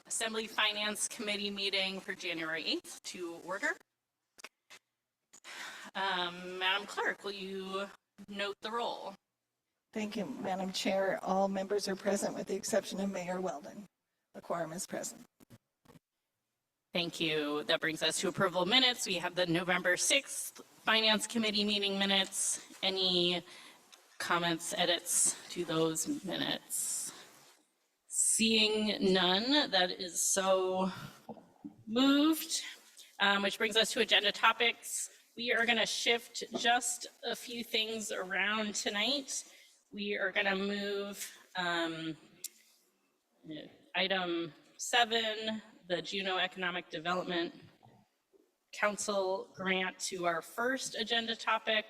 Assembly Finance Committee meeting for January 8th to order. Madam Clerk, will you note the roll? Thank you, Madam Chair. All members are present with the exception of Mayor Weldon. The quorum is present. Thank you. That brings us to approval of minutes. We have the November 6th Finance Committee meeting minutes. Any comments, edits to those minutes? Seeing none, that is so moved, which brings us to agenda topics. We are going to shift just a few things around tonight. We are going to move item 7, the Juneau Economic Development Council grant, to our first agenda topic,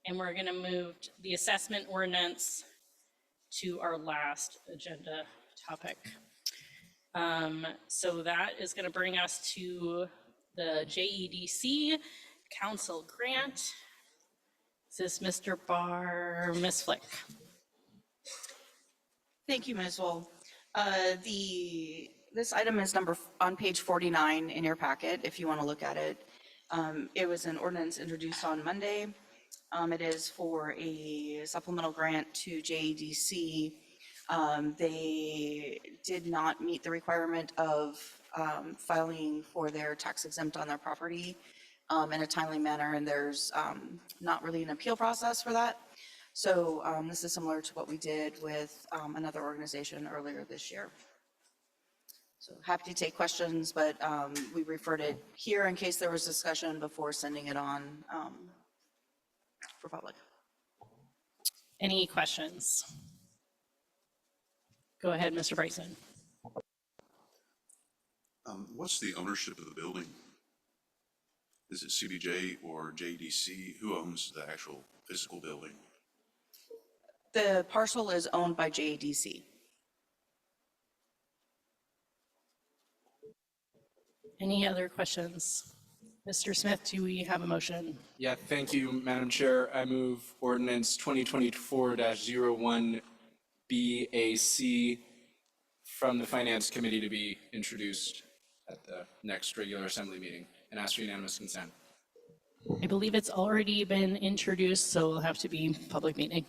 and we're going to move the assessment ordinance to our last agenda topic. So that is going to bring us to the JEDC Council grant. Is this Mr. Barr, Ms. Flick? Thank you, Ms. Wool. This item is on page 49 in your packet, if you want to look at it. It was an ordinance introduced on Monday. It is for a supplemental grant to JEDC. They did not meet the requirement of filing for their tax exempt on their property in a timely manner, and there's not really an appeal process for that. So this is similar to what we did with another organization earlier this year. So happy to take questions, but we referred it here in case there was discussion before sending it on for public. Any questions? Go ahead, Mr. Bryson. What's the ownership of the building? Is it CBJ or JDC? Who owns the actual physical building? The parcel is owned by JEDC. Any other questions? Mr. Smith, do we have a motion? Yeah, thank you, Madam Chair. I move ordinance 2024-01 BAC from the Finance Committee to be introduced at the next regular Assembly meeting and ask for unanimous consent. I believe it's already been introduced, so it'll have to be public meeting.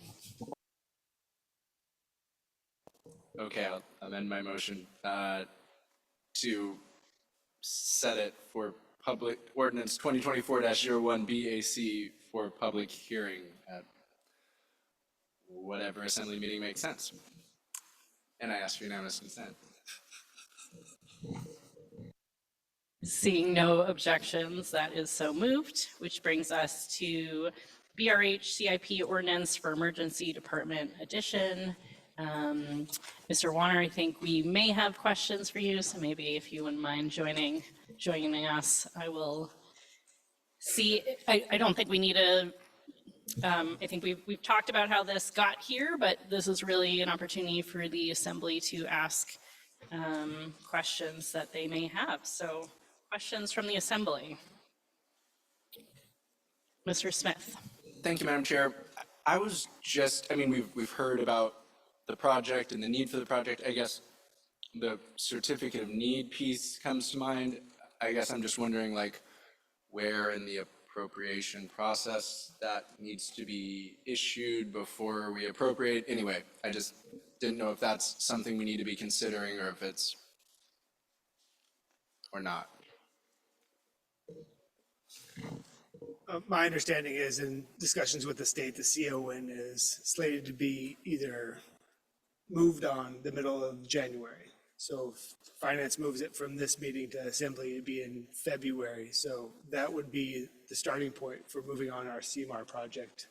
Okay, I'll amend my motion to set it for public ordinance 2024-01 BAC for public hearing at whatever Assembly meeting makes sense. And I ask for unanimous consent. Seeing no objections, that is so moved, which brings us to BRH CIP ordinance for emergency department addition. Mr. Warner, I think we may have questions for you, so maybe if you wouldn't mind joining us, I will see. I don't think we need I think we've talked about how this got here, but this is really an opportunity for the Assembly to ask questions that they may have. So questions from the Assembly. Mr. Smith. Thank you, Madam Chair. I was just, we've heard about the project and the need for the project. I guess the certificate of need piece comes to mind. I guess I'm just wondering, like, where in the appropriation process that needs to be issued before we appropriate. Anyway, I just didn't know if that's something we need to be considering or if it's, or not. My understanding is, in discussions with the state, the CON is slated to be either moved on the middle of January. So if Finance moves it from this meeting to Assembly, it'd be in February. So that would be the starting point for moving on our CMAR project,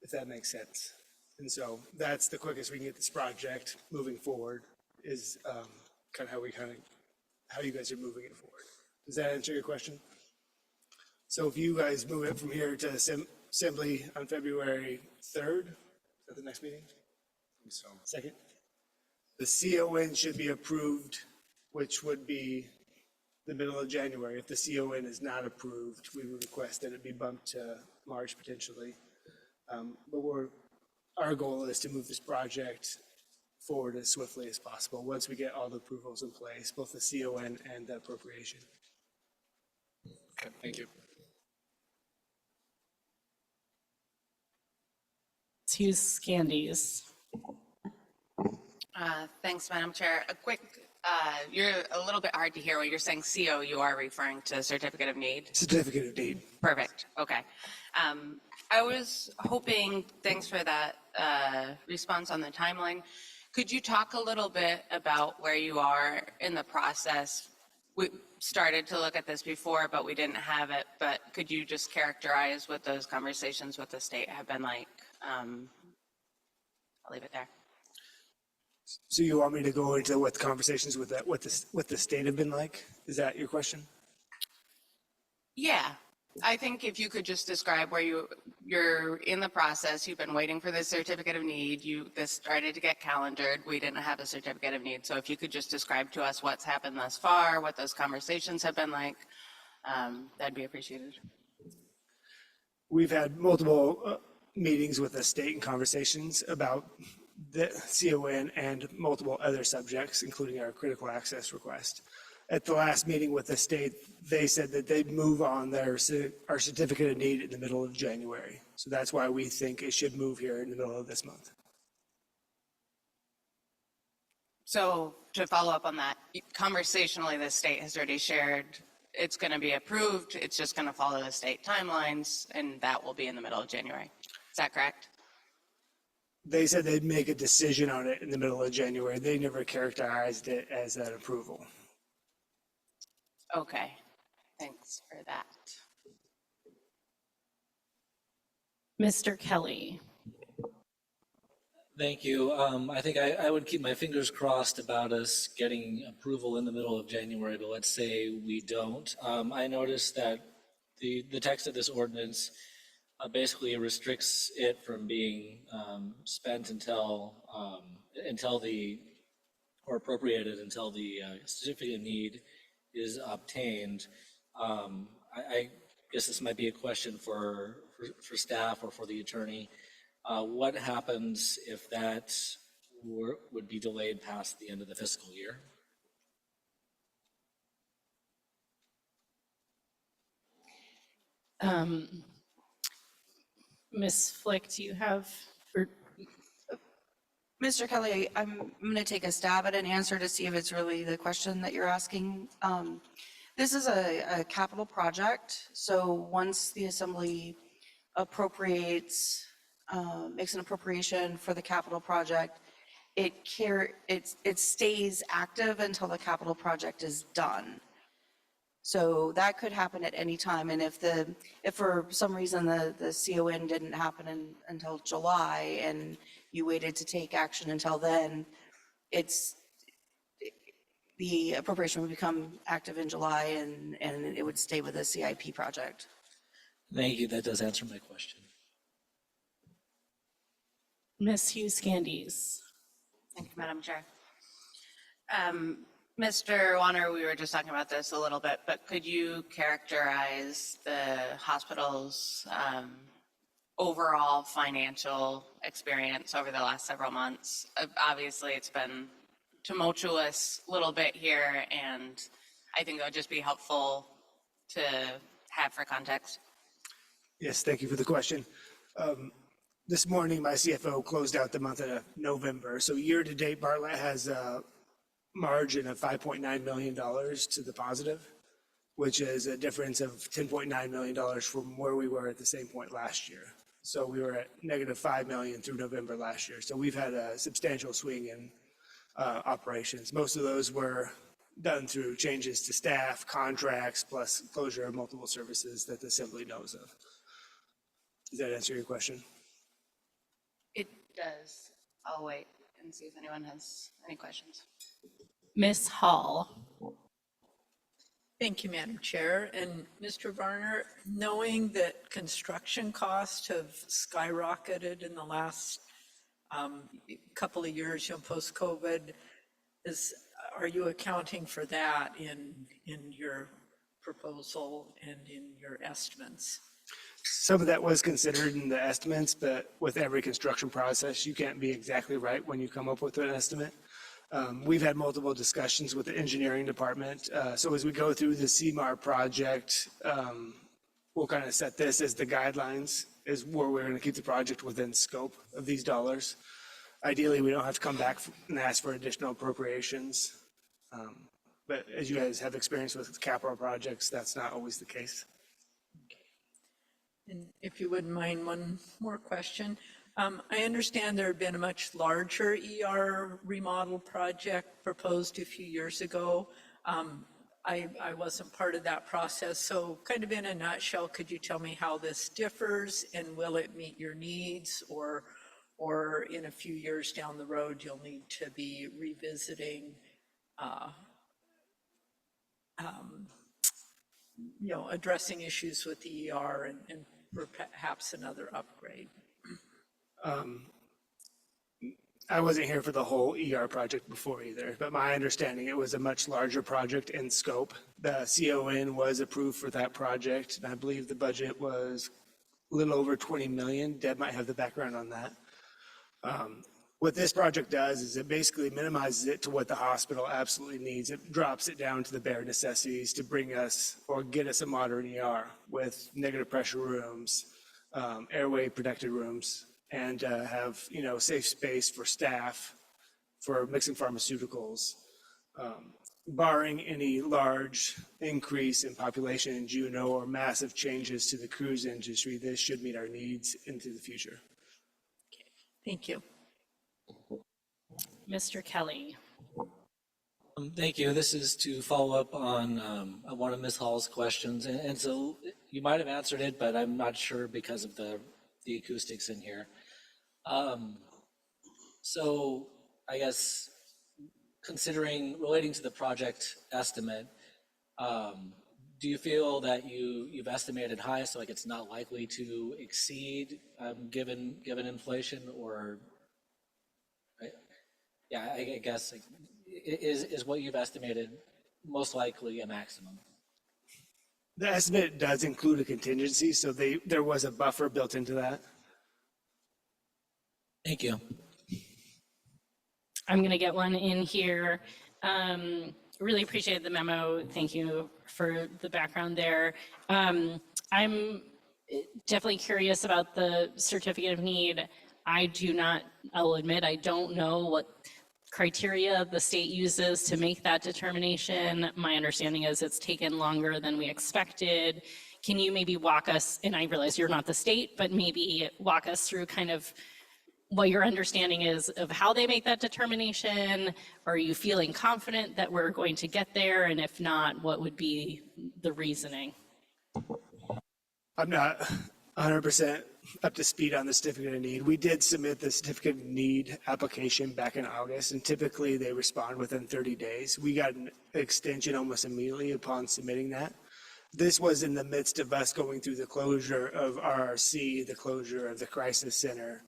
if that makes sense. And so that's the quickest we can get this project moving forward, is kind of how you guys are moving it forward. Does that answer your question? So if you guys move it from here to Assembly on February 3rd, is that the next meeting? I think so. Second? The CON should be approved, which would be the middle of January. If the CON is not approved, we would request that it be bumped to March potentially. But our goal is to move this project forward as swiftly as possible once we get all the approvals in place, both the CON and the appropriation. Okay, thank you. Hughes Scandies. Thanks, Madam Chair. A quick, you're a little bit hard to hear when you're saying CO, you are referring to Certificate of Need. Certificate of Need. Perfect, okay. I was hoping, thanks for that response on the timeline. Could you talk a little bit about where you are in the process? We started to look at this before, but we didn't have it, but could you just characterize what those conversations with the state have been like? I'll leave it there. So you want me to go into what the conversations with what the state have been like? Is that your question? Yeah, I think if you could just describe where you're in the process, you've been waiting for the certificate of need, this started to get calendared, we didn't have a certificate of need. So if you could just describe to us what's happened thus far, what those conversations have been like, that'd be appreciated. We've had multiple meetings with the state and conversations about the CON and multiple other subjects, including our critical access request. At the last meeting with the state, they said that they'd move on our certificate of need in the middle of January. So that's why we think it should move here in the middle of this month. So to follow up on that, conversationally, the state has already shared it's going to be approved, it's just going to follow the state timelines, and that will be in the middle of January. Is that correct? They said they'd make a decision on it in the middle of January. They never characterized it as an approval. Okay, thanks for that. Mr. Kelly. Thank you. I think I would keep my fingers crossed about us getting approval in the middle of January, but let's say we don't. I noticed that the text of this ordinance basically restricts it from being spent until or appropriated until the certificate of need is obtained. I guess this might be a question for staff or for the attorney. What happens if that would be delayed past the end of the fiscal year? Ms. Flick, do you have, Mr. Kelly, I'm going to take a stab at an answer to see if it's really the question that you're asking. This is a capital project, so once the assembly appropriates, makes an appropriation for the capital project, it stays active until the capital project is done. So that could happen at any time, and if for some reason the CON didn't happen until July and you waited to take action until then, the appropriation would become active in July and it would stay with the CIP project. Thank you. That does answer my question. Ms. Hughes Scandies. Thank you, Madam Chair. Mr. Warner, we were just talking about this a little bit, but could you characterize the hospital's overall financial experience over the last several months? Obviously, it's been tumultuous a little bit here, and I think it would just be helpful to have for context. Yes, thank you for the question. This morning, my CFO closed out the month of November. So year-to-date, Bartlett has a margin of $5.9 million to the positive, which is a difference of $10.9 million from where we were at the same point last year. So we were at negative $5 million through November last year. So we've had a substantial swing in operations. Most of those were done through changes to staff, contracts, plus closure of multiple services that the Assembly knows of. Does that answer your question? It does. I'll wait and see if anyone has any questions. Ms. Hall. Thank you, Madam Chair. And Mr. Varner, knowing that construction costs have skyrocketed in the last couple of years, post-COVID, are you accounting for that in your proposal and in your estimates? Some of that was considered in the estimates, but with every construction process, you can't be exactly right when you come up with an estimate. We've had multiple discussions with the engineering department. So as we go through the CMAR project, we'll kind of set this as the guidelines, is where we're going to keep the project within scope of these dollars. Ideally, we don't have to come back and ask for additional appropriations. But as you guys have experience with capital projects, that's not always the case. And if you wouldn't mind, one more question. I understand there had been a much larger ER remodel project proposed a few years ago. I wasn't part of that process, so kind of in a nutshell, could you tell me how this differs and will it meet your needs, or in a few years down the road, you'll need to be revisiting, addressing issues with the ER and perhaps another upgrade? I wasn't here for the whole ER project before either, but my understanding, it was a much larger project in scope. The CON was approved for that project, and I believe the budget was a little over 20 million. Deb might have the background on that. What this project does is it basically minimizes it to what the hospital absolutely needs. It drops it down to the bare necessities to bring us or get us a modern ER with negative pressure rooms, airway protected rooms, and have, safe space for staff for mixing pharmaceuticals. Barring any large increase in population in Juneau or massive changes to the cruise industry, this should meet our needs into the future. Thank you. Mr. Kelly. Thank you. This is to follow up on one of Ms. Hall's questions. And so you might have answered it, but I'm not sure because of the acoustics in here. So I guess relating to the project estimate, do you feel that you've estimated high, so like it's not likely to exceed given inflation, or I guess is what you've estimated most likely a maximum? The estimate does include a contingency, so there was a buffer built into that. Thank you. I'm going to get one in here. Really appreciate the memo. Thank you for the background there. I'm definitely curious about the certificate of need. I'll admit, I don't know what criteria the state uses to make that determination. My understanding is it's taken longer than we expected. Can you maybe walk us, and I realize you're not the state, but maybe walk us through kind of what your understanding is of how they make that determination? Are you feeling confident that we're going to get there? And if not, what would be the reasoning? I'm not 100% up to speed on the certificate of need. We did submit the certificate of need application back in August, and typically they respond within 30 days. We got an extension almost immediately upon submitting that. This was in the midst of us going through the closure of RRC, the closure of the crisis center.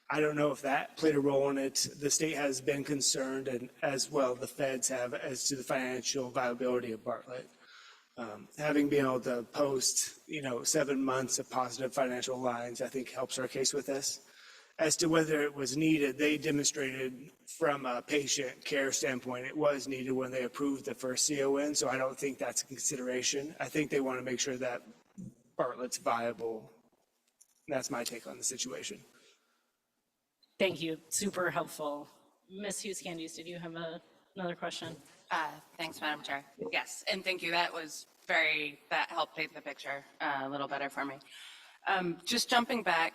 I don't know if that played a role in it. The state has been concerned, and as well the feds have, as to the financial viability of Bartlett. Having been able to post, 7 months of positive financial lines, I think helps our case with this. As to whether it was needed, they demonstrated from a patient care standpoint, it was needed when they approved the first CON, so I don't think that's a consideration. I think they want to make sure that Bartlett's viable. That's my take on the situation. Thank you. Super helpful. Ms. Hughes-Candies, did you have another question? Thanks, Madam Chair. Yes, and thank you. That helped paint the picture a little better for me. Just jumping back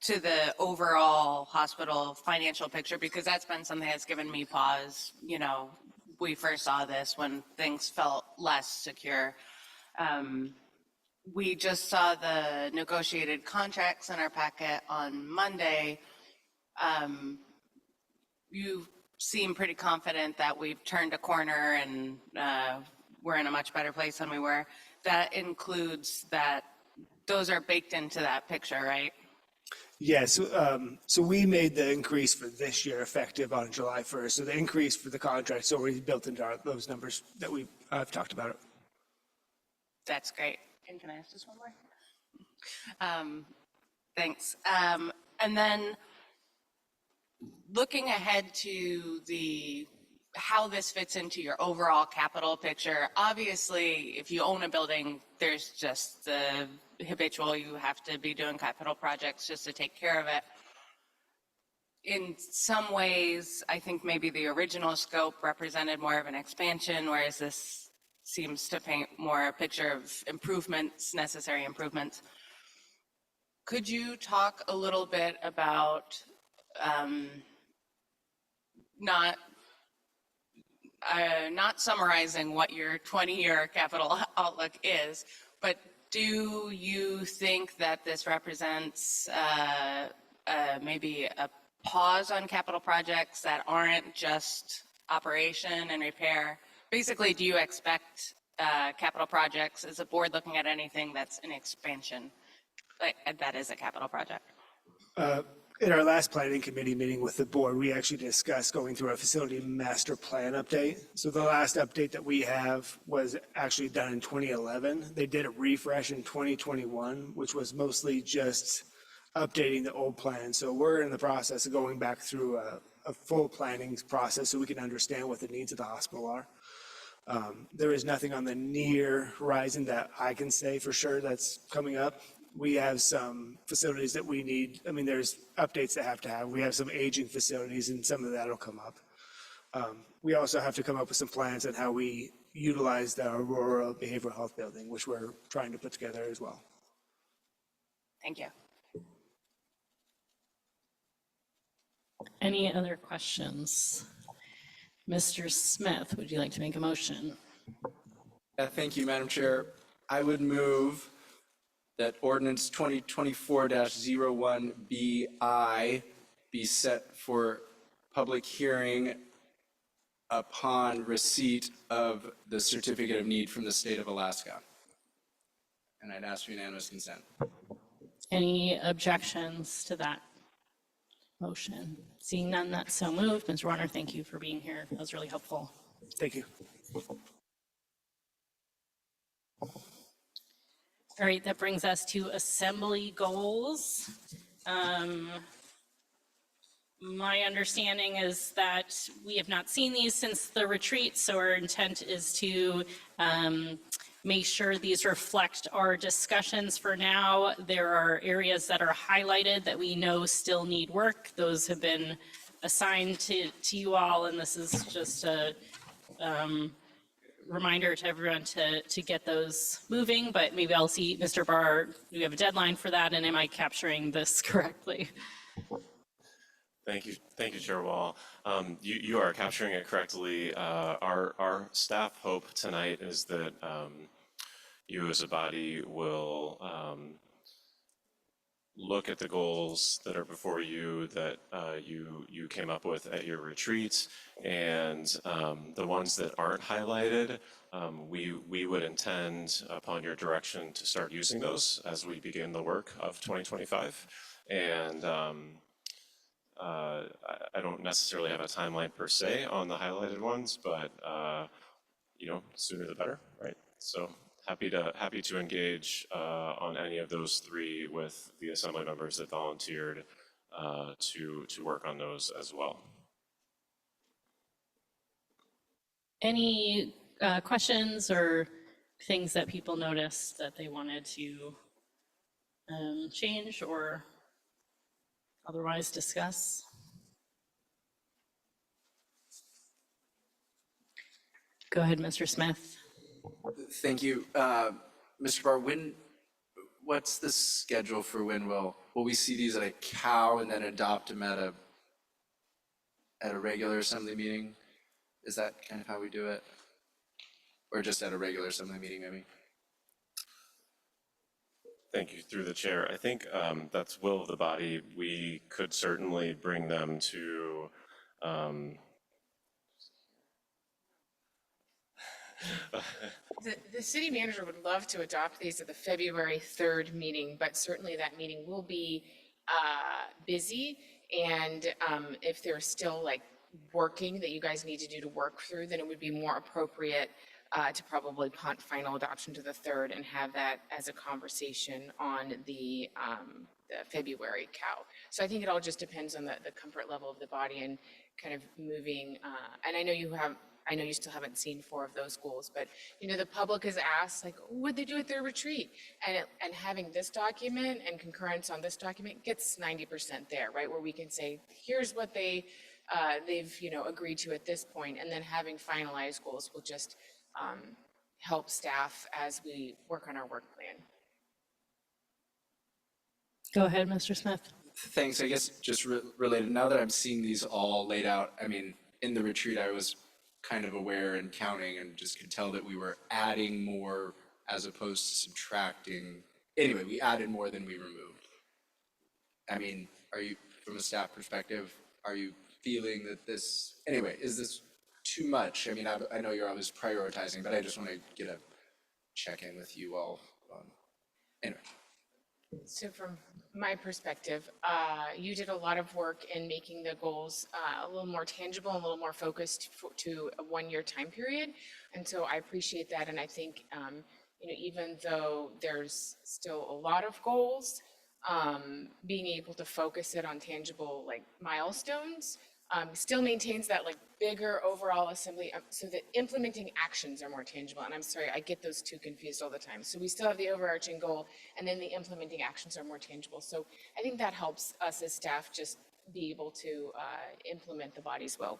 to the overall hospital financial picture, because that's been something that's given me pause. We first saw this when things felt less secure. We just saw the negotiated contracts in our packet on Monday. You seem pretty confident that we've turned a corner and we're in a much better place than we were. That includes that those are baked into that picture, right? Yes, so we made the increase for this year effective on July 1st. So the increase for the contract is already built into those numbers that I've talked about. That's great. And can I ask just one more? Thanks. And then looking ahead to how this fits into your overall capital picture, obviously, if you own a building, there's just the habitual, you have to be doing capital projects just to take care of it. In some ways, I think maybe the original scope represented more of an expansion, whereas this seems to paint more a picture of improvements, necessary improvements. Could you talk a little bit about not summarizing what your 20-year capital outlook is, but do you think that this represents maybe a pause on capital projects that aren't just operation and repair? Basically, do you expect capital projects, is the board looking at anything that's an expansion, like that is a capital project? In our last planning committee meeting with the board, we actually discussed going through a facility master plan update. So the last update that we have was actually done in 2011. They did a refresh in 2021, which was mostly just updating the old plan. So we're in the process of going back through a full planning process so we can understand what the needs of the hospital are. There is nothing on the near horizon that I can say for sure that's coming up. We have some facilities that we need. I mean, there's updates that have to have. We have some aging facilities and some of that will come up. We also have to come up with some plans on how we utilize the Aurora Behavioral Health Building, which we're trying to put together as well. Thank you. Any other questions? Mr. Smith, would you like to make a motion? Thank you, Madam Chair. I would move that ordinance 2024-01BI be set for public hearing upon receipt of the certificate of need from the state of Alaska. And I'd ask for unanimous consent. Any objections to that motion? Seeing none, that's so moved. Ms. Warner, thank you for being here. That was really helpful. Thank you. All right, that brings us to assembly goals. My understanding is that we have not seen these since the retreat, so our intent is to make sure these reflect our discussions for now. There are areas that are highlighted that we know still need work. Those have been assigned to you all, and this is just a reminder to everyone to get those moving, but maybe I'll see, Mr. Barr, do we have a deadline for that, and am I capturing this correctly? Thank you, Chair Wall. You are capturing it correctly. Our staff hope tonight is that you as a body will look at the goals that are before you that you came up with at your retreat, and the ones that aren't highlighted, we would intend upon your direction to start using those as we begin the work of 2025. And I don't necessarily have a timeline per se on the highlighted ones, but sooner the better, right? So happy to engage on any of those three with the assembly members that volunteered to work on those as well. Any questions or things that people noticed that they wanted to change or otherwise discuss? Go ahead, Mr. Smith. Thank you. Mr. Barr, what's the schedule for when will we see these at a COW and then adopt them at a regular assembly meeting? Is that kind of how we do it? Or just at a regular assembly meeting, maybe? Thank you, through the chair. I think that's will of the body. We could certainly bring them to The city manager would love to adopt these at the February 3rd meeting, but certainly that meeting will be busy. And if there's still like working that you guys need to do to work through, then it would be more appropriate to probably punt final adoption to the 3rd and have that as a conversation on the February cow. So I think it all just depends on the comfort level of the body and kind of moving. And I know you still haven't seen 4 of those goals, but the public has asked, like, what'd they do at their retreat? And having this document and concurrence on this document gets 90% there, right? Where we can say, here's what they've agreed to at this point, and then having finalized goals will just help staff as we work on our work plan. Go ahead, Mr. Smith. Thanks. I guess just related, now that I'm seeing these all laid out, I mean, in the retreat, I was kind of aware and counting and just could tell that we were adding more as opposed to subtracting. Anyway, we added more than we removed. I mean, are you, from a staff perspective, are you feeling that this, anyway, is this too much? I mean, I know you're always prioritizing, but I just want to get a check-in with you all. Anyway. So from my perspective, you did a lot of work in making the goals a little more tangible and a little more focused to a 1-year time period. And so I appreciate that. And I think, even though there's still a lot of goals, being able to focus it on tangible milestones still maintains that bigger overall assembly, so that implementing actions are more tangible. And I'm sorry, I get those two confused all the time. So we still have the overarching goal, and then the implementing actions are more tangible. So I think that helps us as staff just be able to implement the bodies well.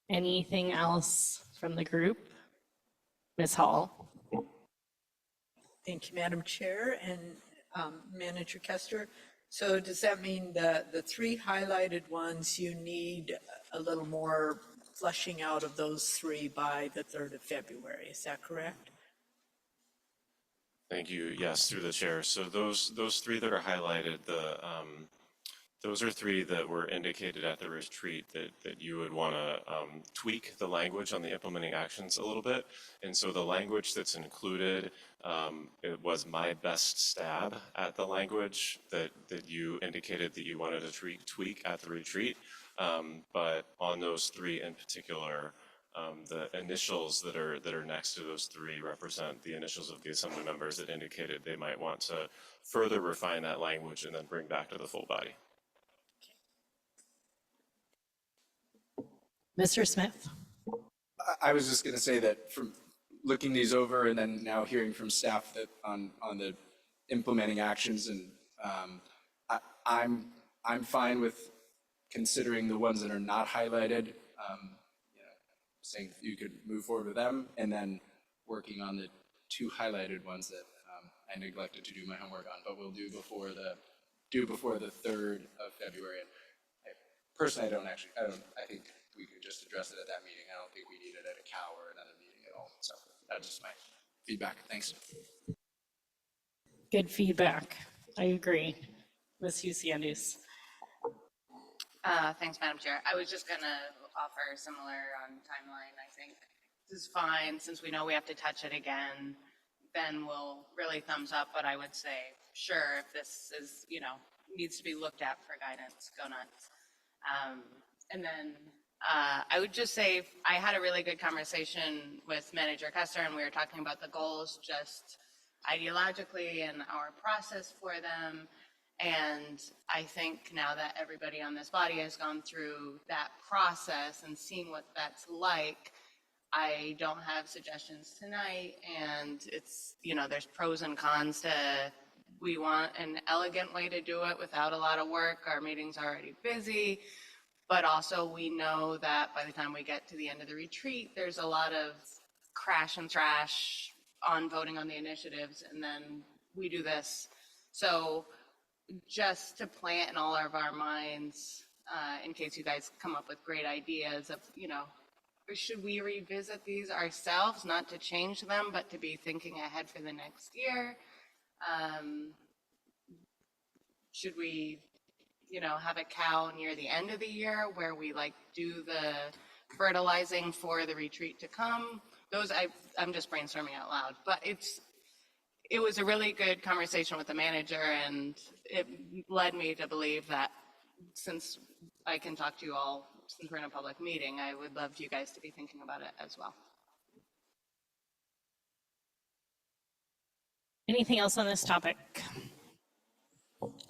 Anything else from the group? Ms. Hall? Thank you, Madam Chair and Manager Kester. So does that mean that the 3 highlighted ones, you need a little more flushing out of those 3 by the 3rd of February? Is that correct? Thank you. Yes, through the chair. So those 3 that are highlighted, those are 3 that were indicated at the retreat that you would want to tweak the language on the implementing actions a little bit. And so the language that's included, it was my best stab at the language that you indicated that you wanted to tweak at the retreat. But on those 3 in particular, the initials that are next to those 3 represent the initials of the assembly members that indicated they might want to further refine that language and then bring back to the full body. Mr. Smith? I was just going to say that from looking these over and then now hearing from staff that on the implementing actions, and I'm fine with considering the ones that are not highlighted, saying you could move forward with them, and then working on the 2 highlighted ones that I neglected to do my homework on, but we'll do before the 3rd of February. And personally, I think we could just address it at that meeting. I don't think we need it at a COW or another meeting at all. So that's just my feedback. Thanks. Good feedback. I agree. Ms. Husiandis? Thanks, Madam Chair. I was just going to offer similar on timeline. I think this is fine since we know we have to touch it again. Then we'll really thumbs up. But I would say, sure, if this is, needs to be looked at for guidance, go nuts. And then I would just say I had a really good conversation with Manager Kester, and we were talking about the goals just ideologically and our process for them. And I think now that everybody on this body has gone through that process and seen what that's like, I don't have suggestions tonight. And it's, there's pros and cons to, we want an elegant way to do it without a lot of work. Our meeting's already busy. But also we know that by the time we get to the end of the retreat, there's a lot of crash and thrash on voting on the initiatives, and then we do this. So just to plant in all of our minds, in case you guys come up with great ideas of, should we revisit these ourselves, not to change them, but to be thinking ahead for the next year? Should we have a cow near the end of the year where we do the fertilizing for the retreat to come? Those I'm just brainstorming out loud, but it was a really good conversation with the manager, and it led me to believe that since I can talk to you all since we're in a public meeting, I would love you guys to be thinking about it as well. Anything else on this topic?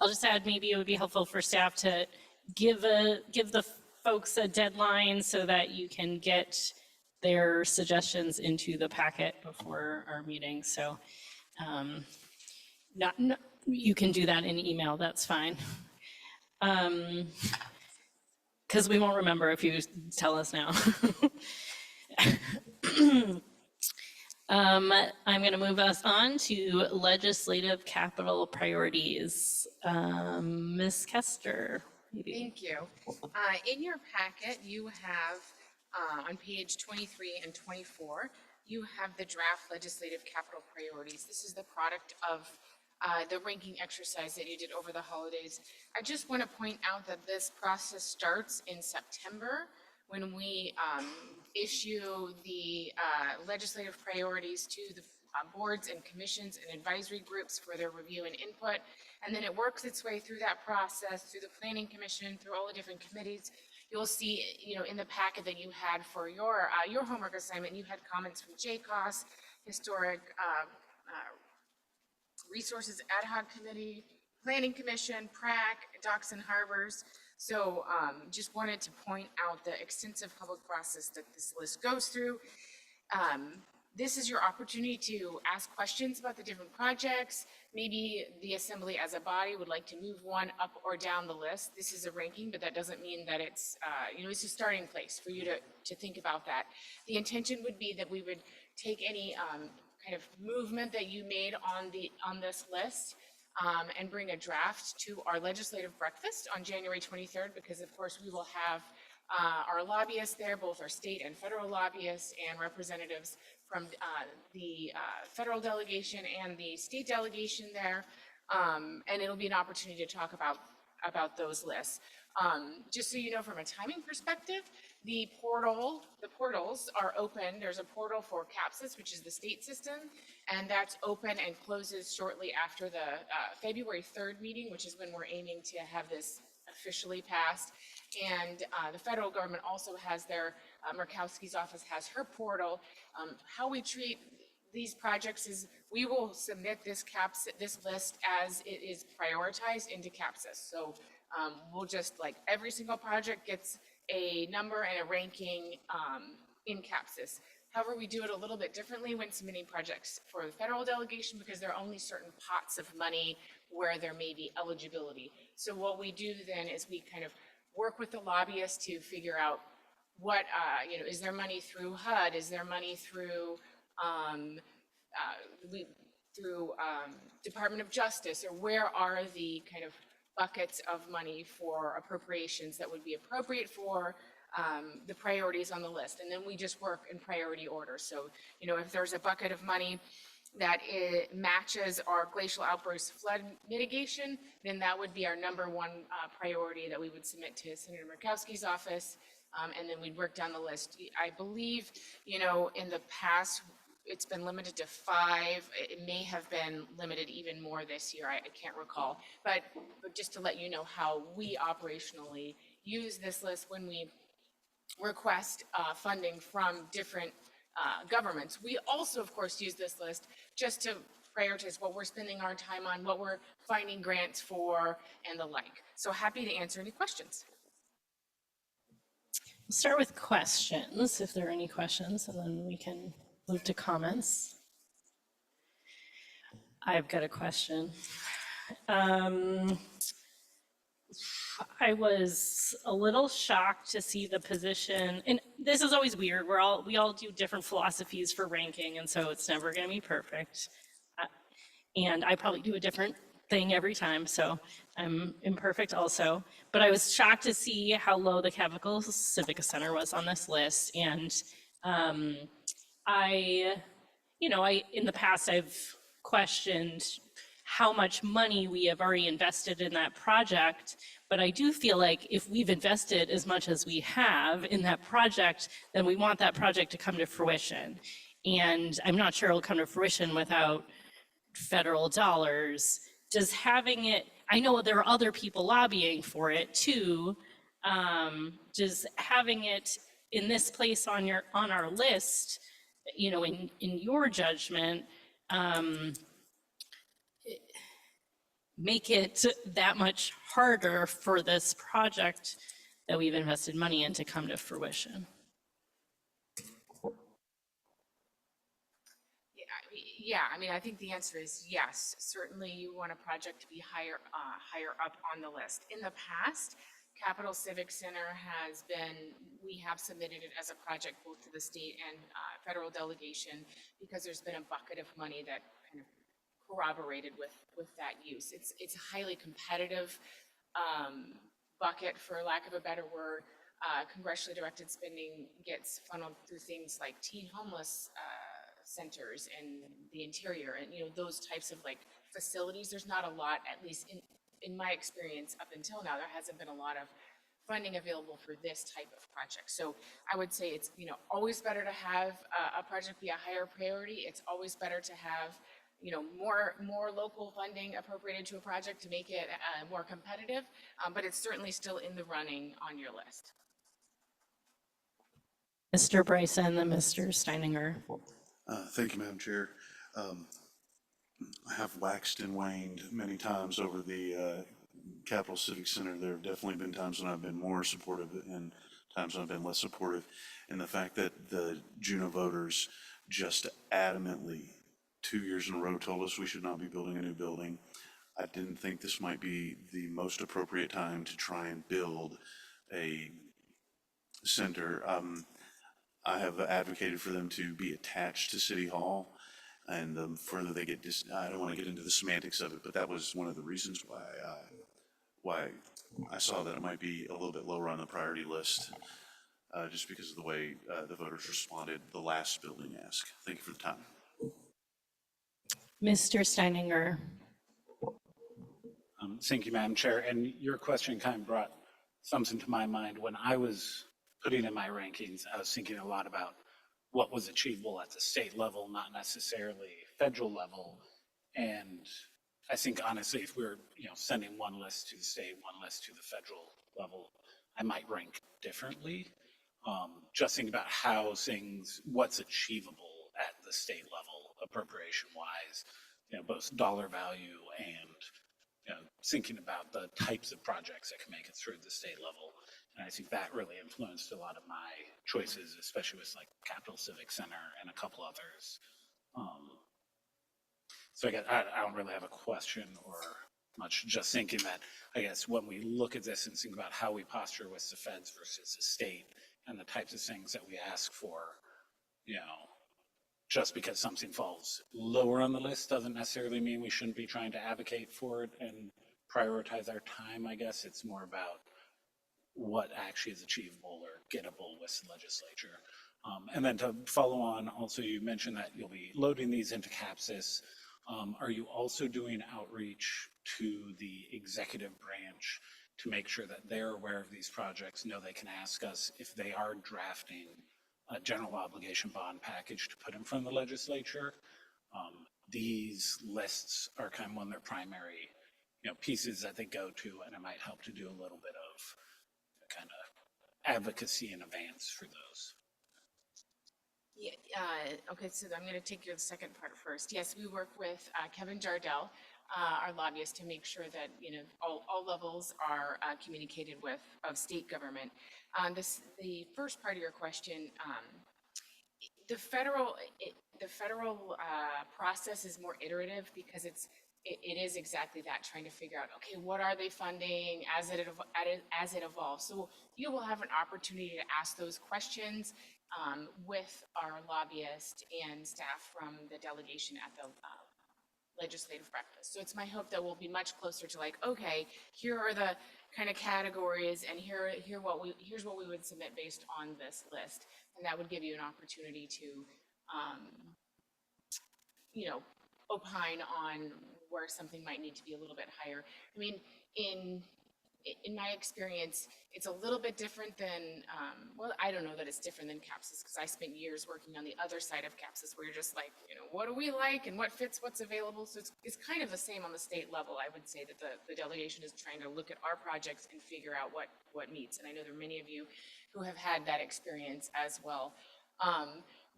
I'll just add, maybe it would be helpful for staff to give the folks a deadline so that you can get their suggestions into the packet before our meeting. So you can do that in email, that's fine. Because we won't remember if you tell us now. I'm going to move us on to legislative capital priorities. Ms. Kester, maybe. Thank you. In your packet, you have on page 23 and 24, you have the draft legislative capital priorities. This is the product of the ranking exercise that you did over the holidays. I just want to point out that this process starts in September when we issue the legislative priorities to the boards and commissions and advisory groups for their review and input. And then it works its way through that process, through the Planning Commission, through all the different committees. You'll see, in the packet that you had for your homework assignment, you had comments from JCOS, Historic Resources Ad Hoc Committee, Planning Commission, PRAC, Docks and Harbors. So just wanted to point out the extensive public process that this list goes through. This is your opportunity to ask questions about the different projects. Maybe the Assembly as a body would like to move one up or down the list. This is a ranking, but that doesn't mean that it's, it's a starting place for you to think about that. The intention would be that we would take any kind of movement that you made on this list and bring a draft to our legislative breakfast on January 23rd, because of course we will have our lobbyists there, both our state and federal lobbyists and representatives from the federal delegation and the state delegation there. And it'll be an opportunity to talk about those lists. Just so you know, from a timing perspective, the portals are open. There's a portal for CAPSIS, which is the state system, and that's open and closes shortly after the February 3rd meeting, which is when we're aiming to have this officially passed. And the federal government also has their, Murkowski's office has her portal. How we treat these projects is we will submit this list as it is prioritized into CAPSIS. So we'll just, like, every single project gets a number and a ranking in CAPSIS. However, we do it a little bit differently when submitting projects for the federal delegation, because there are only certain pots of money where there may be eligibility. So what we do then is we kind of work with the lobbyists to figure out what, is there money through HUD? Is there money through Department of Justice? Or where are the kind of buckets of money for appropriations that would be appropriate for the priorities on the list? And then we just work in priority order. So, if there's a bucket of money that it matches our glacial outburst flood mitigation, then that would be our number one priority that we would submit to Senator Murkowski's office, and then we'd work down the list. I believe, in the past, it's been limited to 5. It may have been limited even more this year. I can't recall. But just to let you know how we operationally use this list when we request funding from different governments. We also, of course, use this list just to prioritize what we're spending our time on, what we're finding grants for, and the like. So happy to answer any questions. We'll start with questions, if there are any questions, and then we can move to comments. I've got a question. I was a little shocked to see the position, and this is always weird. We all do different philosophies for ranking, and so it's never going to be perfect. And I probably do a different thing every time, so I'm imperfect also. But I was shocked to see how low the Capital Civic Center was on this list, and in the past I've questioned how much money we have already invested in that project, but I do feel like if we've invested as much as we have in that project, then we want that project to come to fruition. And I'm not sure it'll come to fruition without federal dollars. Does having it, I know there are other people lobbying for it too, Just having it in this place on our list, you know, in your judgment, make it that much harder for this project that we've invested money in to come to fruition? I mean, I think the answer is yes. Certainly, you want a project to be higher up on the list. In the past, Capital Civic Center we have submitted it as a project both to the state and federal delegation because there's been a bucket of money that kind of corroborated with that use. It's a highly competitive bucket, for lack of a better word. Congressionally directed spending gets funneled through things like teen homeless centers and the interior and, you know, those types of like facilities. There's not a lot, at least in my experience up until now, there hasn't been a lot of funding available for this type of project. So I would say it's, you know, always better to have a project be a higher priority. It's always better to have, you know, more local funding appropriated to a project to make it more competitive, but it's certainly still in the running on your list. Mr. Bryson, then Mr. Steininger. Thank you, Madam Chair. I have waxed and waned many times over the Capital Civic Center. There have definitely been times when I've been more supportive and times when I've been less supportive. And the fact that the Juneau voters just adamantly 2 years in a row told us we should not be building a new building, I didn't think this might be the most appropriate time to try and build a center. I have advocated for them to be attached to City Hall, and the further they get, I don't want to get into the semantics of it, but that was one of the reasons why I saw that it might be a little bit lower on the priority list, just because of the way the voters responded the last building ask. Thank you for the time. Mr. Steininger. Thank you, Madam Chair. And your question kind of brought something to my mind. When I was putting in my rankings, I was thinking a lot about what was achievable at the state level, not necessarily federal level. And I think honestly, if we're, you know, sending one list to the state, one list to the federal level, I might rank differently. Just think about how what's achievable at the state level, appropriation wise, you know, both dollar value and, you know, thinking about the types of projects that can make it through the state level. And I think that really influenced a lot of my choices, especially with like Capital Civic Center and a couple others. So I don't really have a question or much, just thinking that I guess when we look at this and think about how we posture with the feds versus the state and the types of things that we ask for, you know, just because something falls lower on the list doesn't necessarily mean we shouldn't be trying to advocate for it and prioritize our time. I guess it's more about what actually is achievable or gettable with the legislature. And then to follow on, also you mentioned that you'll be loading these into CAPCIS. Are you also doing outreach to the executive branch to make sure that they're aware of these projects, know they can ask us if they are drafting a general obligation bond package to put in front of the legislature? These lists are kind of one of their primary, you know, pieces that they go to, and it might help to do a little bit of kind of advocacy in advance for those. Yeah, okay, so I'm going to take your second part first. Yes, we work with Kevin Jardell, our lobbyist, to make sure that, you know, all levels are communicated with of state government. The first part of your question, the federal process is more iterative because it is exactly that, trying to figure out, okay, what are they funding as it evolves. So you will have an opportunity to ask those questions with our lobbyist and staff from the delegation at the legislative breakfast. So it's my hope that we'll be much closer to like, okay, here are the kind of categories, and here's what we would submit based on this list, and that would give you an opportunity to, you know, opine on where something might need to be a little bit higher. I mean, in in my experience, it's a little bit different than, well, I don't know that it's different than CAPSIS, because I spent years working on the other side of CAPSIS, where you're just like, what do we like and what fits what's available? So it's kind of the same on the state level. I would say that the delegation is trying to look at our projects and figure out what meets. And I know there are many of you who have had that experience as well.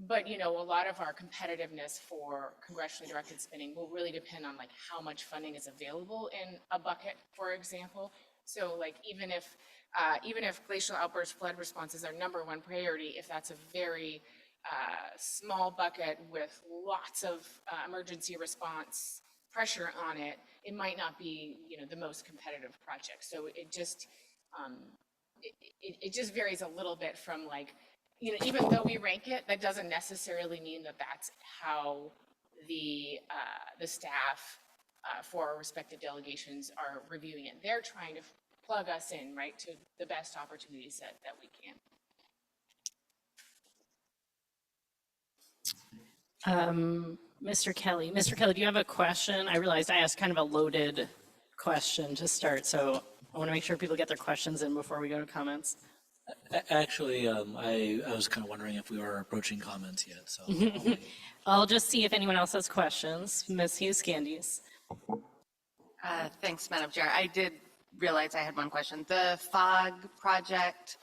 But a lot of our competitiveness for congressionally directed spending will really depend on like how much funding is available in a bucket, for example. So like even if glacial outburst flood response is our number one priority, if that's a very small bucket with lots of emergency response pressure on it, it might not be the most competitive project. So it just varies a little bit from like, even though we rank it, that doesn't necessarily mean that that's how the staff for our respective delegations are reviewing it. They're trying to plug us in, right, to the best opportunities that we can. Mr. Kelly, do you have a question? I realized I asked kind of a loaded question to start, so I want to make sure people get their questions in before we go to comments. Actually, I was kind of wondering if we were approaching comments yet, so. I'll just see if anyone else has questions. Ms. Hughes-Candies. Thanks, Madam Chair. I did realize I had one question. The FOG project,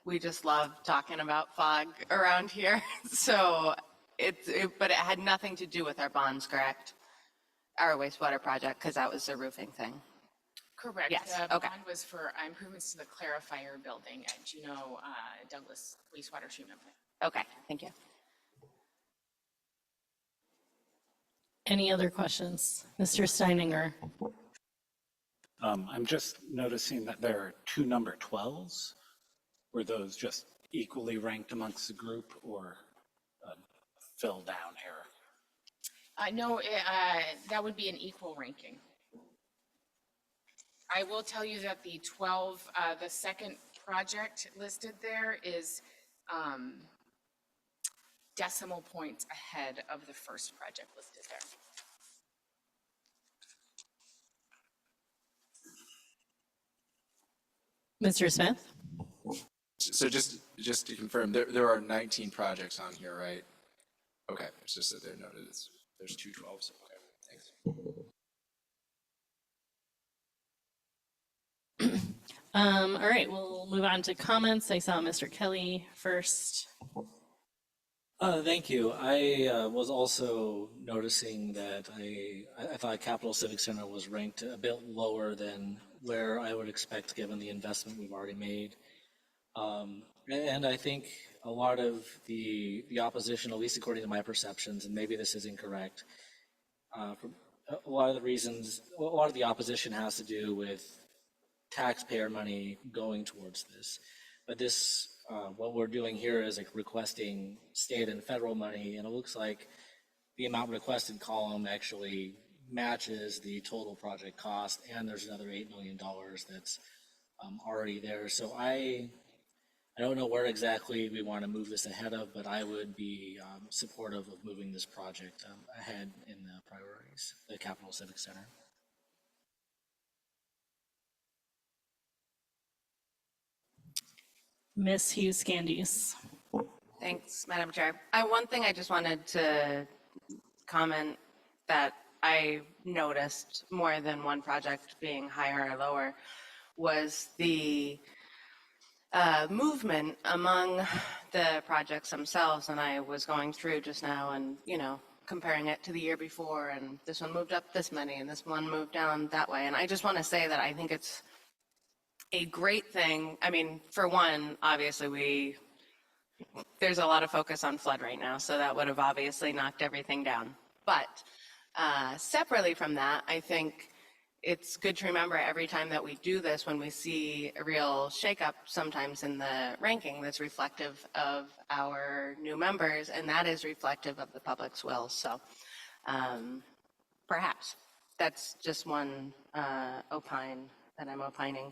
we just love talking about FOG around here. So but it had nothing to do with our bonds, correct? Our wastewater project, because that was the roofing thing. Correct. Yes, The okay. bond was for improvements to the clarifier building at Juneau Douglas wastewater treatment plant. Okay, thank you. Any other questions? Mr. Steininger. I'm just noticing that there are two number 12s. Were those just equally ranked amongst the group, or fill down error? No, that would be an equal ranking. I will tell you that the second project listed there is decimal points ahead of the first project listed there. Mr. Smith? So just to confirm, there are 19 projects on here, right? Okay, it's just that they're noted, there's two 12s, okay, thanks. All right, we'll move on to comments. I saw Mr. Kelly first. Thank you. I was also noticing that I thought Capital Civic Center was ranked a bit lower than where I would expect given the investment we've already made. And I think a lot of the opposition, at least according to my perceptions, and maybe this is incorrect, for a lot of the opposition has to do with taxpayer money going towards this. But this, what we're doing here is like requesting state and federal money, and it looks like the amount requested column actually matches the total project cost, and there's another $8 million that's already there. So I don't know where exactly we want to move this ahead of, but I would be supportive of moving this project ahead in the priorities, the Capital Civic Center. Ms. Hughes-Candies. Thanks, Madam Chair. One thing I just wanted to comment that I noticed more than one project being higher or lower was the movement among the projects themselves. And I was going through just now and, comparing it to the year before, and this one moved up this many and this one moved down that way. And I just want to say that I think it's a great thing. I mean, for one, obviously there's a lot of focus on flood right now, so that would have obviously knocked everything down. But separately from that, I think it's good to remember every time that we do this, when we see a real shakeup sometimes in the ranking, that's reflective of our new members, and that is reflective of the public's will. So perhaps that's just one opine that I'm opining.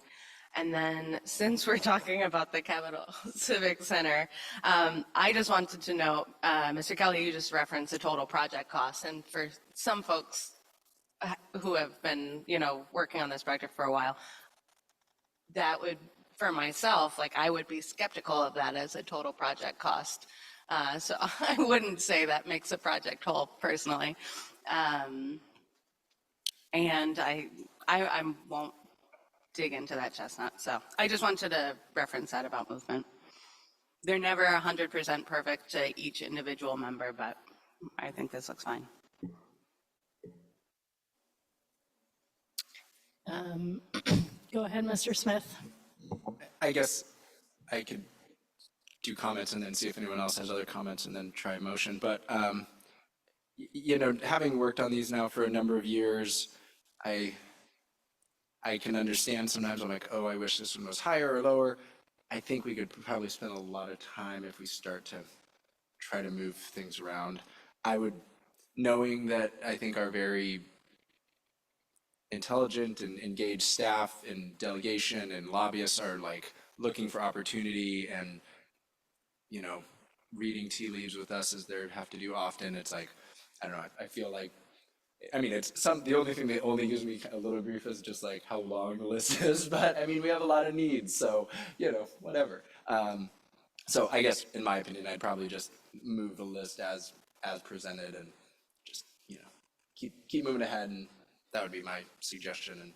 And then, since we're talking about the Capital Civic Center, I just wanted to know, Mr. Kelly, you just referenced the total project cost, and for some folks, who have been, working on this project for a while, that would, for myself, like, I would be skeptical of that as a total project cost. So I wouldn't say that makes a project whole personally. And I won't dig into that chestnut. So I just wanted to reference that about movement. They're never 100% perfect to each individual member, but I think this looks fine. Go ahead, Mr. Smith. I guess I could do comments and then see if anyone else has other comments and then try a motion. But, having worked on these now for a number of years, I can understand sometimes I'm like, oh, I wish this one was higher or lower. I think we could probably spend a lot of time if we start to try to move things around. Knowing that I think our very intelligent and engaged staff and delegation and lobbyists are like looking for opportunity and, reading tea leaves with us as they have to do often. It's like, I don't know, I feel like, the only thing that only gives me a little grief is just like how long the list is, but we have a lot of needs, so, whatever. So I guess, in my opinion, I'd probably just move the list as presented and just, keep moving ahead, and that would be my suggestion, and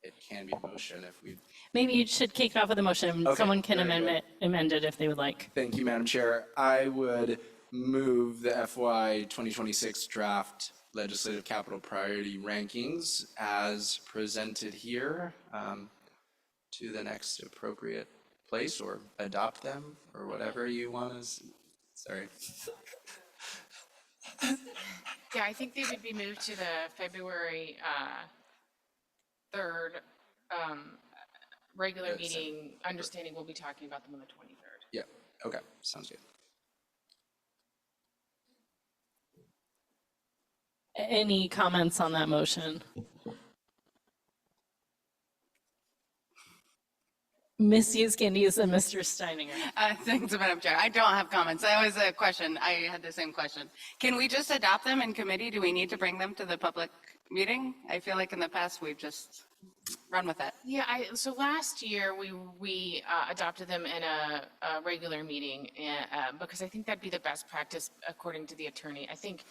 it can be a motion if we. Maybe you should kick off with a motion. Okay, Someone can very amend it if they would like. Thank you, Madam Chair. I would move the FY 2026 draft legislative capital priority rankings as presented here to the next appropriate place, or adopt them, or whatever you want to, sorry. Yeah, I think they would be moved to the February 3rd regular meeting, understanding we'll be talking about them on the 23rd. Yeah, okay, sounds good. Any comments on that motion? Ms. Candies and Mr. Steininger. Thanks, Madam Chair. I don't have comments. That was a question. I had the same question. Can we just adopt them in committee? Do we need to bring them to the public meeting? I feel like in the past, we've just run with it. Yeah, so last year, we adopted them in a regular meeting, because I think that'd be the best practice according to the attorney. I think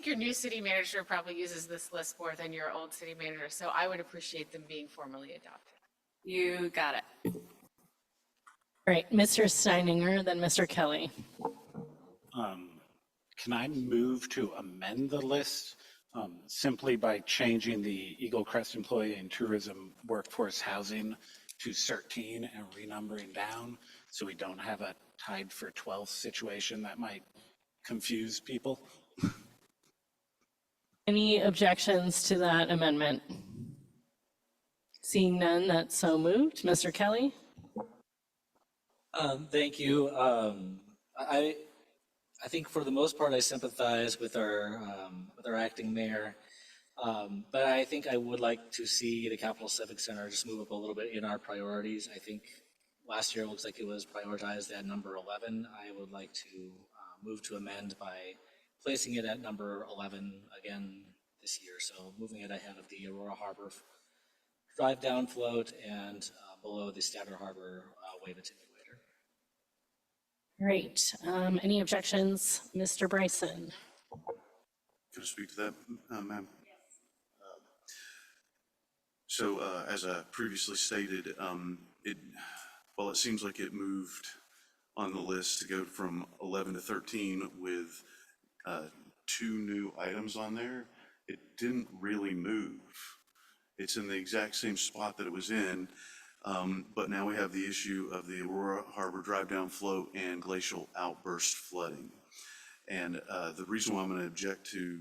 your new city manager probably uses this list more than your old city manager, so I would appreciate them being formally adopted. You got it. All right, Mr. Steininger, then Mr. Kelly. Can I move to amend the list simply by changing the Eagle Crest Employee and Tourism Workforce Housing to 13 and renumbering down so we don't have a tied for 12th situation that might confuse people? Any objections to that amendment? Seeing none, that's so moved. Mr. Kelly? Thank you. I think for the most part, I sympathize with our acting mayor. But I think I would like to see the Capital Civic Center just move up a little bit in our priorities. I think last year it looks like it was prioritized at number 11. I would like to move to amend by placing it at number 11 again this year. So moving it ahead of the Aurora Harbor drive down float and below the Standard Harbor wave attenuator. Great. Any objections? Mr. Bryson? Can I speak to that, ma'am? So as I previously stated, it seems like it moved on the list to go from 11 to 13 with 2 new items on there. It didn't really move. It's in the exact same spot that it was in, but now we have the issue of the Aurora Harbor drive down float and glacial outburst flooding. And the reason why I'm going to object to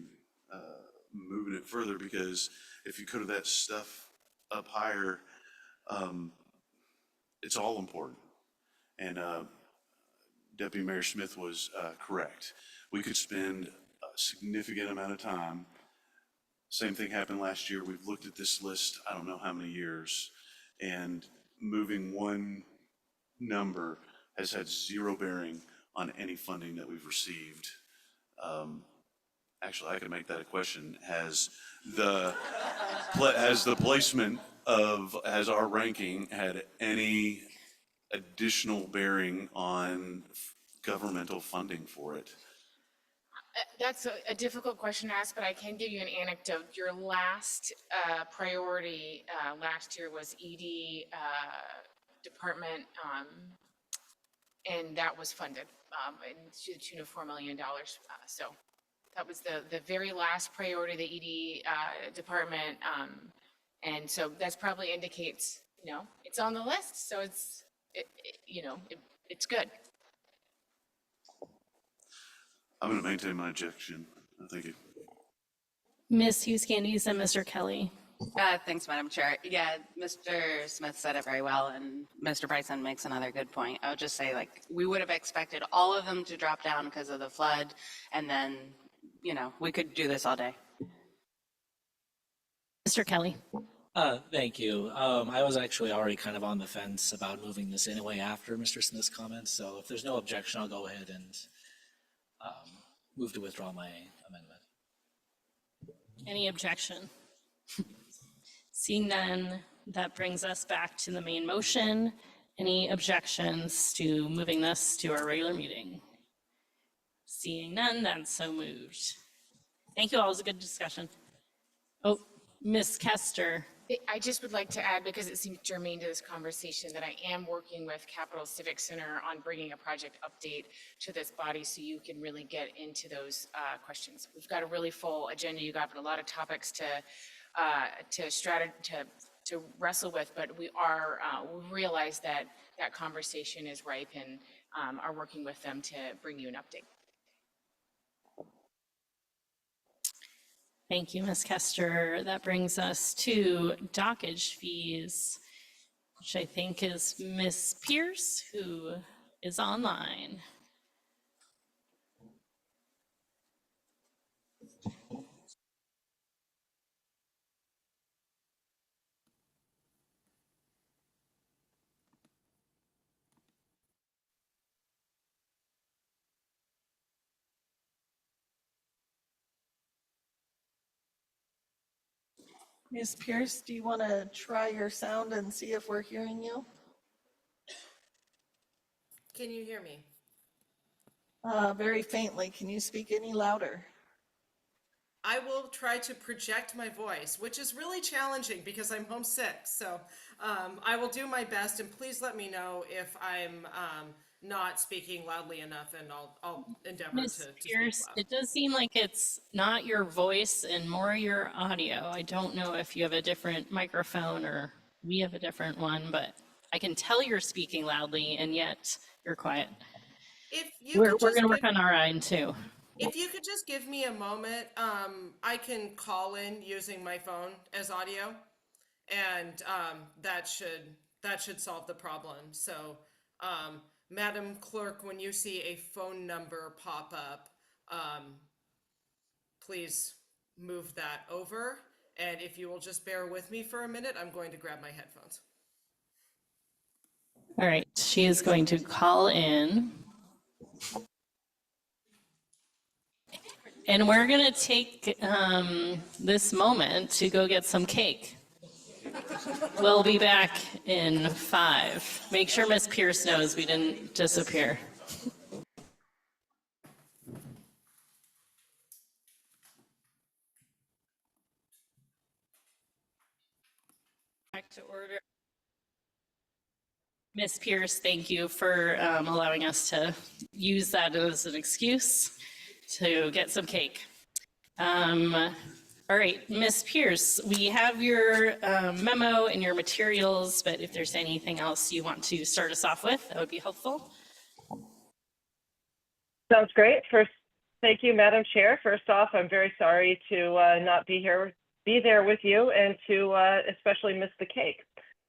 moving it further, because if you could that stuff up higher, it's all important. And Deputy Mayor Smith was correct. We could spend a significant amount of time. Same thing happened last year. We've looked at this list, I don't know how many years, and moving one number has had zero bearing on any funding that we've received. actually, I could make that a question. Has the placement of, has our ranking had any additional bearing on governmental funding for it? That's a difficult question to ask, but I can give you an anecdote. Your last priority last year was ED department, and that was funded to the tune of $4 million. So that was the very last priority, the ED department. And so that's probably indicates, it's on the list. So it's good. I'm going to maintain my objection. Thank you. Ms. Hughes Candies and Mr. Kelly. Thanks, Madam Chair. Yeah, Mr. Smith said it very well, and Mr. Bryson makes another good point. I would just say, we would have expected all of them to drop down because of the flood, and then, we could do this all day. Mr. Kelly. Thank you. I was actually already kind of on the fence about moving this anyway after Mr. Smith's comments, so if there's no objection, I'll go ahead and move to withdraw my amendment. Any objection? Seeing none, that brings us back to the main motion. Any objections to moving this to our regular meeting? Seeing none, that's so moved. Thank you all. It was a good discussion. Oh, Ms. Kester. I just would like to add, because it seems germane to this conversation, that I am working with Capital Civic Center on bringing a project update to this body so you can really get into those questions. We've got a really full agenda. You got a lot of topics to wrestle with, but we realize that conversation is ripe and are working with them to bring you an update. Thank you, Ms. Kester. That brings us to dockage fees, which I think is Ms. Pierce, who is online. Ms. Pierce, do you want to try your sound and see if we're hearing you? Can you hear me? Very faintly. Can you speak any louder? I will try to project my voice, which is really challenging because I'm homesick. So I will do my best, and please let me know if I'm not speaking loudly enough, and I'll endeavor Ms. to Pierce, speak loud. it does seem like it's not your voice and more your audio. I don't know if you have a different microphone or we have a different one, but I can tell you're speaking loudly and yet you're quiet. If you We're could going just to work give- on our end too. If you could just give me a moment, I can call in using my phone as audio, and that should solve the problem. So, Madam Clerk, when you see a phone number pop up, please move that over. And if you will just bear with me for a minute, I'm going to grab my headphones. All right, she is going to call in. And we're going to take this moment to go get some cake. We'll be back in 5. Make sure Miss Pierce knows we didn't disappear. Back to order. Miss Pierce, thank you for allowing us to use that as an excuse to get some cake. All right, Miss Pierce, we have your memo and your materials, but if there's anything else you want to start us off with, that would be helpful. Sounds great. First, thank you, Madam Chair. First off, I'm very sorry to not be there with you, and to especially miss the cake.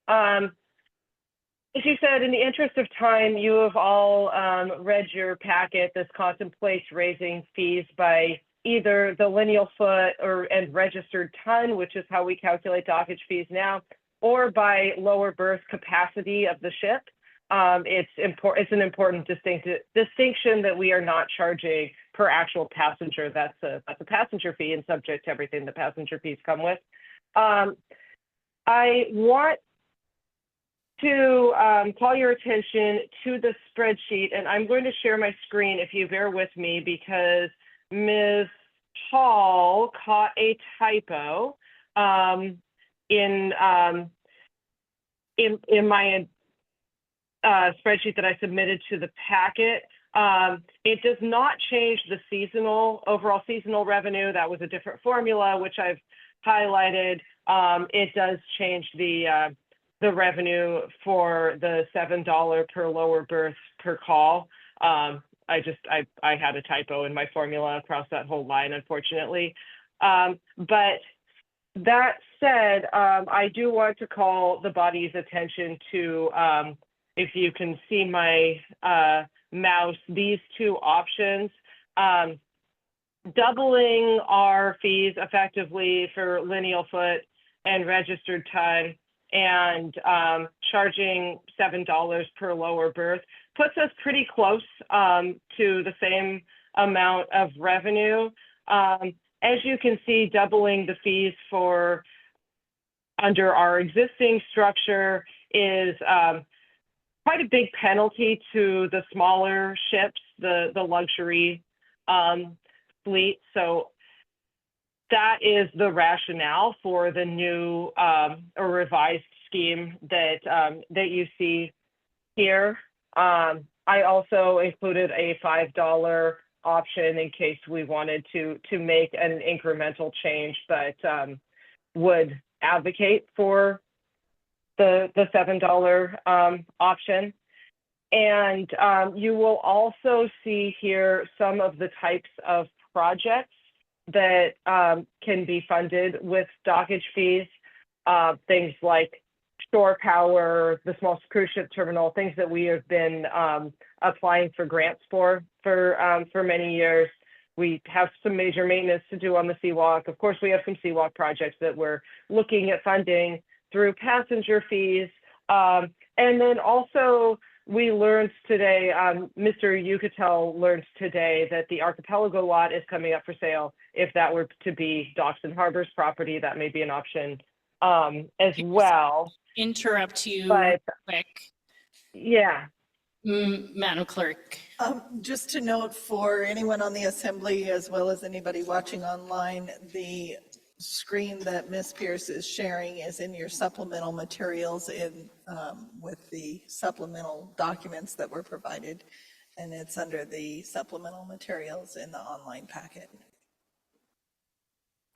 As you said, in the interest of time, you have all read your packet. This contemplates raising fees by either the lineal foot and registered ton, which is how we calculate dockage fees now, or by lower berth capacity of the ship. It's an important distinction that we are not charging per actual passenger. That's a passenger fee and subject to everything the passenger fees come with. I want to call your attention to the spreadsheet, and I'm going to share my screen if you bear with me, because Ms. Hall caught a typo in my spreadsheet that I submitted to the packet. It does not change the overall seasonal revenue. That was a different formula, which I've highlighted. It does change the revenue for the $7 per lower berth per call. I had a typo in my formula across that whole line, unfortunately. But that said, I do want to call the body's attention to, if you can see my mouse, these two options. Doubling our fees effectively for lineal foot and registered ton, and charging $7 per lower berth puts us pretty close to the same amount of revenue. As you can see, doubling the fees for under our existing structure is quite a big penalty to the smaller ships, the luxury fleet. So that is the rationale for the new or revised scheme that you see here. I also included a $5 option in case we wanted to make an incremental change, but would advocate for the $7 option. And you will also see here some of the types of projects that can be funded with dockage fees, things like shore power, the small cruise ship terminal, things that we have been applying for grants for many years. We have some major maintenance to do on the Seawalk. Of course, we have some Seawalk projects that we're looking at funding through passenger fees. And then also, we learned today, Mr. Yucatel learned today that the Archipelago lot is coming up for sale. If that were to be Docks and Harbors property, that may be an option as well. Interrupt you But quick, yeah, Madam Clerk. Just to note for anyone on the assembly, as well as anybody watching online, the screen that Ms. Pierce is sharing is in your supplemental materials with the supplemental documents that were provided, and it's under the supplemental materials in the online packet.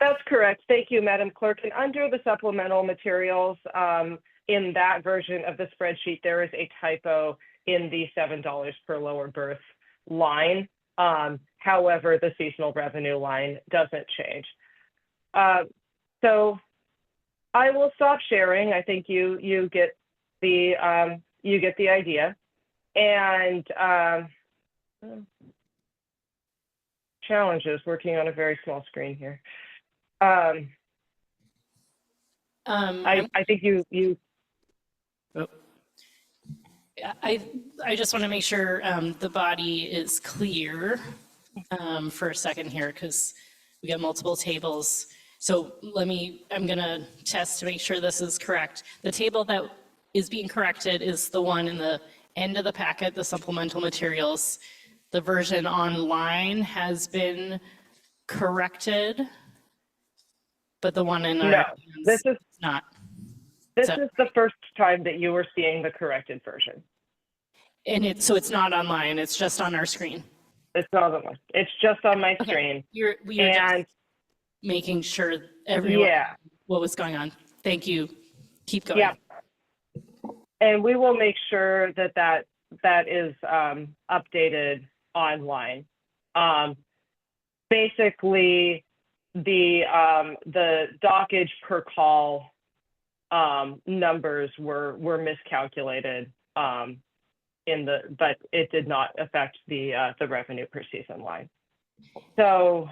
that's correct. Thank you, Madam Clerk. And under the supplemental materials, in that version of the spreadsheet, there is a typo in the $7 per lower berth line. However, the seasonal revenue line doesn't change. So I will stop sharing. I think you get the idea. And challenges working on a very small screen here. I think you. I just want to make sure the body is clear for a second here, because we got multiple tables. So I'm going to test to make sure this is correct. The table that is being corrected is the one in the end of the packet, the supplemental materials. The version online has been corrected, but the one in our hands this is not. This is the first time that you were seeing the corrected version. And so it's not online, it's just on our screen. It's not online. It's just on my screen. We are just making sure everyone what was going on. Thank you. Keep going. Yeah. And we will make sure that is updated online. Basically, the dockage per call numbers were miscalculated but it did not affect the revenue per season line. So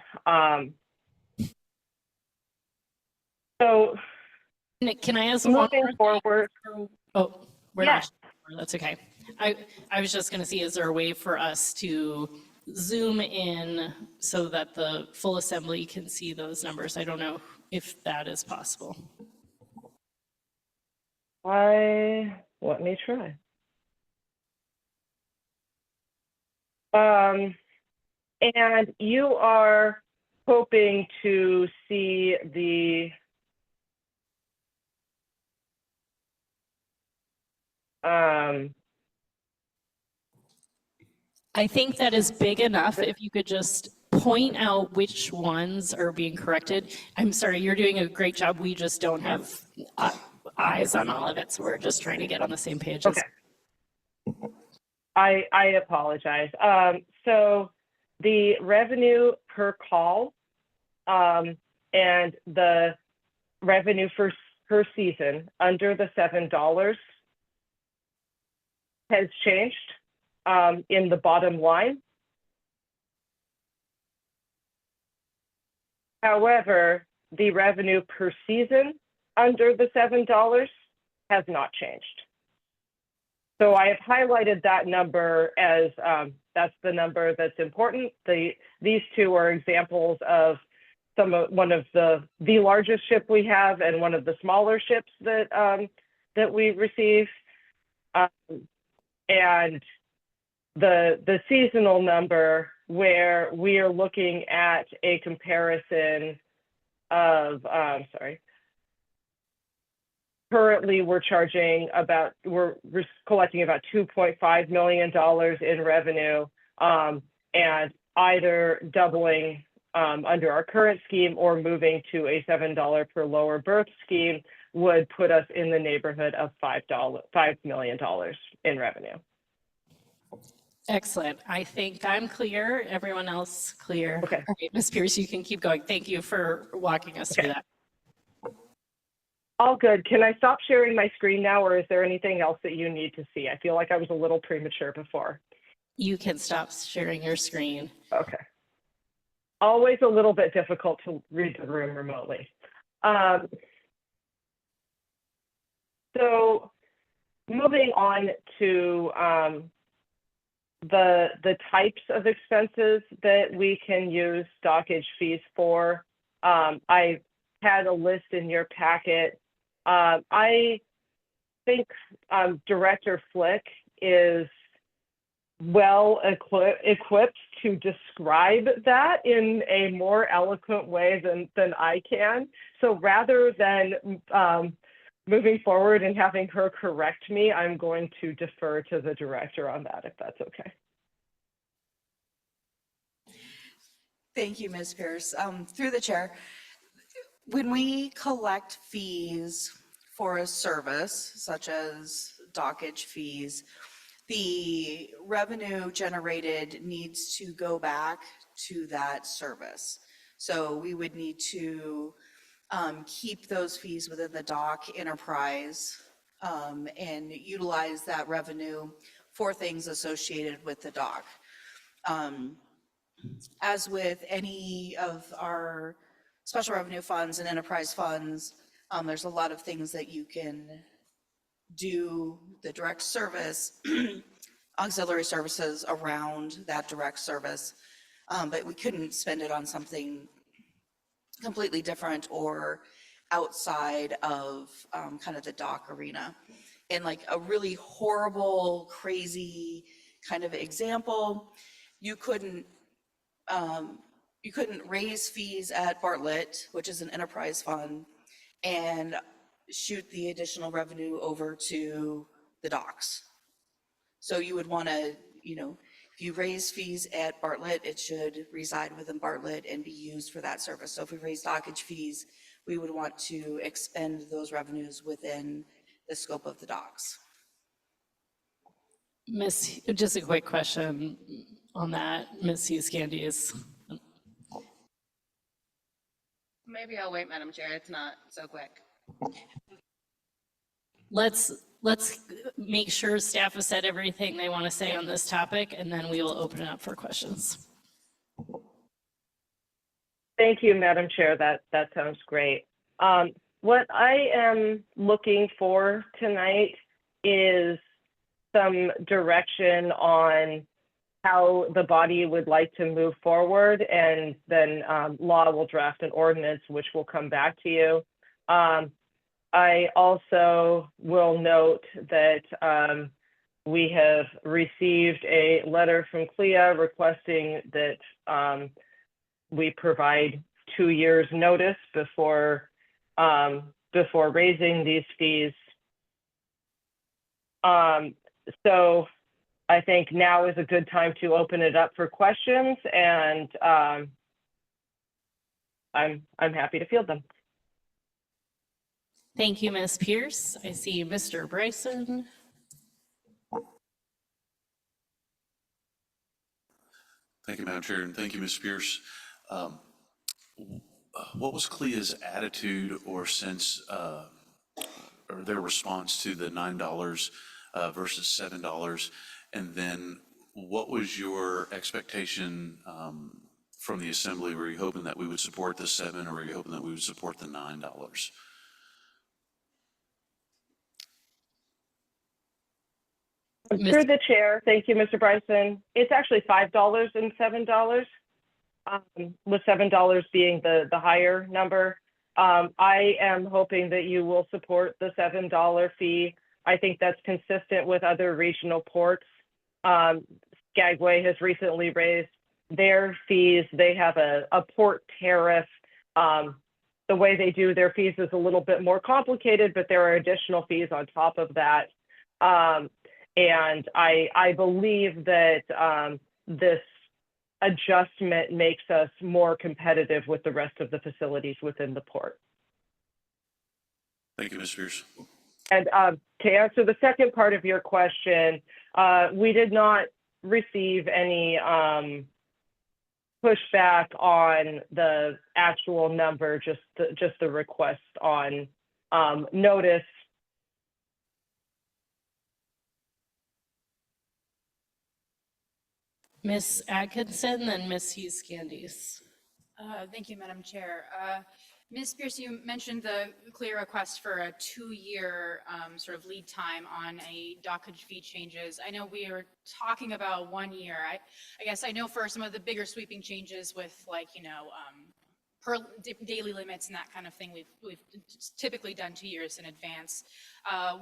Nick, can I ask moving forward? Oh, we're not sure. That's okay. I was just going to see, is there a way for us to zoom in so that the full assembly can see those numbers. I don't know if that is possible. Let me try. And you are hoping to see the I think that is big enough if you could just point out which ones are being corrected. I'm sorry, you're doing a great job. We just don't have eyes on all of it, so we're just trying to get on the same page. Okay. I apologize. So the revenue per call and the revenue per season under the $7 has changed in the bottom line. However, the revenue per season under the $7 has not changed. So I have highlighted that number as that's the number that's important. These two are examples of one of the largest ship we have and one of the smaller ships that we receive, and the seasonal number where we are looking at a comparison of currently we're collecting about $2.5 million in revenue, and either doubling under our current scheme or moving to a $7 per lower berth scheme would put us in the neighborhood of $5 million in revenue. Excellent. I think I'm clear. Everyone else clear? Okay. All right, Ms. Pierce, you can keep going. Thank you for walking us through that. All good. Can I stop sharing my screen now, or is there anything else that you need to see? I feel like I was a little premature before. You can stop sharing your screen. Okay. Always a little bit difficult to read the room remotely. So moving on to the types of expenses that we can use dockage fees for. I had a list in your packet. I think Director Flick is well equipped to describe that in a more eloquent way than I can. So rather than moving forward and having her correct me, I'm going to defer to the director on that, if that's okay. Thank you, Ms. Pierce. Through the chair, when we collect fees for a service, such as dockage fees, the revenue generated needs to go back to that service. So we would need to keep those fees within the dock enterprise and utilize that revenue for things associated with the dock. As with any of our special revenue funds and enterprise funds, there's a lot of things that you can do, the direct service, auxiliary services around that direct service, but we couldn't spend it on something completely different or outside of kind of the dock arena. And like a really horrible, crazy kind of example, you couldn't raise fees at Bartlett, which is an enterprise fund, and shoot the additional revenue over to the docks. So you would want to, if you raise fees at Bartlett, it should reside within Bartlett and be used for that service. So if we raise dockage fees, we would want to expend those revenues within the scope of the docks. Just a quick question on that, Ms. Hughes-Candies. Maybe I'll wait, Madam Chair. It's not so quick. Let's make sure staff has said everything they want to say on this topic, and then we will open it up for questions. Thank you, Madam Chair. That sounds great. What I am looking for tonight is some direction on how the body would like to move forward, and then law will draft an ordinance, which will come back to you. I also will note that we have received a letter from CLIA requesting that we provide 2 years' notice before raising these fees. So I think now is a good time to open it up for questions, and I'm happy to field them. Thank you, Ms. Pierce. I see Mr. Bryson. Thank you, Madam Chair, and thank you, Ms. Pierce. What was CLIA's attitude or sense, or their response to the $9 versus $7? And then what was your expectation from the Assembly? Were you hoping that we would support the $7, or were you hoping that we would support the $9? Through the chair, thank you, Mr. Bryson. It's actually $5 and $7, with $7 being the higher number. I am hoping that you will support the $7 fee. I think that's consistent with other regional ports. Skagway has recently raised their fees. They have a port tariff. The way they do their fees is a little bit more complicated, but there are additional fees on top of that. And I believe that this adjustment makes us more competitive with the rest of the facilities within the port. Thank you, Ms. Pierce. And to answer the second part of your question, we did not receive any pushback on the actual number, just the request on notice. Ms. Atkinson, then Ms. Hughes Candies. Thank you, Madam Chair. Ms. Pierce, you mentioned the clear request for a 2-year sort of lead time on a dockage fee changes. I know we were talking about 1 year. I guess I know for some of the bigger sweeping changes with, like, you know, per daily limits and that kind of thing, we've typically done 2 years in advance.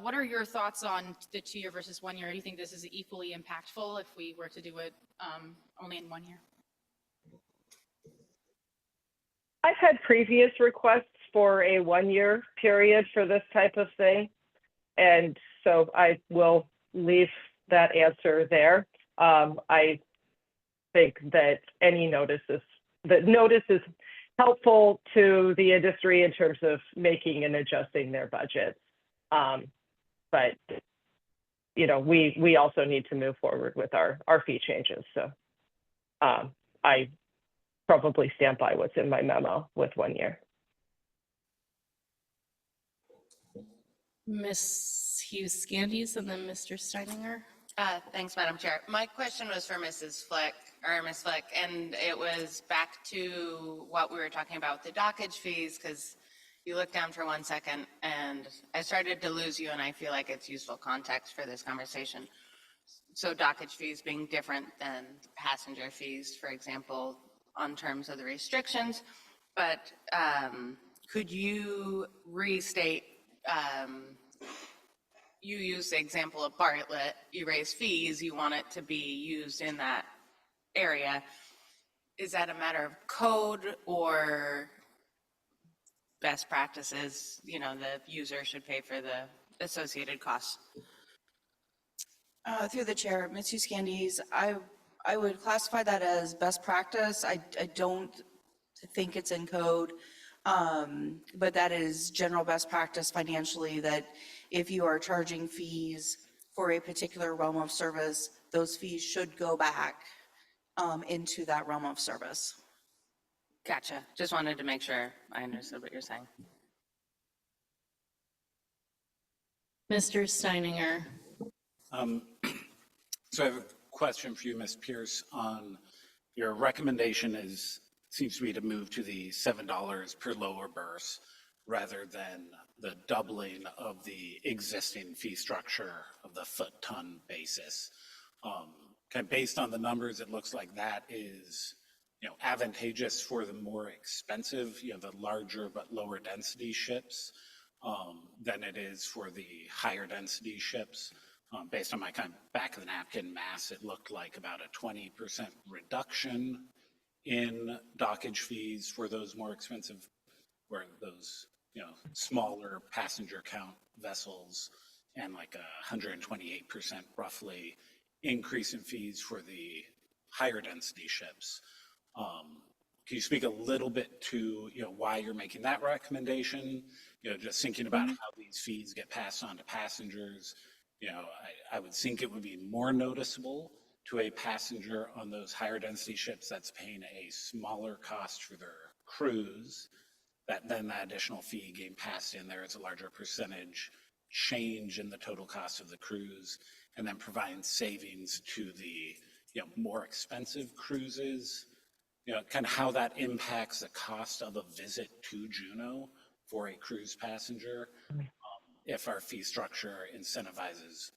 What are your thoughts on the 2 year versus 1 year? Do you think this is equally impactful if we were to do it only in 1 year? I've had previous requests for a 1 year period for this type of thing. And so I will leave that answer there. I think that notice is helpful to the industry in terms of making and adjusting their budgets. But, you know, we also need to move forward with our fee changes. So I probably stand by what's in my memo with 1 year. Ms. Hughes Candies and then Mr. Steininger. Thanks, Madam Chair. My question was for Mrs. Flick, or Ms. Flick, and it was back to what we were talking about with the dockage fees, because you looked down for 1 second and I started to lose you, and I feel like it's useful context for this conversation. So dockage fees being different than passenger fees, for example, on terms of the restrictions, but could you restate, you use the example of Bartlett, you raise fees, you want it to be used in that area. Is that a matter of code or best practices? You know, the user should pay for the associated costs. Through the chair, Ms. Hughes Candies, I would classify that as best practice. I don't think it's in code, but that is general best practice financially, that if you are charging fees for a particular realm of service, those fees should go back into that realm of service. Gotcha. Just wanted to make sure I understood what you're saying. Mr. Steininger. So I have a question for you, Ms. Pierce, on your recommendation seems to be to move to the $7 per lower berth rather than the doubling of the existing fee structure of the foot-ton basis. kind of based on the numbers, it looks like that is, advantageous for the more expensive, the larger but lower density ships than it is for the higher density ships. Based on my kind of back of the napkin math, it looked like about a 20% reduction in dockage fees for those more expensive, where those, smaller passenger count vessels, and like 128% roughly increase in fees for the higher density ships. Can you speak a little bit to, why you're making that recommendation? Just thinking about how these fees get passed on to passengers. I would think it would be more noticeable to a passenger on those higher density ships that's paying a smaller cost for their cruise, that then that additional fee getting passed in there is a larger percentage change in the total cost of the cruise, and then providing savings to the more expensive cruises. Kind of how that impacts the cost of a visit to Juneau for a cruise passenger, if our fee structure incentivizes,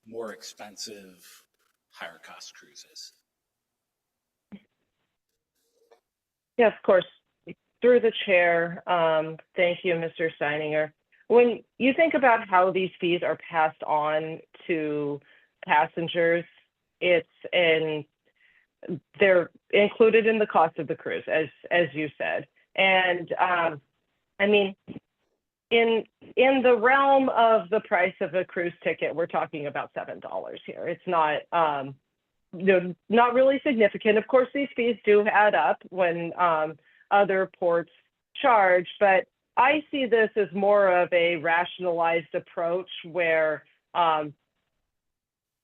more expensive, higher cost cruises. Yeah, of course. Through the chair, thank you, Mr. Steininger. When you think about how these fees are passed on to passengers, they're included in the cost of the cruise, as you said. And I mean, in the realm of the price of a cruise ticket, we're talking about $7 here. It's not, not really significant. Of course, these fees do add up when other ports charge, but I see this as more of a rationalized approach where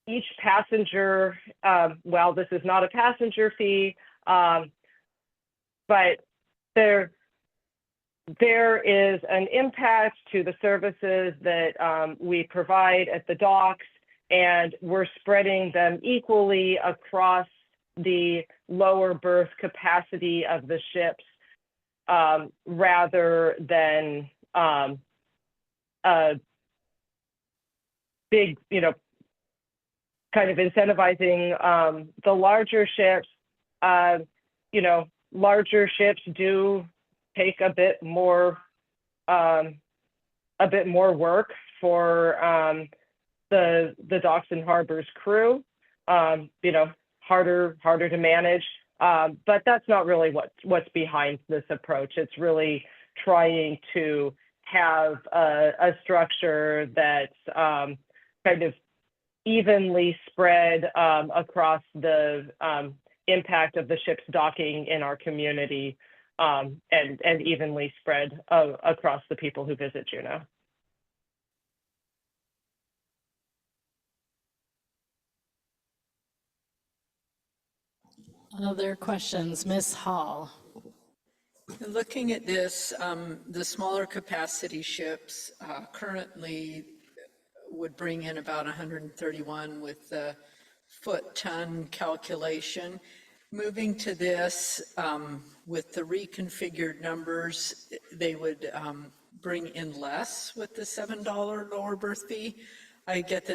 each passenger, well, this is not a passenger fee, but there is an impact to the services that we provide at the docks, and we're spreading them equally across the lower berth capacity of the ships, rather than a big, kind of incentivizing the larger ships. Larger ships do take a bit more work for the docks and harbors crew. Harder to manage. But that's not really what's behind this approach. It's really trying to have a structure that's kind of evenly spread across the impact of the ship's docking in our community, and evenly spread across the people who visit Juneau. Other questions? Ms. Hall. Looking at this, the smaller capacity ships currently would bring in about 131 with the foot-ton calculation. Moving to this, with the reconfigured numbers, they would bring in less with the $7 lower berth fee. I get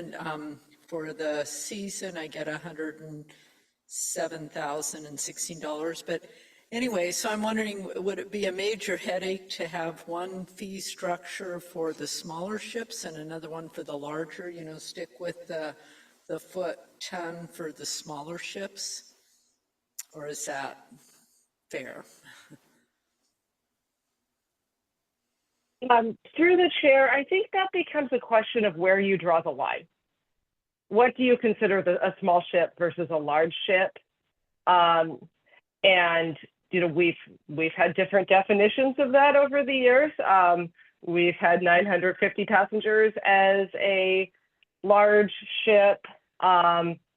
for the season, I get $107,016. But anyway, so I'm wondering, would it be a major headache to have one fee structure for the smaller ships and another one for the larger, stick with the foot ton for the smaller ships? Or is that fair? Through the chair, I think that becomes a question of where you draw the line. What do you consider a small ship versus a large ship? And we've had different definitions of that over the years. We've had 950 passengers as a large ship.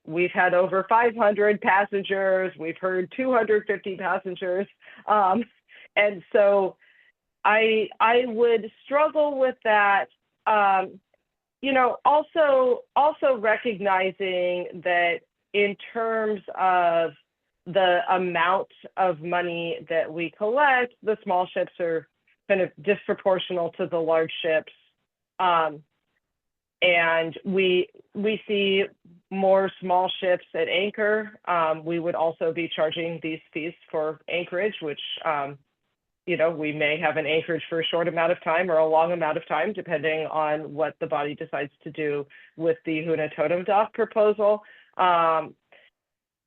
We've had over 500 passengers. We've heard 250 passengers. And so I would struggle with that. Also recognizing that in terms of the amount of money that we collect, the small ships are kind of disproportional to the large ships. And we see more small ships at anchor, we would also be charging these fees for anchorage, which, we may have an anchorage for a short amount of time or a long amount of time, depending on what the body decides to do with the Huna Totem Dock proposal.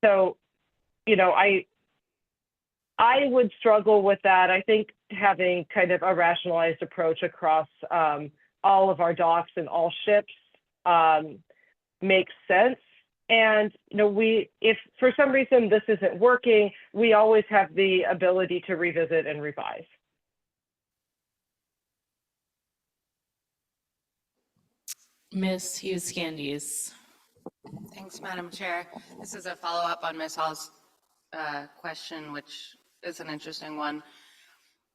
So, I would struggle with that. I think having kind of a rationalized approach across all of our docks and all ships makes sense. And, if for some reason this isn't working, we always have the ability to revisit and revise. Ms. Hughes Candies. Thanks, Madam Chair. This is a follow-up on Ms. Hall's question, which is an interesting one.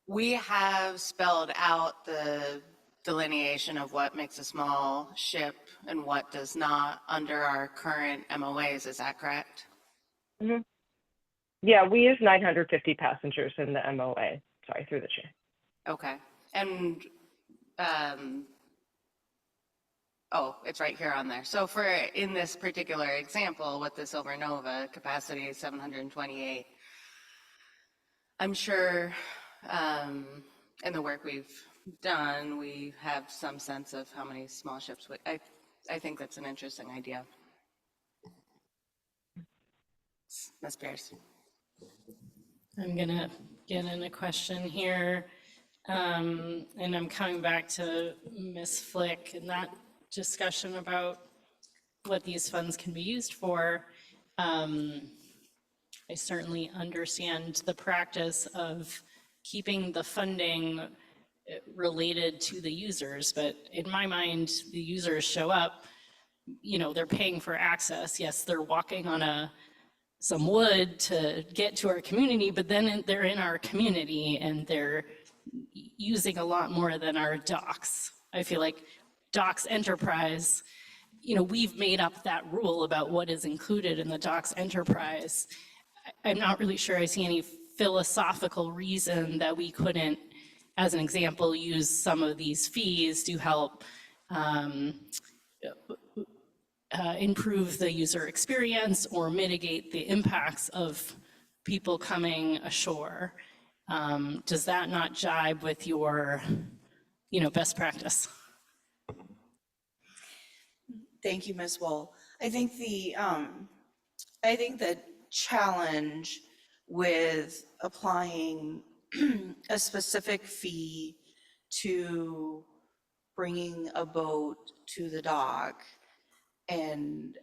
We have spelled out the delineation of what makes a small ship and what does not under our current MOAs. Is that correct? Mm-hmm. Yeah, we use 950 passengers in the MOA. Sorry, through the chair. Okay. And, it's right here on there. So in this particular example with the Silver Nova, capacity is 728. I'm sure in the work we've done, we have some sense of how many small ships. I think that's an interesting idea. Ms. Pierce. I'm gonna get in a question here. And I'm coming back to Ms. Flick and that discussion about what these funds can be used for. I certainly understand the practice of keeping the funding related to the users, but in my mind, the users show up, they're paying for access. Yes, they're walking on some wood to get to our community, but then they're in our community and they're using a lot more than our docks. I feel like docks enterprise, we've made up that rule about what is included in the docks enterprise. I'm not really sure I see any philosophical reason that we couldn't, as an example, use some of these fees to help improve the user experience or mitigate the impacts of people coming ashore. Does that not jibe with your, best practice? Thank you, Ms. Wool. I think the challenge with applying a specific fee to bringing a boat to the dock and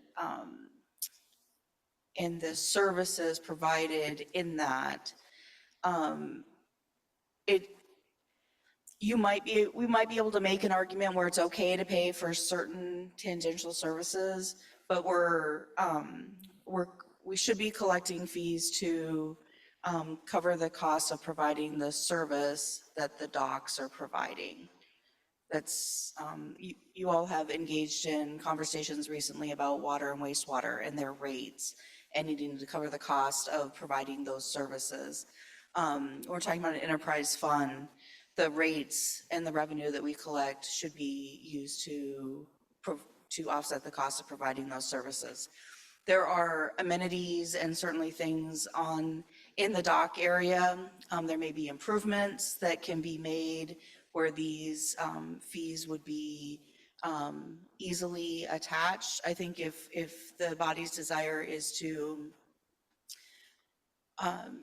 the services provided in that, we might be able to make an argument where it's okay to pay for certain tangential services, but we should be collecting fees to cover the cost of providing the service that the docks are providing. That's, you all have engaged in conversations recently about water and wastewater and their rates and needing to cover the cost of providing those services. We're talking about an enterprise fund. The rates and the revenue that we collect should be used to offset the cost of providing those services. There are amenities and certainly things in the dock area. There may be improvements that can be made where these fees would be easily attached. I think if the body's desire is to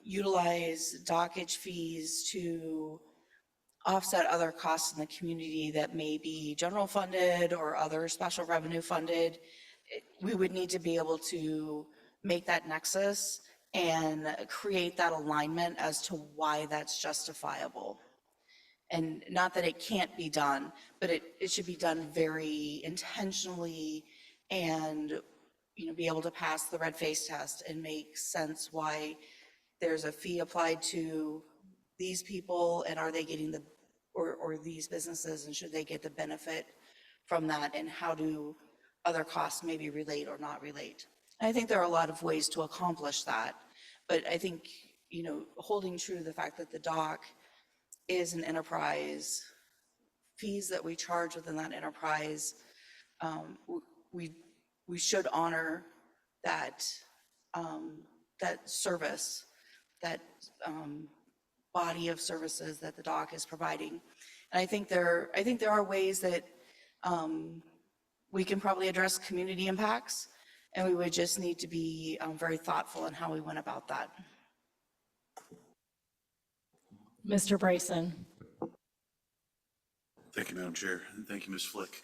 utilize dockage fees to offset other costs in the community that may be general funded or other special revenue funded, we would need to be able to make that nexus and create that alignment as to why that's justifiable. And not that it can't be done, but it should be done very intentionally and be able to pass the red face test and make sense why there's a fee applied to these people and are they getting or these businesses, and should they get the benefit from that, and how do other costs maybe relate or not relate. And I think there are a lot of ways to accomplish that, but I think, holding true to the fact that the dock is an enterprise, fees that we charge within that enterprise, we we should honor that, that service, that body of services that the dock is providing. And I think there are ways that we can probably address community impacts, and we would just need to be very thoughtful in how we went about that. Mr. Bryson. Thank you, Madam Chair, and thank you, Ms. Flick.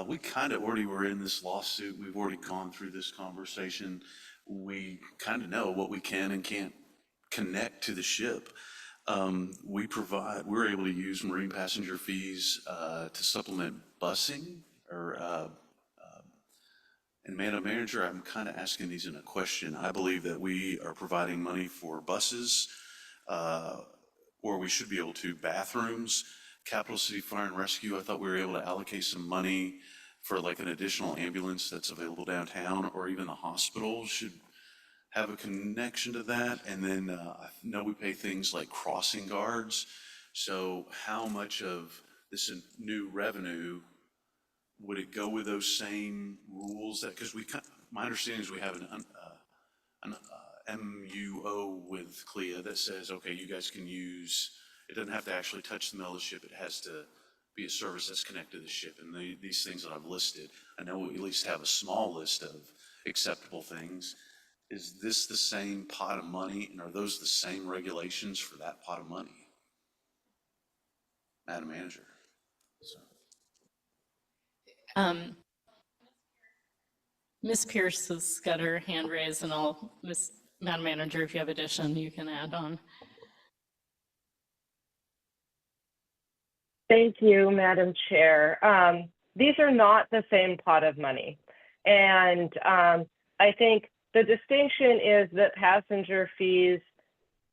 We kind of already were in this lawsuit. We've already gone through this conversation. We kind of know what we can and can't connect to the ship. We're able to use marine passenger fees to supplement busing and Madam Manager, I'm kind of asking these in a question. I believe that we are providing money for buses, or we should be able to, bathrooms, Capital City Fire and Rescue. I thought we were able to allocate some money for like an additional ambulance that's available downtown, or even the hospital should have a connection to that. And then I know we pay things like crossing guards. So how much of this new revenue would it go with those same rules? That because my understanding is we have an MUO with CLIA that says, okay, you guys can use. It doesn't have to actually touch the middle of the ship. It has to be a service that's connected to the ship. And these things that I've listed, I know we at least have a small list of acceptable things. Is this the same pot of money, and are those the same regulations for that pot of money? Madam Manager. Ms. Pierce has got her hand raised, and Madam Manager, if you have addition, you can add on. Thank you, Madam Chair. These are not the same pot of money. And I think the distinction is that passenger fees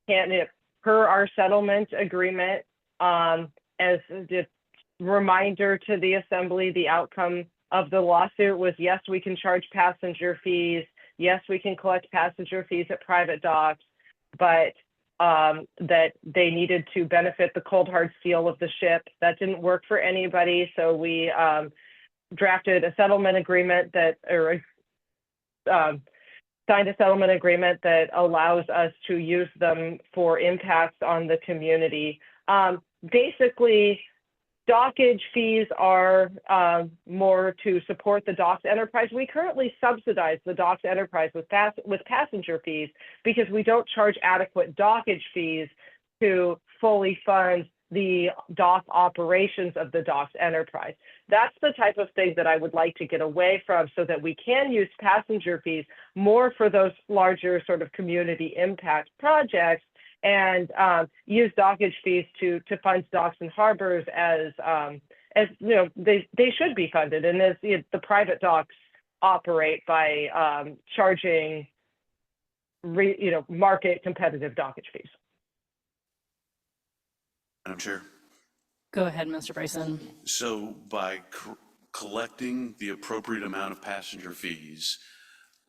can, per our settlement agreement, as the reminder to the Assembly, the outcome of the lawsuit was, yes, we can charge passenger fees. Yes, we can collect passenger fees at private docks, but that they needed to benefit the cold hard steel of the ship. That didn't work for anybody. So we drafted a settlement agreement signed a settlement agreement that allows us to use them for impacts on the community. Basically, dockage fees are more to support the docks enterprise. We currently subsidize the docks enterprise with passenger fees because we don't charge adequate dockage fees to fully fund the dock operations of the docks enterprise. That's the type of thing that I would like to get away from, so that we can use passenger fees more for those larger sort of community impact projects, and use dockage fees to fund docks and harbors as you know, they should be funded, and as the private docks operate by charging market competitive dockage fees. Madam Chair. Go ahead, Mr. Bryson. So by collecting the appropriate amount of passenger fees,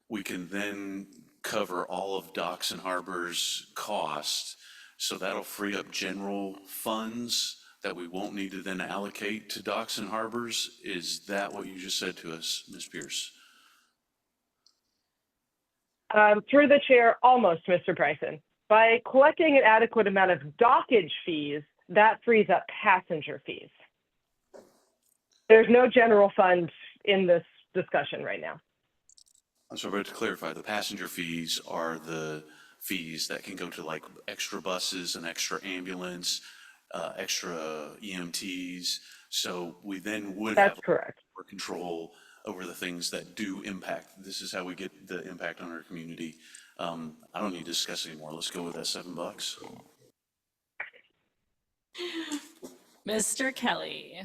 we can then cover all of docks and harbors costs. So that'll free up general funds that we won't need to then allocate to docks and harbors. Is that what you just said to us, Ms. Pierce? Through the chair, almost, Mr. Bryson. By collecting an adequate amount of dockage fees, that frees up passenger fees. There's no general fund in this discussion right now. So to clarify, the passenger fees are the fees that can go to like extra buses and extra ambulance, extra EMTs. So we then would That's have correct. more control over the things that do impact. This is how we get the impact on our community. I don't need to discuss anymore. Let's go with that $7. Mr. Kelly.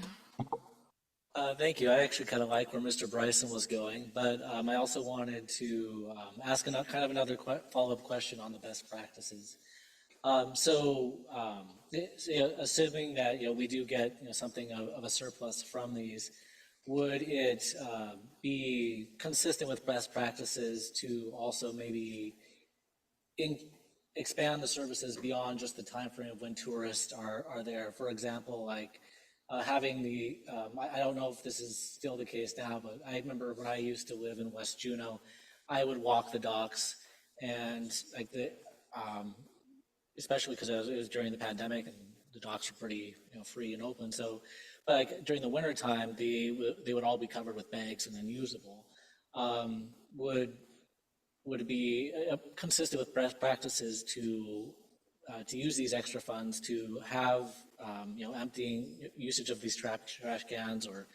Thank you. I actually kind of like where Mr. Bryson was going, but I also wanted to ask another follow-up question on the best practices. Assuming that we do get something of a surplus from these, would it be consistent with best practices to also maybe expand the services beyond just the time frame of when tourists are there? For example, like having the, I don't know if this is still the case now, but I remember when I used to live in West Juneau, I would walk the docks and like especially because it was during the pandemic and the docks were pretty, free and open. So, but like during the winter time, they would all be covered with bags and unusable. Would it be consistent with best practices to use these extra funds to have emptying usage of these trash cans or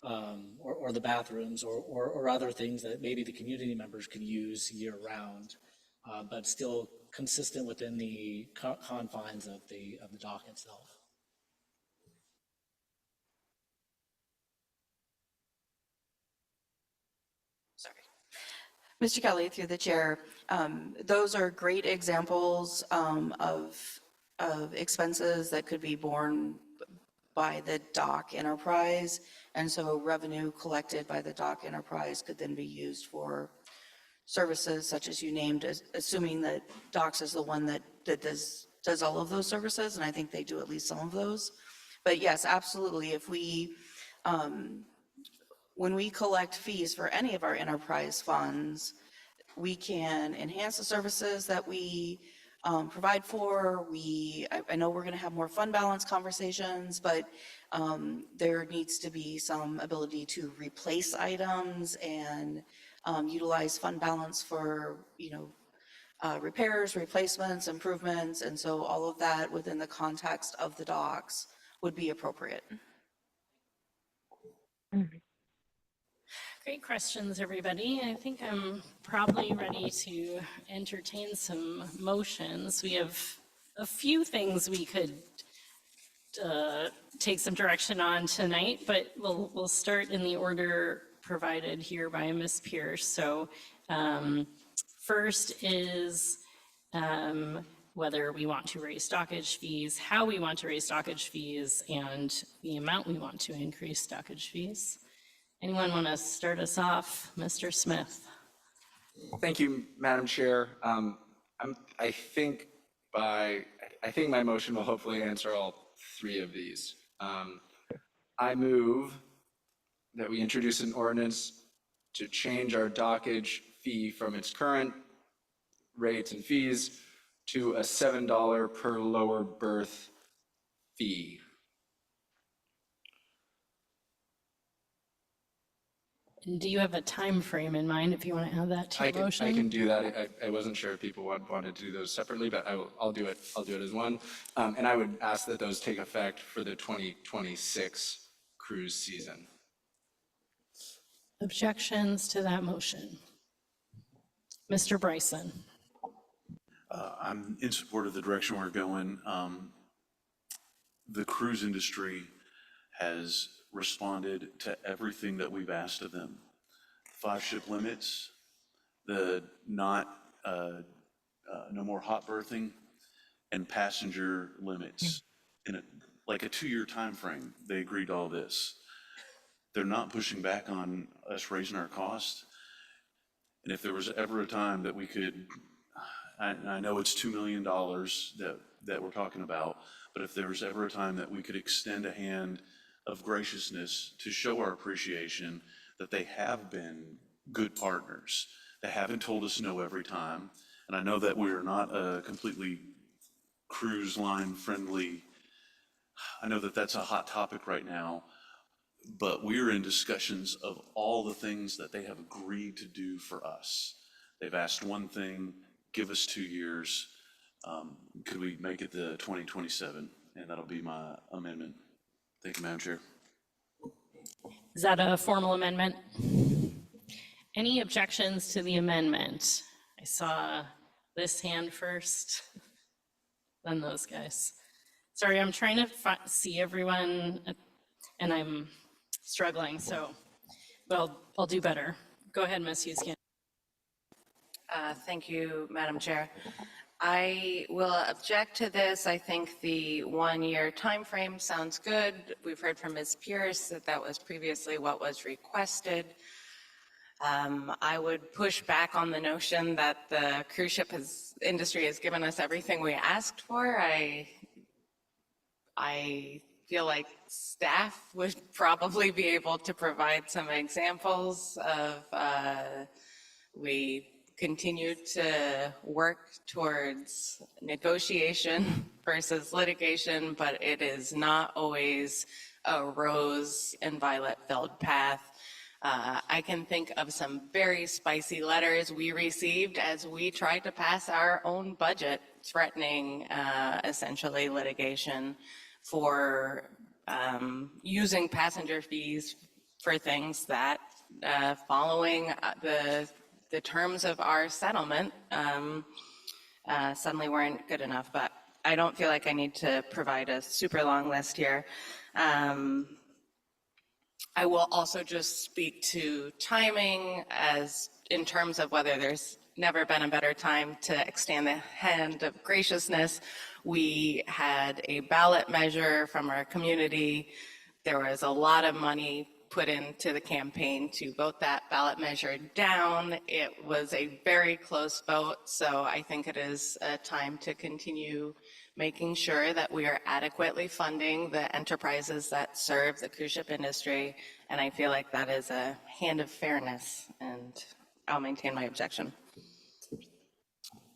the bathrooms or other things that maybe the community members could use year round, but still consistent within the confines of the dock itself? Sorry. Mr. Kelly, through the chair, those are great examples of expenses that could be borne by the dock enterprise. And so revenue collected by the dock enterprise could then be used for services such as you named, assuming that docks is the one that does all of those services. And I think they do at least some of those. But yes, absolutely. If we, when we collect fees for any of our enterprise funds, we can enhance the services that we provide for. I know we're going to have more fund balance conversations, but there needs to be some ability to replace items and utilize fund balance for, repairs, replacements, improvements. And so all of that within the context of the docks would be appropriate. Great questions, everybody. I think I'm probably ready to entertain some motions. We have a few things we could take some direction on tonight, but we'll start in the order provided here by Ms. Pierce. So first is whether we want to raise stockage fees, how we want to raise stockage fees, and the amount we want to increase stockage fees. Anyone want to start us off? Mr. Smith. Thank you, Madam Chair. I think my motion will hopefully answer all three of these. I move that we introduce an ordinance to change our dockage fee from its current rates and fees to a $7 per lower berth fee. Do you have a time frame in mind if you want to add that to your motion? I can do that. I wasn't sure if people wanted to do those separately, but I'll do it. I'll do it as one. And I would ask that those take effect for the 2026 cruise season. Objections to that motion? Mr. Bryson. I'm in support of the direction we're going. The cruise industry has responded to everything that we've asked of them. 5 ship limits, the no more hot berthing, and passenger limits. In like a 2-year time frame, they agreed to all this. They're not pushing back on us raising our cost. And if there was ever a time that we could, I know it's $2 million that we're talking about, but if there was ever a time that we could extend a hand of graciousness to show our appreciation that they have been good partners. They haven't told us no every time. And I know that we are not a completely cruise line friendly. I know that that's a hot topic right now, but we're in discussions of all the things that they have agreed to do for us. They've asked one thing, give us 2 years. Could we make it the 2027? And that'll be my amendment. Thank you, Madam Chair. Is that a formal amendment? Any objections to the amendment? I saw this hand first, then those guys. Sorry, I'm trying to see everyone and I'm struggling, so, well, I'll do better. Go ahead, Ms. Huescan. Thank you, Madam Chair. I will object to this. I think the 1-year timeframe sounds good. We've heard from Ms. Pierce that that was previously what was requested. I would push back on the notion that the cruise ship industry has given us everything we asked for. I feel like staff would probably be able to provide some examples of, we continue to work towards negotiation versus litigation, but it is not always a rose and violet filled path. I can think of some very spicy letters we received as we tried to pass our own budget threatening essentially litigation for using passenger fees for things that following the terms of our settlement suddenly weren't good enough. But I don't feel like I need to provide a super long list here. I will also just speak to timing as in terms of whether there's never been a better time to extend the hand of graciousness. We had a ballot measure from our community. There was a lot of money put into the campaign to vote that ballot measure down. It was a very close vote, so I think it is a time to continue making sure that we are adequately funding the enterprises that serve the cruise ship industry. And I feel like that is a hand of fairness, and I'll maintain my objection.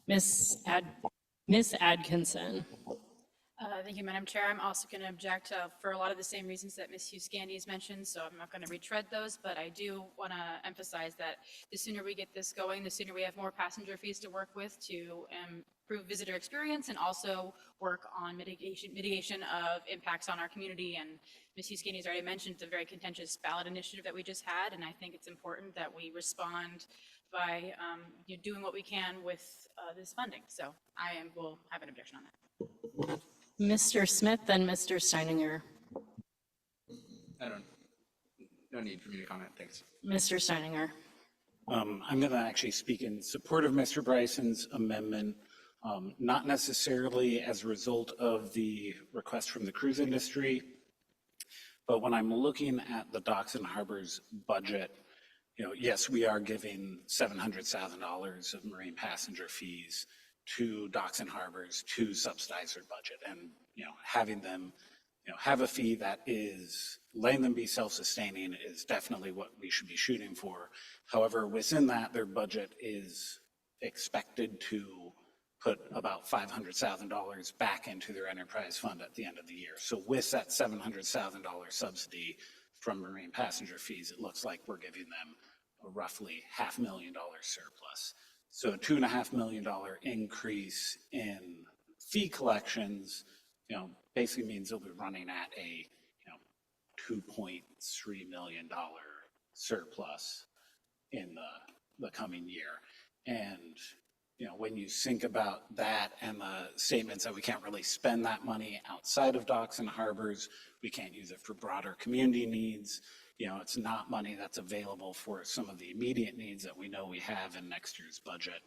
Miss Atkinson. Thank you, Madam Chair. I'm also going to object for a lot of the same reasons that Ms. Hughes-Gandy has mentioned, so I'm not going to retread those, but I do want to emphasize that the sooner we get this going, the sooner we have more passenger fees to work with to improve visitor experience and also work on mitigation of impacts on our community. And Ms. Hughes-Gandy has already mentioned the very contentious ballot initiative that we just had, and I think it's important that we respond by doing what we can with this funding. So I will have an objection on that. Mr. Smith, then Mr. Steininger. No need for me to comment, thanks. Mr. Steininger. I'm going to actually speak in support of Mr. Bryson's amendment, not necessarily as a result of the request from the cruise industry, but when I'm looking at the Docks and Harbors budget, yes, we are giving $700,000 of marine passenger fees to Docks and Harbors to subsidize their budget, and having them have a fee that is letting them be self-sustaining is definitely what we should be shooting for. However, within that, their budget is expected to put about $500,000 back into their enterprise fund at the end of the year. So with that $700,000 subsidy from marine passenger fees, it looks like we're giving them a roughly $500,000 surplus. So a $2.5 million increase in fee collections, basically means they'll be running at a, $2.3 million surplus in the coming year. And, when you think about that and the statements that we can't really spend that money outside of Docks and Harbors, we can't use it for broader community needs. It's not money that's available for some of the immediate needs that we know we have in next year's budget.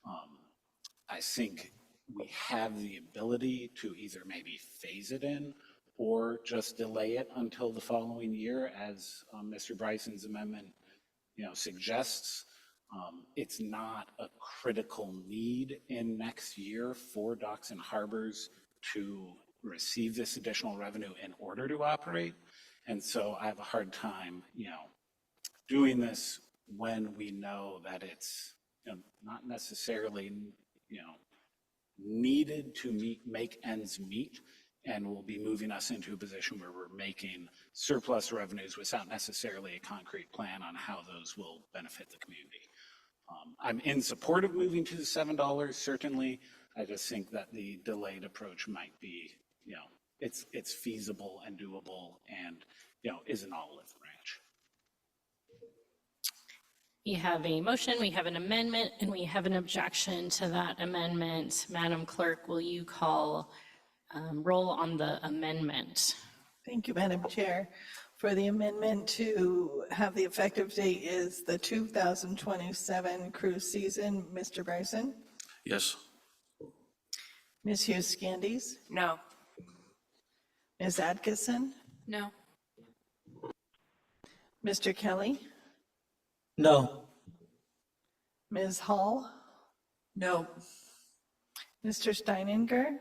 I think we have the ability to either maybe phase it in or just delay it until the following year, as Mr. Bryson's amendment, suggests. It's not a critical need in next year for Docks and Harbors to receive this additional revenue in order to operate. And so I have a hard time, doing this when we know that it's not necessarily, needed to make ends meet, and will be moving us into a position where we're making surplus revenues without necessarily a concrete plan on how those will benefit the community. I'm in support of moving to the $7, certainly. I just think that the delayed approach might be, it's feasible and doable and, is an olive branch. We have a motion, we have an amendment, and we have an objection to that amendment. Madam Clerk, will you call roll on the amendment? Thank you, Madam Chair. For the amendment to have the effective date is the 2027 cruise season, Mr. Bryson? Yes. Ms. Hughes-Gandy? No. Ms. Atkinson? No. Mr. Kelly? No. Ms. Hall? No. Mr. Steininger?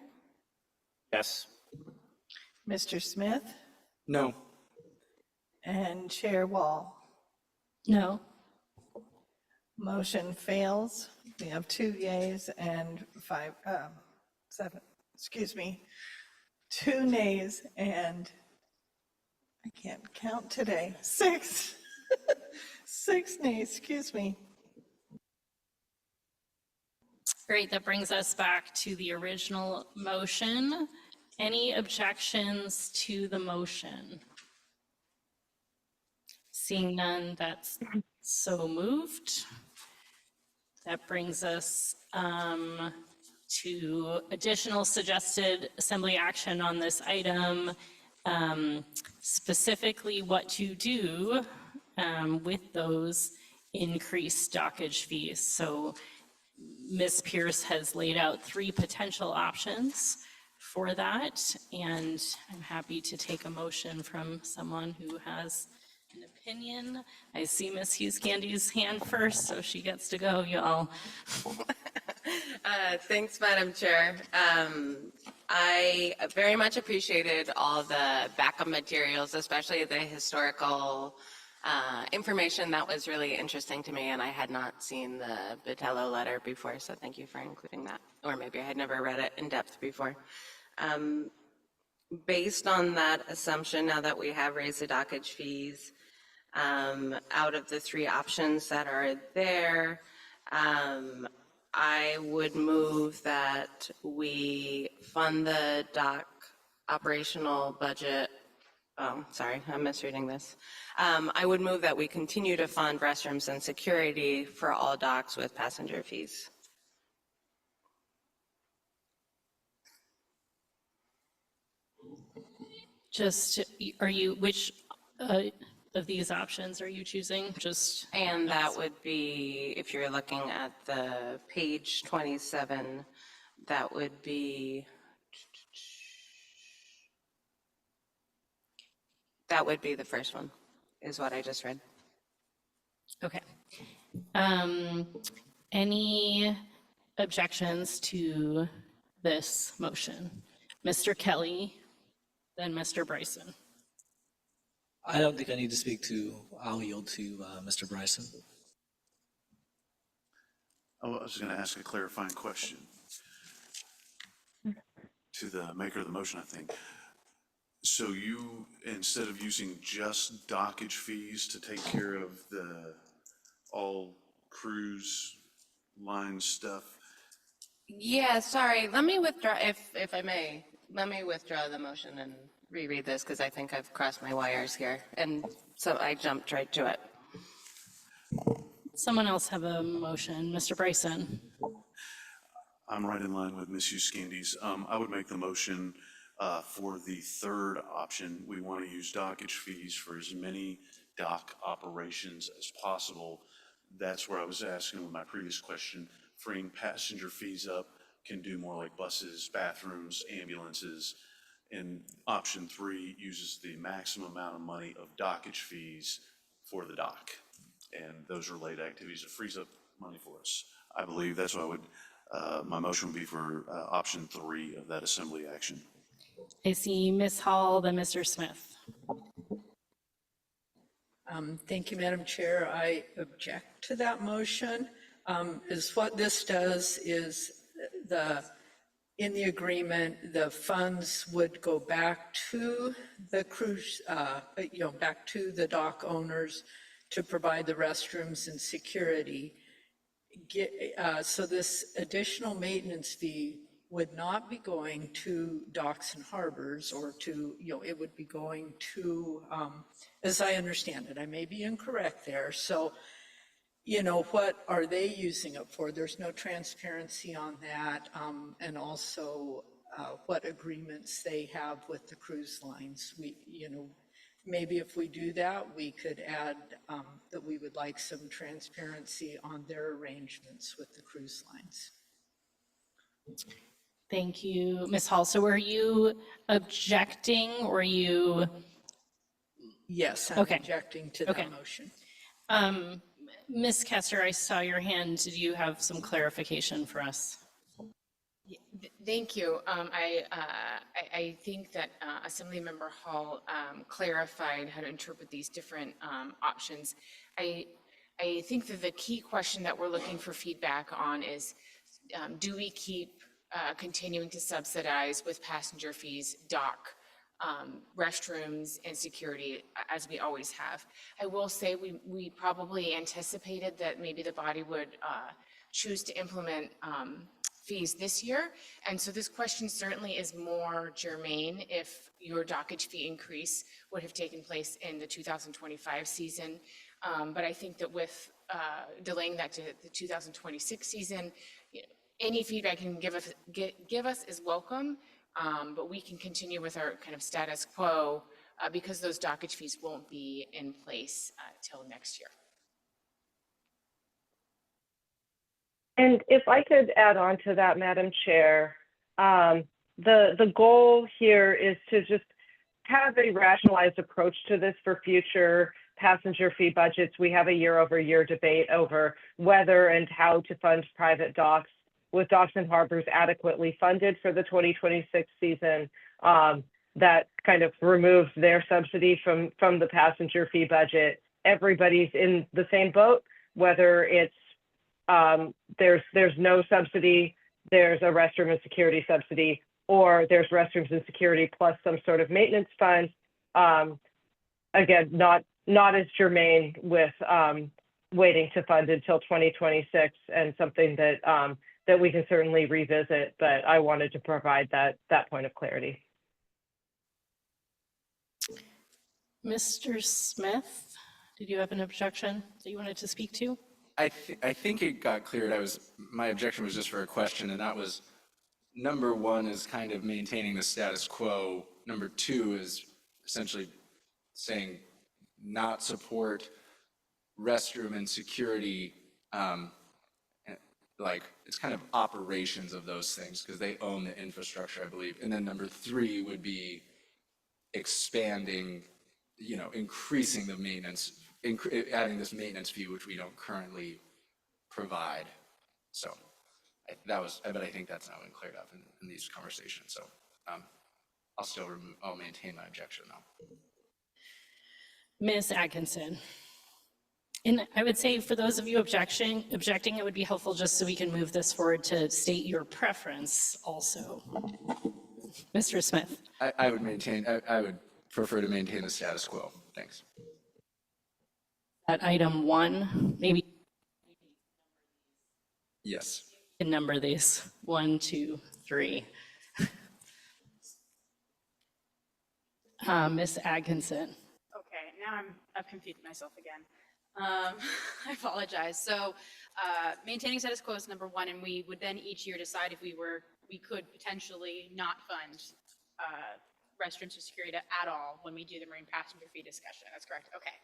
Yes. Mr. Smith, No. and Chair Wall. No. Motion fails. We have 2 yays and 2 nays and I can't count today. 6. 6 nays, excuse me. Great, that brings us back to the original motion. Any objections to the motion? Seeing none, that's so moved. That brings us to additional suggested assembly action on this item, specifically what to do with those increased dockage fees. So Ms. Pierce has laid out 3 potential options for that, and I'm happy to take a motion from someone who has an opinion. I see Ms. Hughes Candy's hand first, so she gets to go, y'all. Thanks, Madam Chair. I very much appreciated all the backup materials, especially the historical information. That was really interesting to me, and I had not seen the Botello letter before, so thank you for including that. Or maybe I had never read it in depth before. Based on that assumption, now that we have raised the dockage fees, out of the 3 options that are there, I would move that we fund the dock operational budget. Oh, sorry, I'm misreading this. I would move that we continue to fund restrooms and security for all docks with passenger fees. Just, which of these options are you choosing? Just. And that would be, if you're looking at the page 27, that would be the first one, is what I just read. Okay. Any objections to this motion? Mr. Kelly, then Mr. Bryson. I don't think I need to speak to, I'll yield to Mr. Bryson. Oh, I was going to ask a clarifying question to the maker of the motion, I think. So you, instead of using just dockage fees to take care of the all cruise line stuff? Yeah, sorry, let me withdraw, if I may, let me withdraw the motion and reread this, because I think I've crossed my wires here, and so I jumped right to it. Someone else have a motion? Mr. Bryson? I'm right in line with Ms. Hughes-Candy's. I would make the motion for the third option. We want to use dockage fees for as many dock operations as possible. That's where I was asking with my previous question, freeing passenger fees up can do more like buses, bathrooms, ambulances. And option 3 uses the maximum amount of money of dockage fees for the dock. And those related activities, it frees up money for us. I believe that's what I would, my motion would be for option 3 of that assembly action. I see Ms. Hall, then Mr. Smith. Thank you, Madam Chair. I object to that motion. Is what this does is in the agreement, the funds would go back to the cruise, back to the dock owners to provide the restrooms and security. So this additional maintenance fee would not be going to docks and harbors or to, it would be going to, as I understand it, I may be incorrect there. So, what are they using it for? There's no transparency on that. And also what agreements they have with the cruise lines. Maybe if we do that, we could add that we would like some transparency on their arrangements with the cruise lines. Thank you, Ms. Hall. So are you objecting or are you? Yes, I'm Okay. objecting to Okay. that motion. Ms. Kester, I saw your hand. Did you have some clarification for us? Thank you. I think that Assemblymember Hall clarified how to interpret these different options. I think that the key question that we're looking for feedback on is, do we keep continuing to subsidize with passenger fees, dock, restrooms, and security, as we always have? I will say we probably anticipated that maybe the body would choose to implement fees this year. And so this question certainly is more germane if your dockage fee increase would have taken place in the 2025 season. But I think that with delaying that to the 2026 season, any feedback you can give us is welcome, but we can continue with our kind of status quo because those dockage fees won't be in place till next year. And if I could add on to that, Madam Chair, the goal here is to just have a rationalized approach to this for future passenger fee budgets. We have a year-over-year debate over whether and how to fund private docks, with docks and harbors adequately funded for the 2026 season. That kind of removes their subsidy from the passenger fee budget. Everybody's in the same boat, whether it's there's no subsidy, there's a restroom and security subsidy, or there's restrooms and security plus some sort of maintenance fund. Again, not as germane with waiting to fund until 2026, and something that that we can certainly revisit, but I wanted to provide that point of clarity. Mr. Smith, did you have an objection that you wanted to speak to? I think it got cleared. My objection was just for a question, and that was, number one is kind of maintaining the status quo. Number two is essentially saying not support restroom and security, like it's kind of operations of those things because they own the infrastructure, I believe. And then number three would be expanding, increasing the maintenance, adding this maintenance fee, which we don't currently provide. So but I think that's now been cleared up in these conversations. So I'll maintain my objection though. Ms. Atkinson. And I would say for those of you objecting, it would be helpful just so we can move this forward to state your preference also. Mr. Smith. I would prefer to maintain the status quo. Thanks. At item 1, maybe. Yes. You can number these 1, 2, 3. Ms. Atkinson. Okay, now I've confused myself again. I apologize. So maintaining status quo is number 1, and we would then each year decide if we could potentially not fund restrooms or security at all when we do the marine passenger fee discussion. That's correct. Okay.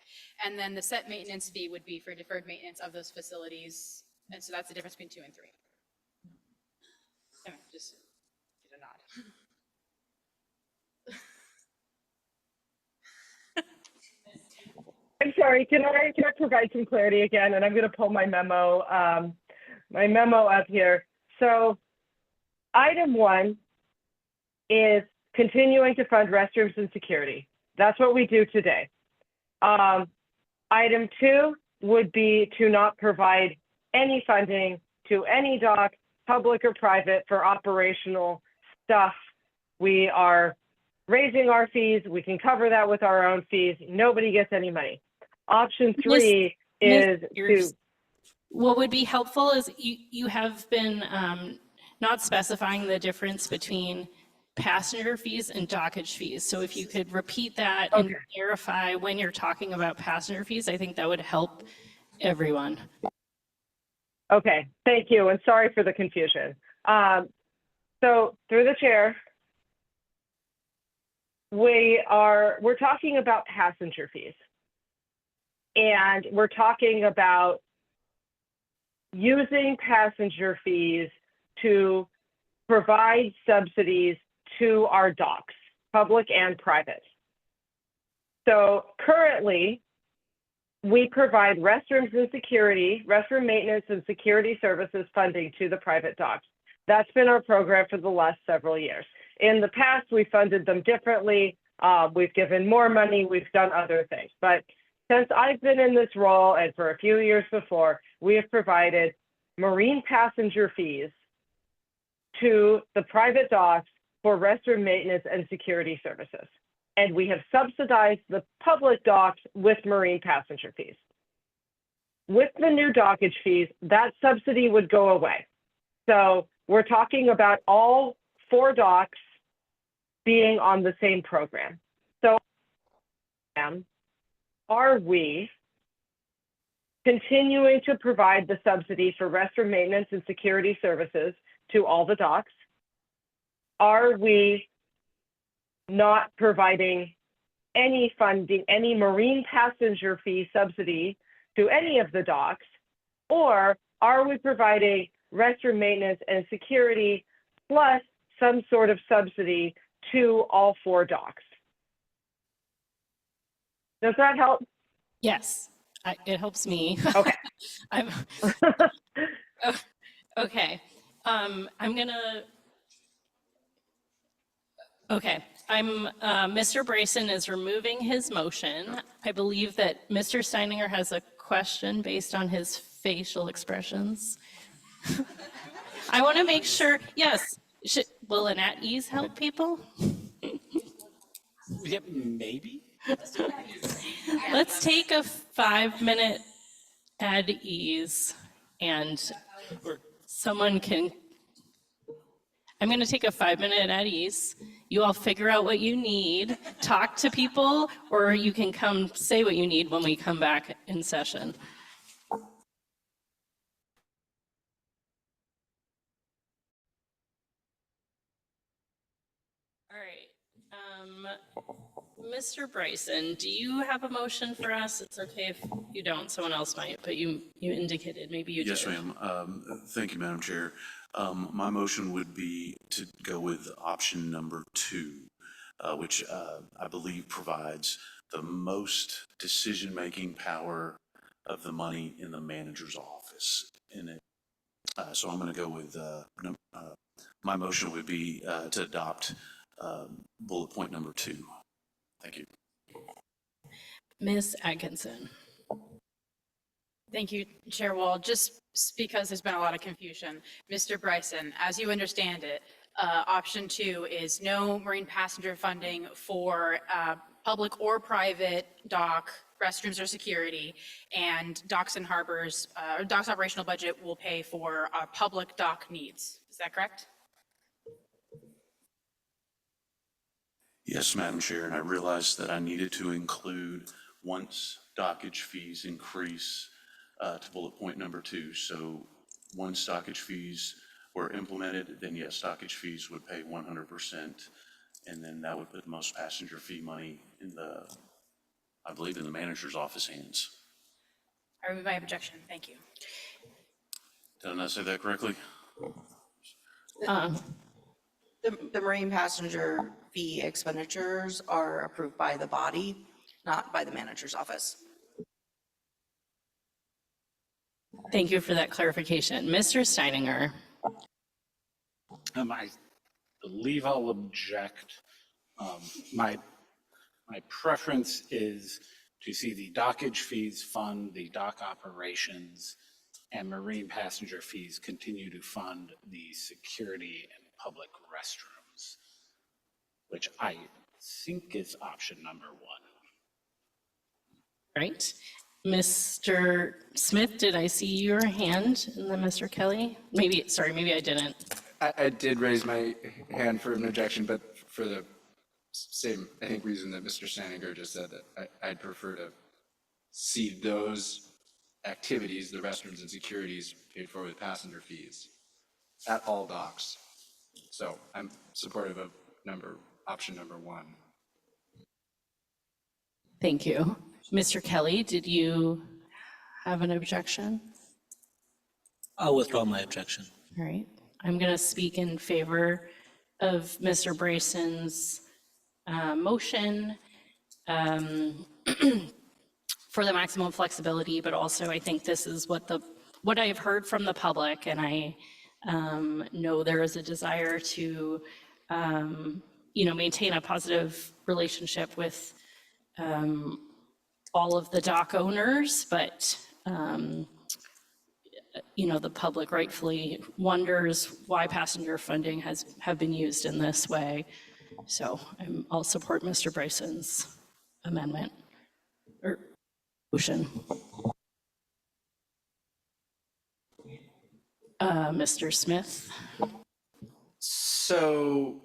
And then the set maintenance fee would be for deferred maintenance of those facilities. And so that's the difference between 2 and 3. Okay, just get a nod. I'm sorry, can I provide some clarity again? And I'm going to pull my memo up here. So item 1 is continuing to fund restrooms and security. That's what we do today. Item 2 would be to not provide any funding to any dock, public or private, for operational stuff. We are raising our fees. We can cover that with our own fees. Nobody gets any money. Option 3 is to. What would be helpful is you have been not specifying the difference between passenger fees and dockage fees. So if you could repeat that and clarify when you're talking about passenger fees, I think that would help everyone. Okay, thank you, and sorry for the confusion. So through the chair, we're talking about passenger fees. And we're talking about using passenger fees to provide subsidies to our docks, public and private. So currently, we provide restrooms and security, restroom maintenance and security services funding to the private docks. That's been our program for the last several years. In the past, we funded them differently. We've given more money, we've done other things. But since I've been in this role and for a few years before, we have provided marine passenger fees to the private docks for restroom maintenance and security services. And we have subsidized the public docks with marine passenger fees. With the new dockage fees, that subsidy would go away. So we're talking about all 4 docks being on the same program. So are we continuing to provide the subsidy for restroom maintenance and security services to all the docks? Are we not providing any funding, any marine passenger fee subsidy to any of the docks? Or are we providing restroom maintenance and security plus some sort of subsidy to all 4 docks? Does that help? Yes, it helps me. Okay. I'm, okay. Mr. Bryson is removing his motion. I believe that Mr. Steininger has a question based on his facial expressions. I want to make sure, yes, will an at ease help people? Yeah, maybe. Let's take a 5-minute at ease and someone can, I'm going to take a 5-minute at ease. You all figure out what you need, talk to people, or you can come say what you need when we come back in session. All right. Mr. Bryson, do you have a motion for us? It's okay if you don't, someone else might, but you indicated maybe you do. Yes, ma'am. Thank you, Madam Chair. My motion would be to go with option number 2, which I believe provides the most decision-making power of the money in the manager's office. So I'm going to go with, my motion would be to adopt bullet point number 2. Thank you. Ms. Atkinson. Thank you, Chair Wall. Just because there's been a lot of confusion. Mr. Bryson, as you understand it, option 2 is no marine passenger funding for public or private dock restrooms or security, and Docks and Harbors, Docks operational budget will pay for public dock needs. Is that correct? Yes, Madam Chair, and I realized that I needed to include once dockage fees increase to bullet point number 2. So once dockage fees were implemented, then yes, dockage fees would pay 100%, and then that would put most passenger fee money in I believe in the manager's office hands. I remove my objection. Thank you. Did I not say that correctly? The marine passenger fee expenditures are approved by the body, not by the manager's office. Thank you for that clarification. Mr. Steininger. I believe I'll object. My preference is to see the dockage fees fund the dock operations and marine passenger fees continue to fund the security and public restrooms, which I think is option number 1. Right. Mr. Smith, did I see your hand? And then Mr. Kelly? Maybe I didn't. I did raise my hand for an objection, but for the same, I think, reason that Mr. Steininger just said, that I'd prefer to see those activities, the restrooms and securities, paid for with passenger fees at all docks. So I'm supportive of option number 1. Thank you. Mr. Kelly, did you have an objection? I'll withdraw my objection. All right. I'm going to speak in favor of Mr. Bryson's motion for the maximum flexibility, but also I think this is what I've heard from the public, and I know there is a desire to, maintain a positive relationship with all of the dock owners, but, the public rightfully wonders why passenger funding have been used in this way. So I'll support Mr. Bryson's amendment or motion. Mr. Smith? So,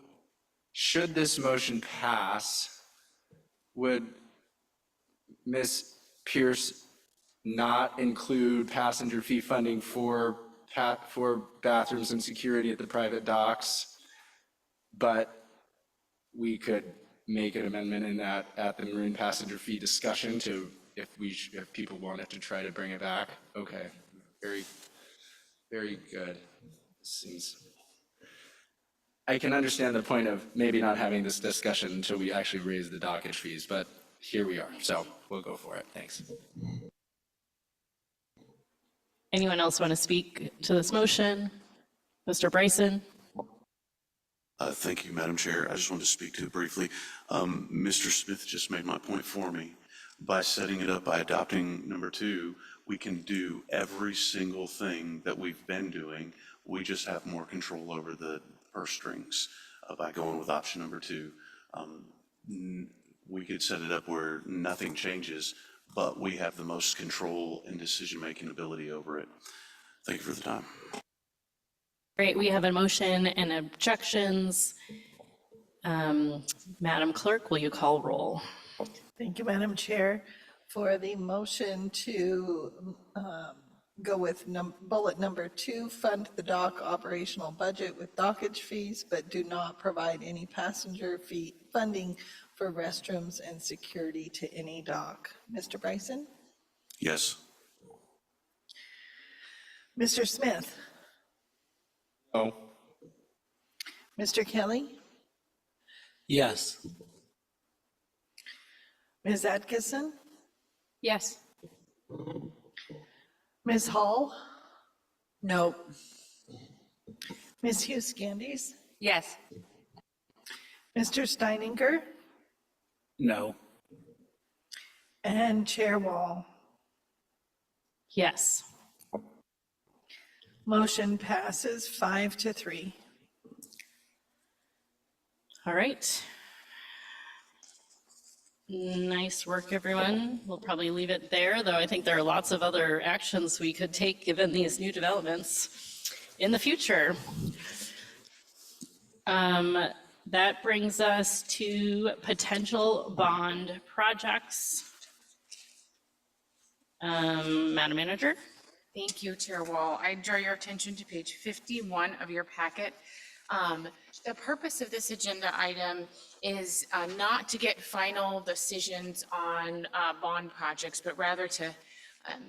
should this motion pass, would Ms. Pierce not include passenger fee funding for bathrooms and security at the private docks? But we could make an amendment in that at the marine passenger fee discussion to, if people wanted to try to bring it back. Okay, very, very good. I can understand the point of maybe not having this discussion until we actually raise the dockage fees, but here we are, so we'll go for it. Thanks. Anyone else want to speak to this motion? Mr. Bryson? Thank you, Madam Chair. I just wanted to speak to it briefly. Mr. Smith just made my point for me. By setting it up, by adopting number 2, we can do every single thing that we've been doing. We just have more control over the purse strings by going with option number 2. We could set it up where nothing changes, but we have the most control and decision-making ability over it. Thank you for the time. Great, we have a motion and objections. Madam Clerk, will you call roll? Thank you, Madam Chair. For the motion to go with bullet number 2, fund the dock operational budget with dockage fees, but do not provide any passenger fee funding for restrooms and security to any dock. Mr. Bryson? Yes. Mr. Smith? Oh. Mr. Kelly? Yes. Ms. Atkinson? Yes. Ms. Hall? No. Ms. Hughes Candies? Yes. Mr. Steininger? No. And Chair Wall? Yes. Motion passes 5-3. All right. Nice work, everyone. We'll probably leave it there, though I think there are lots of other actions we could take given these new developments in the future. That brings us to potential bond projects. Madam Manager? Thank you, Chair Wall. I draw your attention to page 51 of your packet. The purpose of this agenda item is not to get final decisions on bond projects, but rather to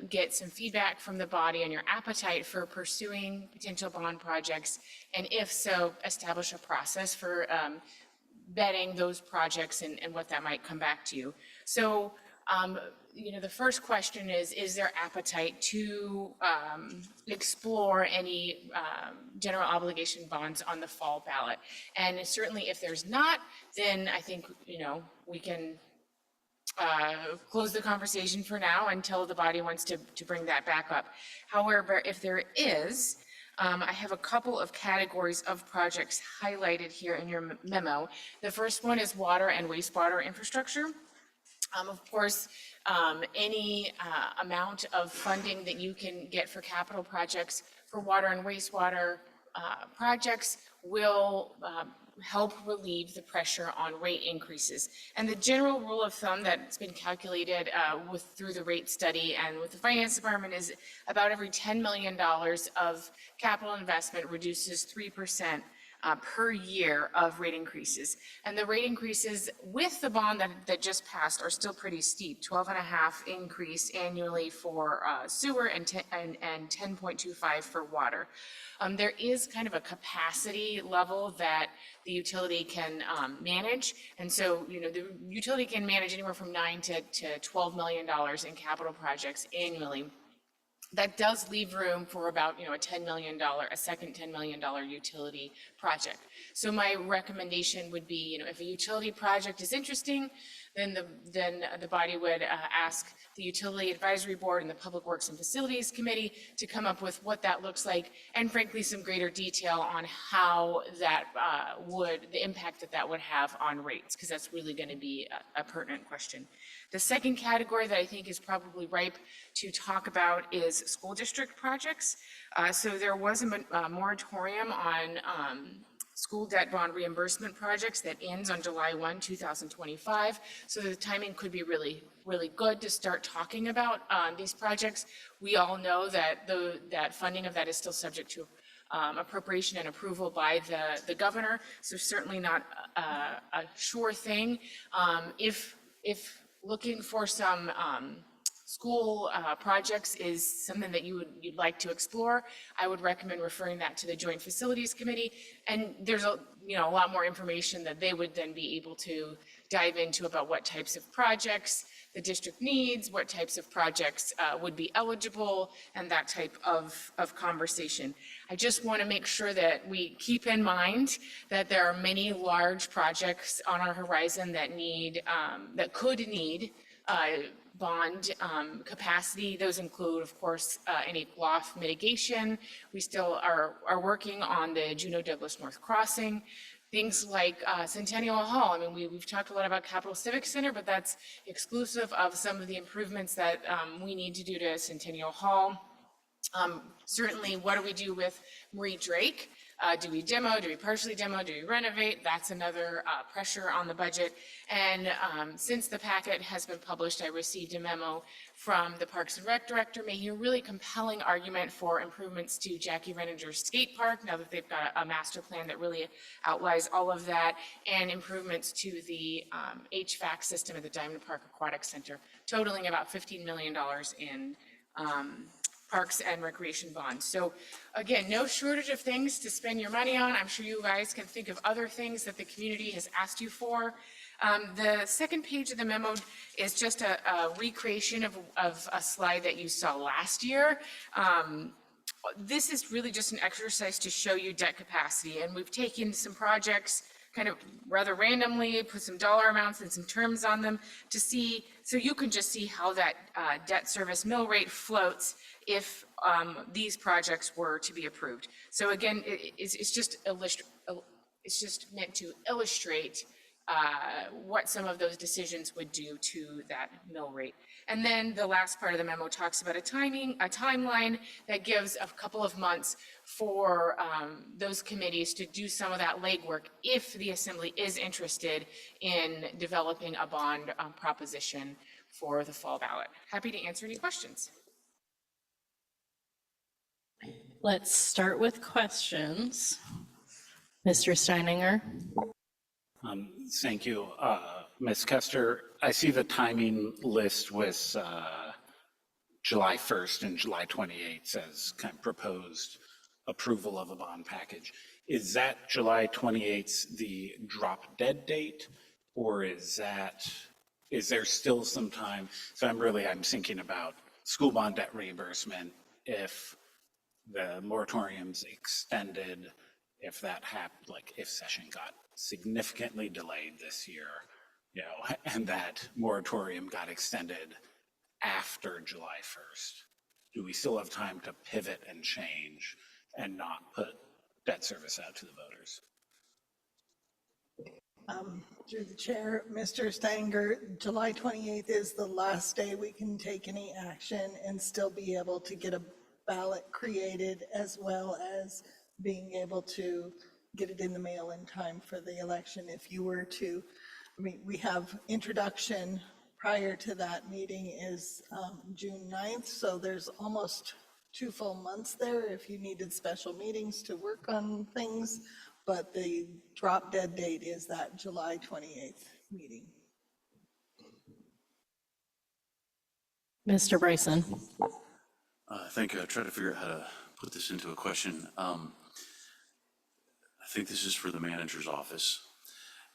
get some feedback from the body on your appetite for pursuing potential bond projects, and if so, establish a process for vetting those projects and what that might come back to you. So, the first question is there appetite to explore any general obligation bonds on the fall ballot? And certainly if there's not, then I think, we can close the conversation for now until the body wants to bring that back up. However, if there is, I have a couple of categories of projects highlighted here in your memo. The first one is water and wastewater infrastructure. Of course, any amount of funding that you can get for capital projects for water and wastewater projects will help relieve the pressure on rate increases. And the general rule of thumb that's been calculated through the rate study and with the finance department is about every $10 million of capital investment reduces 3% per year of rate increases. And the rate increases with the bond that just passed are still pretty steep, 12.5 increase annually for sewer and 10.25 for water. There is kind of a capacity level that the utility can manage. And so, the utility can manage anywhere from $9 to $12 million in capital projects annually. that does leave room for about, a $10 million, a second $10 million utility project. So my recommendation would be, if a utility project is interesting, then the body would ask the Utility Advisory Board and the Public Works and Facilities Committee to come up with what that looks like, and frankly, some greater detail on how that the impact that would have on rates, because that's really going to be a pertinent question. The second category that I think is probably ripe to talk about is school district projects. So there was a moratorium on school debt bond reimbursement projects that ends on July 1, 2025. So the timing could be really, really good to start talking about these projects. We all know that that funding of that is still subject to appropriation and approval by the governor. So certainly not a sure thing. If looking for some school projects is something that you'd like to explore, I would recommend referring that to the Joint Facilities Committee. And there's a lot more information that they would then be able to dive into about what types of projects the district needs, what types of projects would be eligible, and that type of conversation. I just want to make sure that we keep in mind that there are many large projects on our horizon that could need bond capacity. Those include, of course, any GLOF mitigation. We still are working on the Juneau Douglas North Crossing. Things like Centennial Hall. I mean, we've talked a lot about Capital Civic Center, but that's exclusive of some of the improvements that we need to do to Centennial Hall. Certainly, what do we do with Marie Drake? Do we demo? Do we partially demo? Do we renovate? That's another pressure on the budget. And since the packet has been published, I received a memo from the Parks and Rec Director making a really compelling argument for improvements to Jackie Renninger's skate park, now that they've got a master plan that really outlines all of that, and improvements to the HVAC system at the Diamond Park Aquatic Center, totaling about $15 million in Parks and Recreation bonds. So again, no shortage of things to spend your money on. I'm sure you guys can think of other things that the community has asked you for. The second page of the memo is just a recreation of a slide that you saw last year. This is really just an exercise to show you debt capacity, and we've taken some projects kind of rather randomly, put some dollar amounts and some terms on them to see, so you can just see how that debt service mill rate floats if these projects were to be approved. So again, it's just meant to illustrate what some of those decisions would do to that mill rate. And then the last part of the memo talks about a timeline that gives a couple of months for those committees to do some of that legwork if the Assembly is interested in developing a bond proposition for the fall ballot. Happy to answer any questions. Let's start with questions. Mr. Steininger. Thank you. Ms. Kester, I see the timing list with July 1st and July 28th as kind of proposed approval of a bond package. Is that July 28th the drop dead date, or is there still some time? So I'm thinking about school bond debt reimbursement if the moratorium's extended, if that happened, like if session got significantly delayed this year, and that moratorium got extended after July 1st. Do we still have time to pivot and change and not put debt service out to the voters? Through the chair, Mr. Steininger, July 28th is the last day we can take any action and still be able to get a ballot created, as well as being able to get it in the mail in time for the election. If you were to, we have introduction prior to that meeting is June 9th, so there's almost 2 full months there if you needed special meetings to work on things, but the drop dead date is that July 28th meeting. Mr. Bryson. I think I tried to figure out how to put this into a question. I think this is for the manager's office.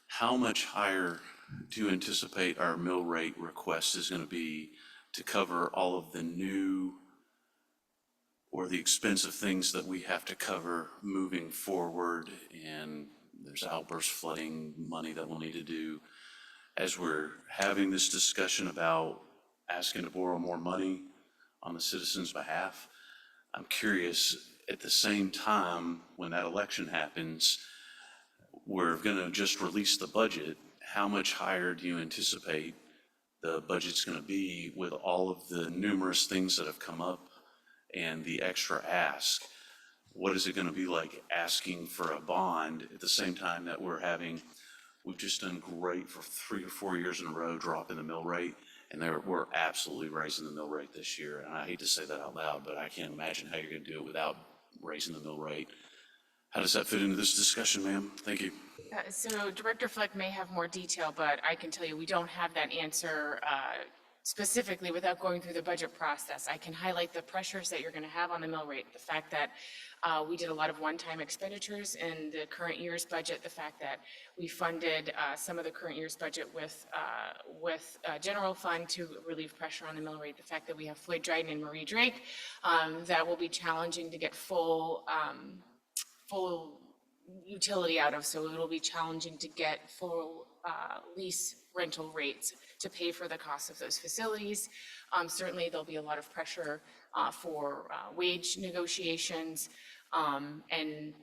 How much higher do you anticipate our mill rate request is going to be to cover all of the new or the expensive things that we have to cover moving forward, and there's outburst flooding money that we'll need to do. As we're having this discussion about asking to borrow more money on the citizens' behalf, I'm curious, at the same time, when that election happens, we're gonna just release the budget. How much higher do you anticipate the budget's gonna be with all of the numerous things that have come up and the extra ask? What is it gonna be like asking for a bond at the same time that we've just done great for 3 or 4 years in a row, dropping the mill rate, and we're absolutely raising the mill rate this year. And I hate to say that out loud, but I can't imagine how you're gonna do it without raising the mill rate. How does that fit into this discussion, ma'am? Thank you. So Director Fleck may have more detail, but I can tell you, we don't have that answer specifically without going through the budget process. I can highlight the pressures that you're going to have on the mill rate, the fact that we did a lot of one-time expenditures in the current year's budget, the fact that we funded some of the current year's budget with general fund to relieve pressure on the mill rate, the fact that we have Floyd Dryden and Marie Drake, that will be challenging to get full utility out of, so it'll be challenging to get full lease rental rates to pay for the cost of those facilities. Certainly, there'll be a lot of pressure for wage negotiations, and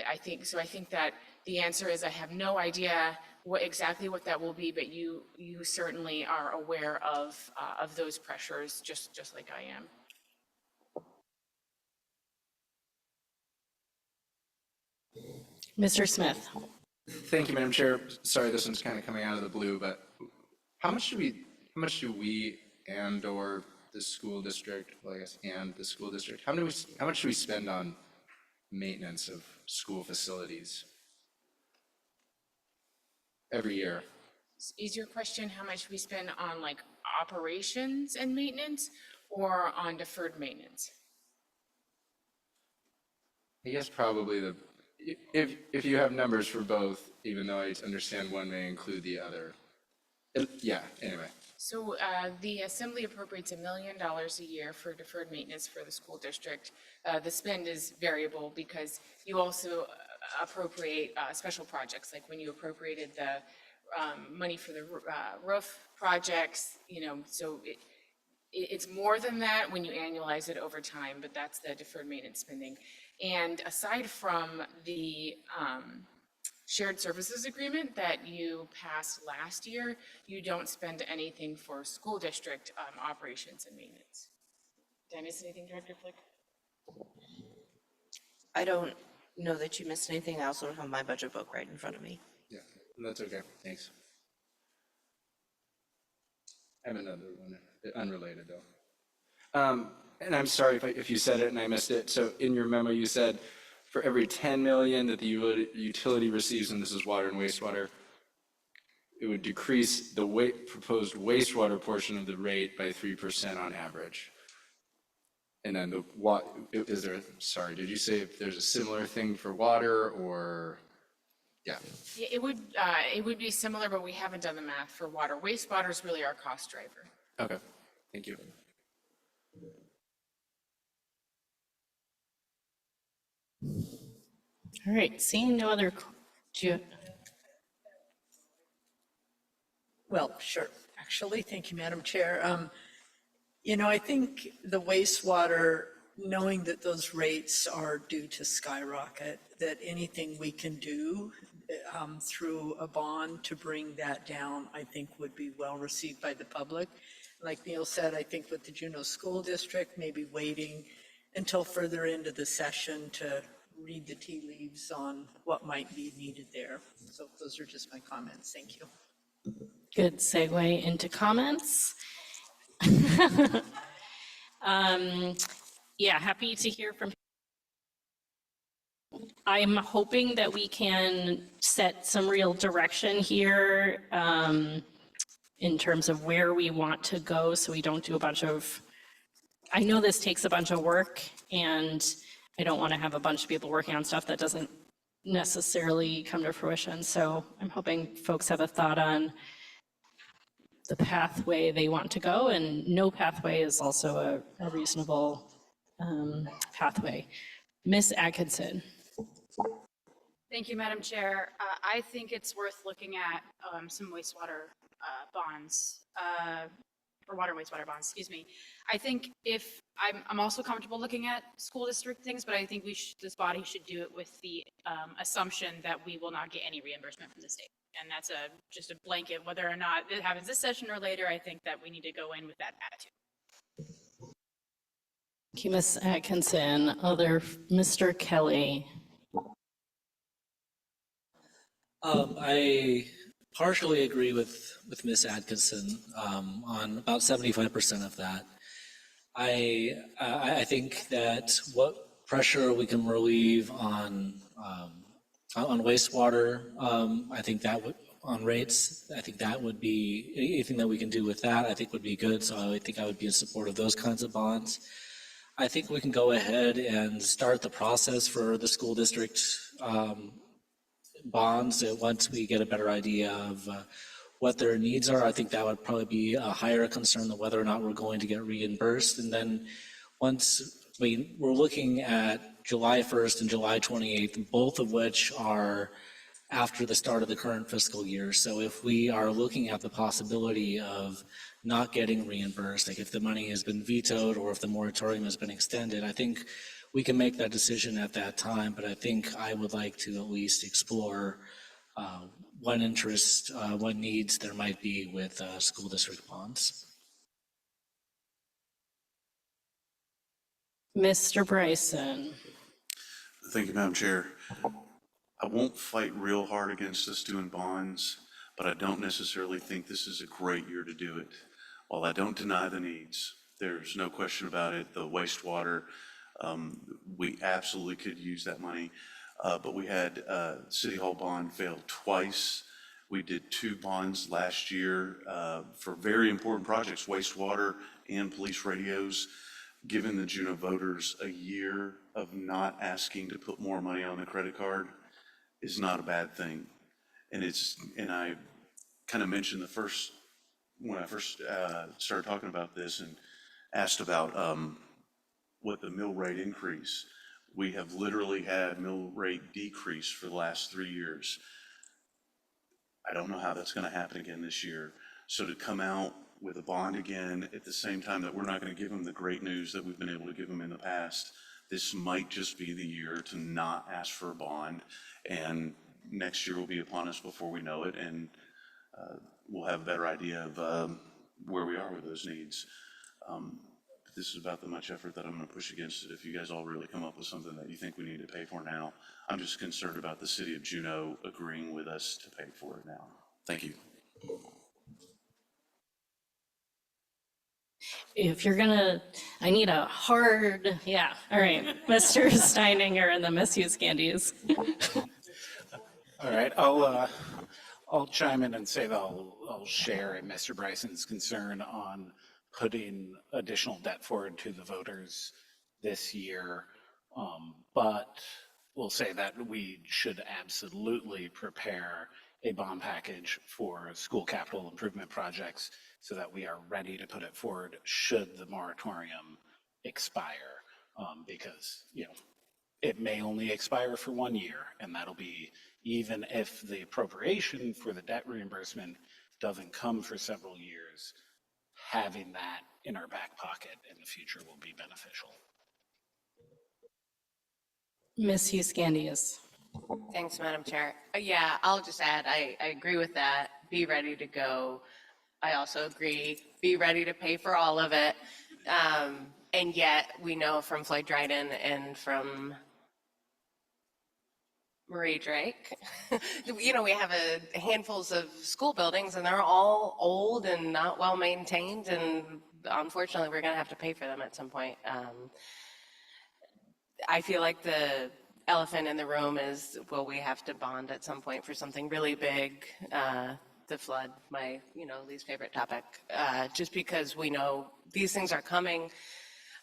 I think that the answer is I have no idea exactly what that will be, but you certainly are aware of those pressures, just like I am. Mr. Smith. Thank you, Madam Chair. Sorry, this one's kind of coming out of the blue, but how much do we and/or the school district, well, I guess, and the school district, how much do we spend on maintenance of school facilities every year? Is your question how much we spend on like operations and maintenance or on deferred maintenance? I guess probably if you have numbers for both, even though I understand one may include the other. Yeah, anyway. So the Assembly appropriates $1 million a year for deferred maintenance for the school district. The spend is variable because you also appropriate special projects, like when you appropriated the money for the roof projects, so it's more than that when you annualize it over time, but that's the deferred maintenance spending. And aside from the shared services agreement that you passed last year, you don't spend anything for school district operations and maintenance. Did I miss anything, Director Flick? I don't know that you missed anything. I also don't have my budget book right in front of me. Yeah, that's okay. Thanks. I have another one, unrelated though. And I'm sorry if you said it and I missed it. So in your memo, you said for every 10 million that the utility receives, and this is water and wastewater, it would decrease the proposed wastewater portion of the rate by 3% on average. And then did you say if there's a similar thing for water or? Yeah. It would be similar, but we haven't done the math for water. Wastewater is really our cost driver. Okay, thank you. All right, seeing no other, Well, sure. Actually, thank you, Madam Chair. I think the wastewater, knowing that those rates are due to skyrocket, that anything we can do through a bond to bring that down, I think would be well received by the public. Like Neil said, I think with the Juneau School District, maybe waiting until further into the session to read the tea leaves on what might be needed there. So those are just my comments. Thank you. good segue into comments. Yeah, happy to hear from. I'm hoping that we can set some real direction here in terms of where we want to go, so we don't do a bunch of, I know this takes a bunch of work, and I don't want to have a bunch of people working on stuff that doesn't necessarily come to fruition. So I'm hoping folks have a thought on the pathway they want to go, and no pathway is also a reasonable pathway. Ms. Atkinson. Thank you, Madam Chair. I think it's worth looking at some wastewater bonds, or water and wastewater bonds, excuse me. I think if, I'm also comfortable looking at school district things, but I think this body should do it with the assumption that we will not get any reimbursement from the state. And that's just a blanket, whether or not it happens this session or later, I think that we need to go in with that attitude. Thank you, Ms. Atkinson. Mr. Kelly. I partially agree with Ms. Atkinson on about 75% of that. I think that what pressure we can relieve on wastewater, I think that would, on rates, I think that would be, anything that we can do with that, I think would be good. So I think I would be in support of those kinds of bonds. I think we can go ahead and start the process for the school district bonds once we get a better idea of what their needs are. I think that would probably be a higher concern than whether or not we're going to get reimbursed. And then once we're looking at July 1st and July 28th, both of which are after the start of the current fiscal year. So if we are looking at the possibility of not getting reimbursed, like if the money has been vetoed or if the moratorium has been extended, I think we can make that decision at that time. But I think I would like to at least explore what interest, what needs there might be with school district bonds. Mr. Bryson. Thank you, Madam Chair. I won't fight real hard against us doing bonds, but I don't necessarily think this is a great year to do it. While I don't deny the needs, there's no question about it, the wastewater, we absolutely could use that money. But we had City Hall bond fail twice. We did 2 bonds last year for very important projects, wastewater and police radios. Giving the Juneau voters a year of not asking to put more money on the credit card is not a bad thing. And I kind of mentioned when I first started talking about this and asked about what the mill rate increase. We have literally had mill rate decrease for the last 3 years. I don't know how that's going to happen again this year. So to come out with a bond again at the same time that we're not going to give them the great news that we've been able to give them in the past, this might just be the year to not ask for a bond, and next year will be upon us before we know it, and we'll have a better idea of where we are with those needs. This is about the much effort that I'm going to push against it. If you guys all really come up with something that you think we need to pay for now, I'm just concerned about the city of Juneau agreeing with us to pay for it now. Thank you. If you're gonna, I need a hard, yeah, all right. Mr. Steininger and the Miss Candies. All right, I'll chime in and say that I'll share in Mr. Bryson's concern on putting additional debt forward to the voters this year. But we'll say that we should absolutely prepare a bond package for school capital improvement projects so that we are ready to put it forward should the moratorium expire. Because, it may only expire for 1 year, and that'll be even if the appropriation for the debt reimbursement doesn't come for several years, having that in our back pocket in the future will be beneficial. Miss Candies. Thanks, Madam Chair. Yeah, I'll just add, I agree with that. Be ready to go. I also agree, be ready to pay for all of it. And yet we know from Floyd Dryden and from Marie Drake, we have a handfuls of school buildings and they're all old and not well maintained. And unfortunately, we're going to have to pay for them at some point. I feel like the elephant in the room is, will we have to bond at some point for something really big? The flood, my least favorite topic, just because we know these things are coming.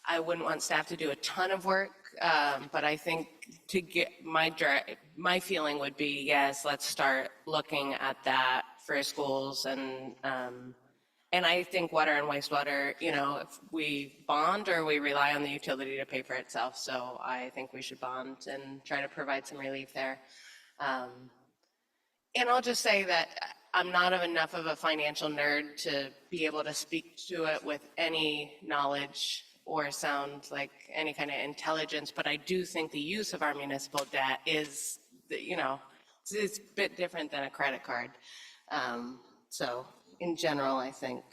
I wouldn't want staff to do a ton of work, but I think to get my feeling would be, yes, let's start looking at that for schools and And I think water and wastewater, you know, if we bond or we rely on the utility to pay for itself. So I think we should bond and try to provide some relief there. And I'll just say that I'm not enough of a financial nerd to be able to speak to it with any knowledge or sound like any kind of intelligence, but I do think the use of our municipal debt is, you know, it's a bit different than a credit card. So in general, I think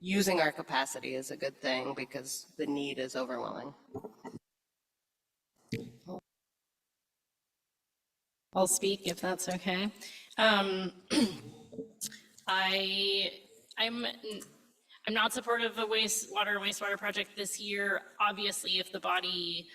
using our capacity is a good thing because the need is overwhelming. I'll speak if that's okay. I'm not supportive of wastewater project this year. Obviously, if the body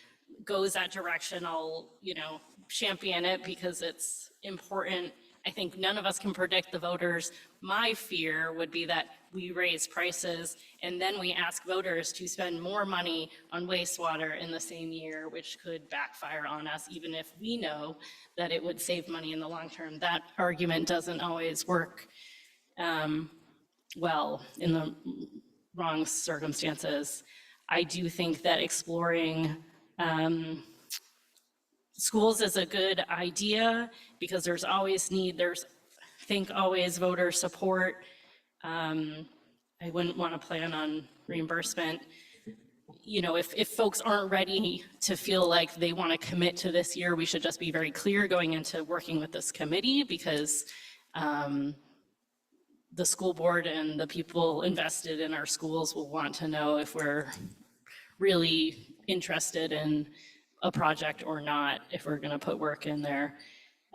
goes that direction, I'll, you know, champion it because it's important. I think none of us can predict the voters. My fear would be that we raise prices and then we ask voters to spend more money on wastewater in the same year, which could backfire on us, even if we know that it would save money in the long term. That argument doesn't always work well in the wrong circumstances. I do think that exploring schools is a good idea because there's always always voter support. I wouldn't want to plan on reimbursement. You know, if folks aren't ready to feel like they want to commit to this year, we should just be very clear going into working with this committee because the school board and the people invested in our schools will want to know if we're really interested in a project or not, if we're going to put work in there.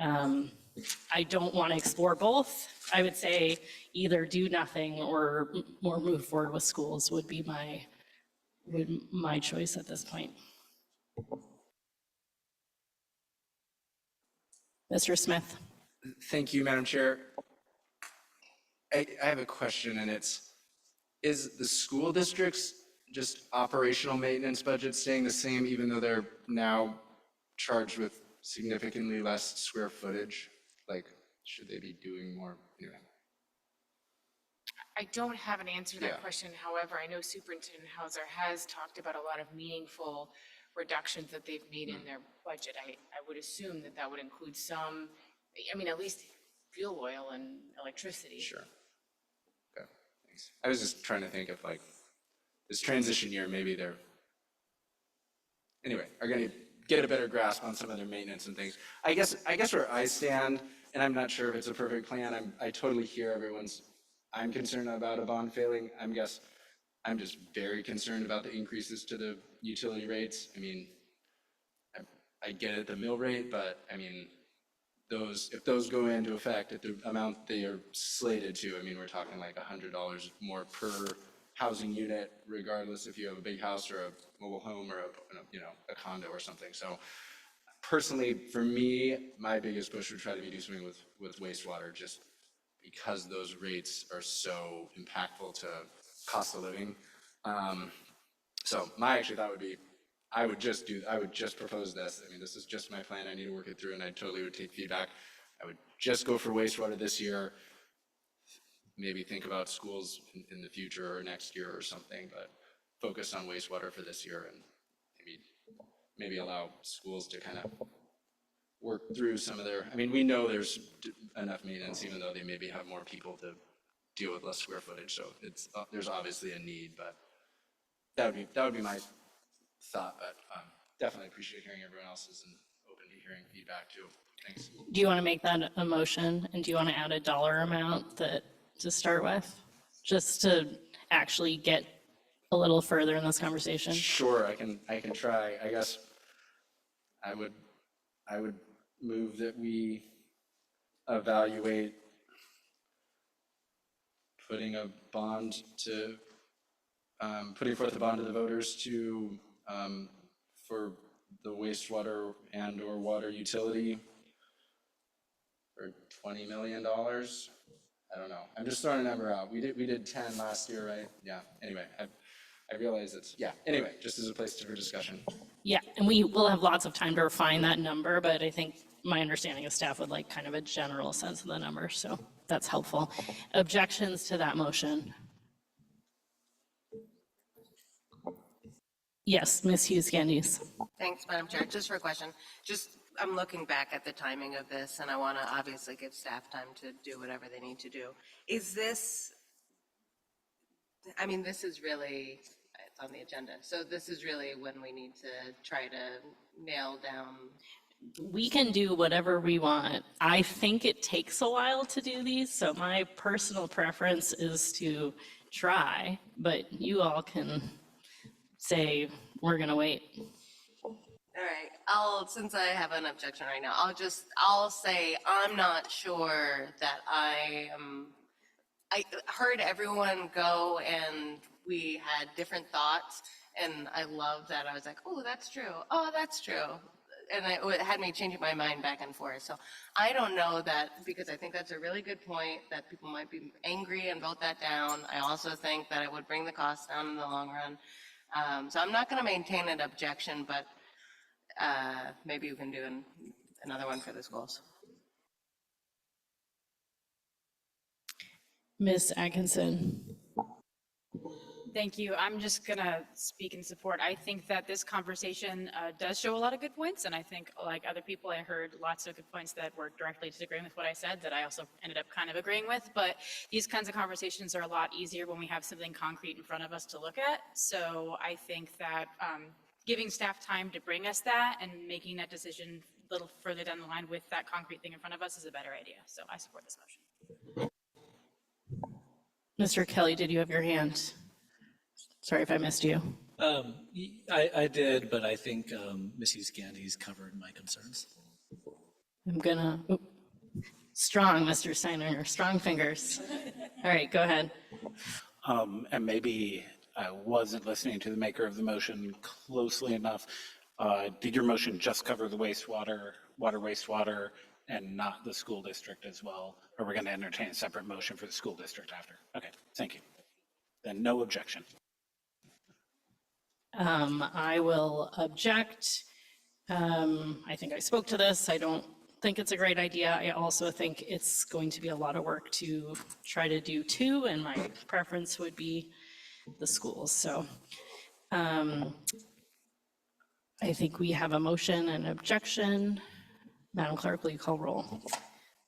I don't want to explore both. I would say either do nothing or move forward with schools would be my choice at this point. Mr. Smith. Thank you, Madam Chair. I have a question, and is the school district's just operational maintenance budget staying the same even though they're now charged with significantly less square footage? Like, should they be doing more? Anyway. I don't have an answer to that Yeah. question. However, I know Superintendent Hauser has talked about a lot of meaningful reductions that they've made in their budget. I would assume that that would include some, I mean, at least fuel oil and electricity. Sure. Okay, thanks. I was just trying to think of like this transition year, maybe they're, anyway, are gonna get a better grasp on some of their maintenance and things. I guess where I stand, and I'm not sure if it's a perfect plan, I totally hear I'm concerned about a bond failing. I'm just very concerned about the increases to the utility rates. I mean, I get it, the mill rate, but I mean, if those go into effect at the amount they are slated to, I mean, we're talking like $100 more per housing unit, regardless if you have a big house or a mobile home or a condo or something. So personally, for me, my biggest push would try to be do something with wastewater, just because those rates are so impactful to cost of living. So my actually thought would be, I would just propose this. I mean, this is just my plan. I need to work it through, and I totally would take feedback. I would just go for wastewater this year. Maybe think about schools in the future or next year or something, but focus on wastewater for this year and maybe allow schools to kind of work through some of their, I mean, we know there's enough maintenance, even though they maybe have more people to deal with less square footage. So there's obviously a need, but that would be my thought. But definitely appreciate hearing everyone else's and open to hearing feedback too. Thanks. Do you want to make that a motion and do you want to add a dollar amount to start with? Just to actually get a little further in this conversation? Sure, I can try. I guess I would move that we evaluate putting forth a bond to the voters for the wastewater and or water utility for $20 million. I don't know. I'm just throwing a number out. We did 10 last year, right? Yeah. Anyway, I realize anyway, just as a place for discussion. Yeah, and we will have lots of time to refine that number, but I think my understanding of staff would like kind of a general sense of the number, so that's helpful. Objections to that motion? Yes, Ms. Hughes Candies. Thanks, Madam Chair. Just for a question, I'm looking back at the timing of this, and I want to obviously give staff time to do whatever they need to do. Is this, I mean, this is really, it's on the agenda, so this is really when we need to try to nail down. We can do whatever we want. I think it takes a while to do these, so my personal preference is to try, but you all can say, we're gonna wait. All right, since I have an objection right now, I'll say I'm not sure that I heard everyone go and we had different thoughts, and I love that. I was like, oh, that's true. Oh, that's true. And it had me changing my mind back and forth. So I don't know that, because I think that's a really good point, that people might be angry and vote that down. I also think that it would bring the cost down in the long run. So I'm not going to maintain an objection, but maybe you can do another one for the schools. Ms. Atkinson. Thank you. I'm just going to speak in support. I think that this conversation does show a lot of good points, and I think, like other people, I heard lots of good points that were directly disagreeing with what I said that I also ended up kind of agreeing with. But these kinds of conversations are a lot easier when we have something concrete in front of us to look at. So I think that giving staff time to bring us that and making that decision a little further down the line with that concrete thing in front of us is a better idea. So I support this motion. Mr. Kelly, did you have your hand? Sorry if I missed you. I did, but I think Ms. Hughes Candies covered my concerns. I'm gonna, strong, Mr. Steiner, strong fingers. All right, go ahead. And maybe I wasn't listening to the maker of the motion closely enough. Did your motion just cover the wastewater, and not the school district as well? Or we're going to entertain a separate motion for the school district after? Okay, thank you. Then no objection. I will object. I think I spoke to this. I don't think it's a great idea. I also think it's going to be a lot of work to try to do two, and my preference would be the schools. So I think we have a motion and objection. Madam Clerk, will you call roll?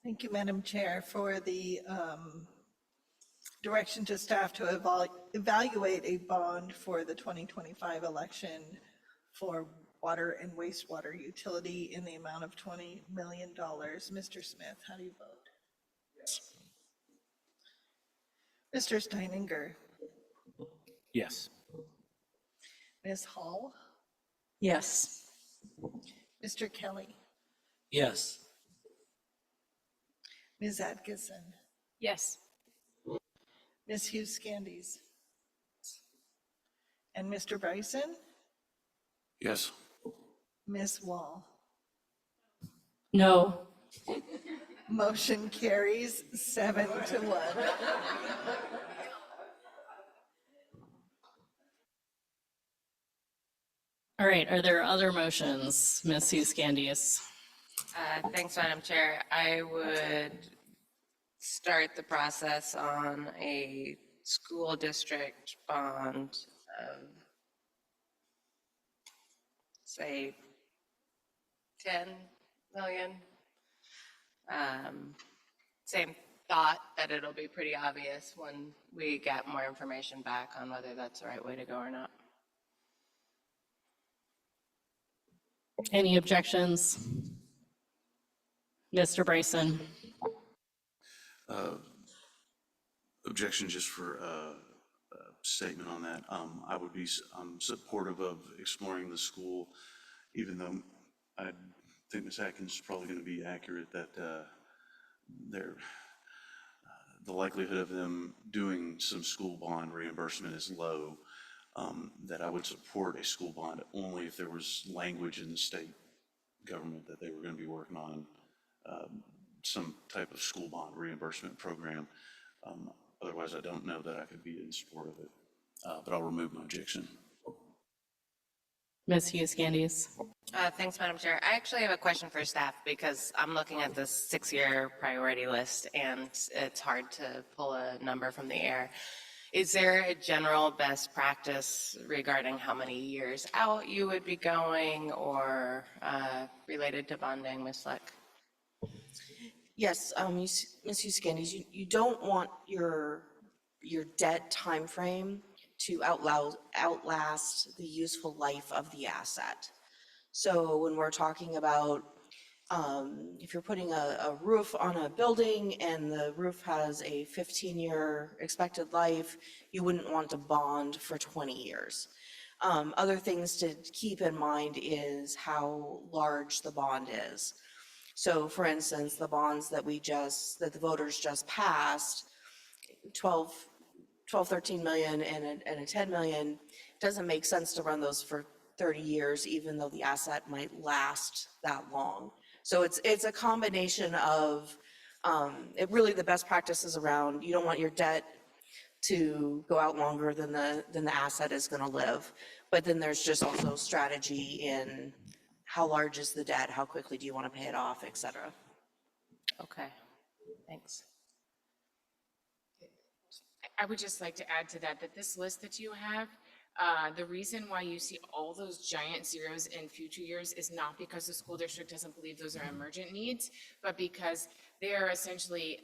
Thank you, Madam Chair, for the direction to staff to evaluate a bond for the 2025 election for water and wastewater utility in the amount of $20 million. Mr. Smith, how do you vote? Yes. Mr. Steininger? Yes. Ms. Hall? Yes. Mr. Kelly? Yes. Ms. Atkinson? Yes. Ms. Hughes Candies? And Mr. Bryson? Yes. Ms. Wall? No. Motion carries 7-1. All right, are there other motions, Ms. Hughes Candies? Thanks, Madam Chair. I would start the process on a school district bond of, say, 10 million. Same thought that it'll be pretty obvious when we get more information back on whether that's the right way to go or not. Any objections? Mr. Bryson? Objection just for a statement on that. I'm supportive of exploring the school, even though I think Ms. Atkins is probably going to be accurate that the likelihood of them doing some school bond reimbursement is low. That I would support a school bond only if there was language in the state government that they were going to be working on some type of school bond reimbursement program. Otherwise, I don't know that I could be in support of it, but I'll remove my objection. Ms. Hughes Candies? Thanks, Madam Chair. I actually have a question for staff because I'm looking at this 6-year priority list and it's hard to pull a number from the air. Is there a general best practice regarding how many years out you would be going or related to bonding, Ms. Fleck? Yes, Ms. Huskindis, you don't want your debt timeframe to outlast the useful life of the asset. So when we're talking about, if you're putting a roof on a building and the roof has a 15-year expected life, you wouldn't want to bond for 20 years. Other things to keep in mind is how large the bond is. So for instance, the bonds that the voters just passed, 13 million and a 10 million, doesn't make sense to run those for 30 years, even though the asset might last that long. So it's a combination of, the best practices around, you don't want your debt to go out longer than the asset is gonna live. But then there's just also strategy in how large is the debt, how quickly do you wanna pay it off, et cetera. Okay, thanks. I would just like to add to that this list that you have, the reason why you see all those giant zeros in future years is not because the school district doesn't believe those are emergent needs, but because they are essentially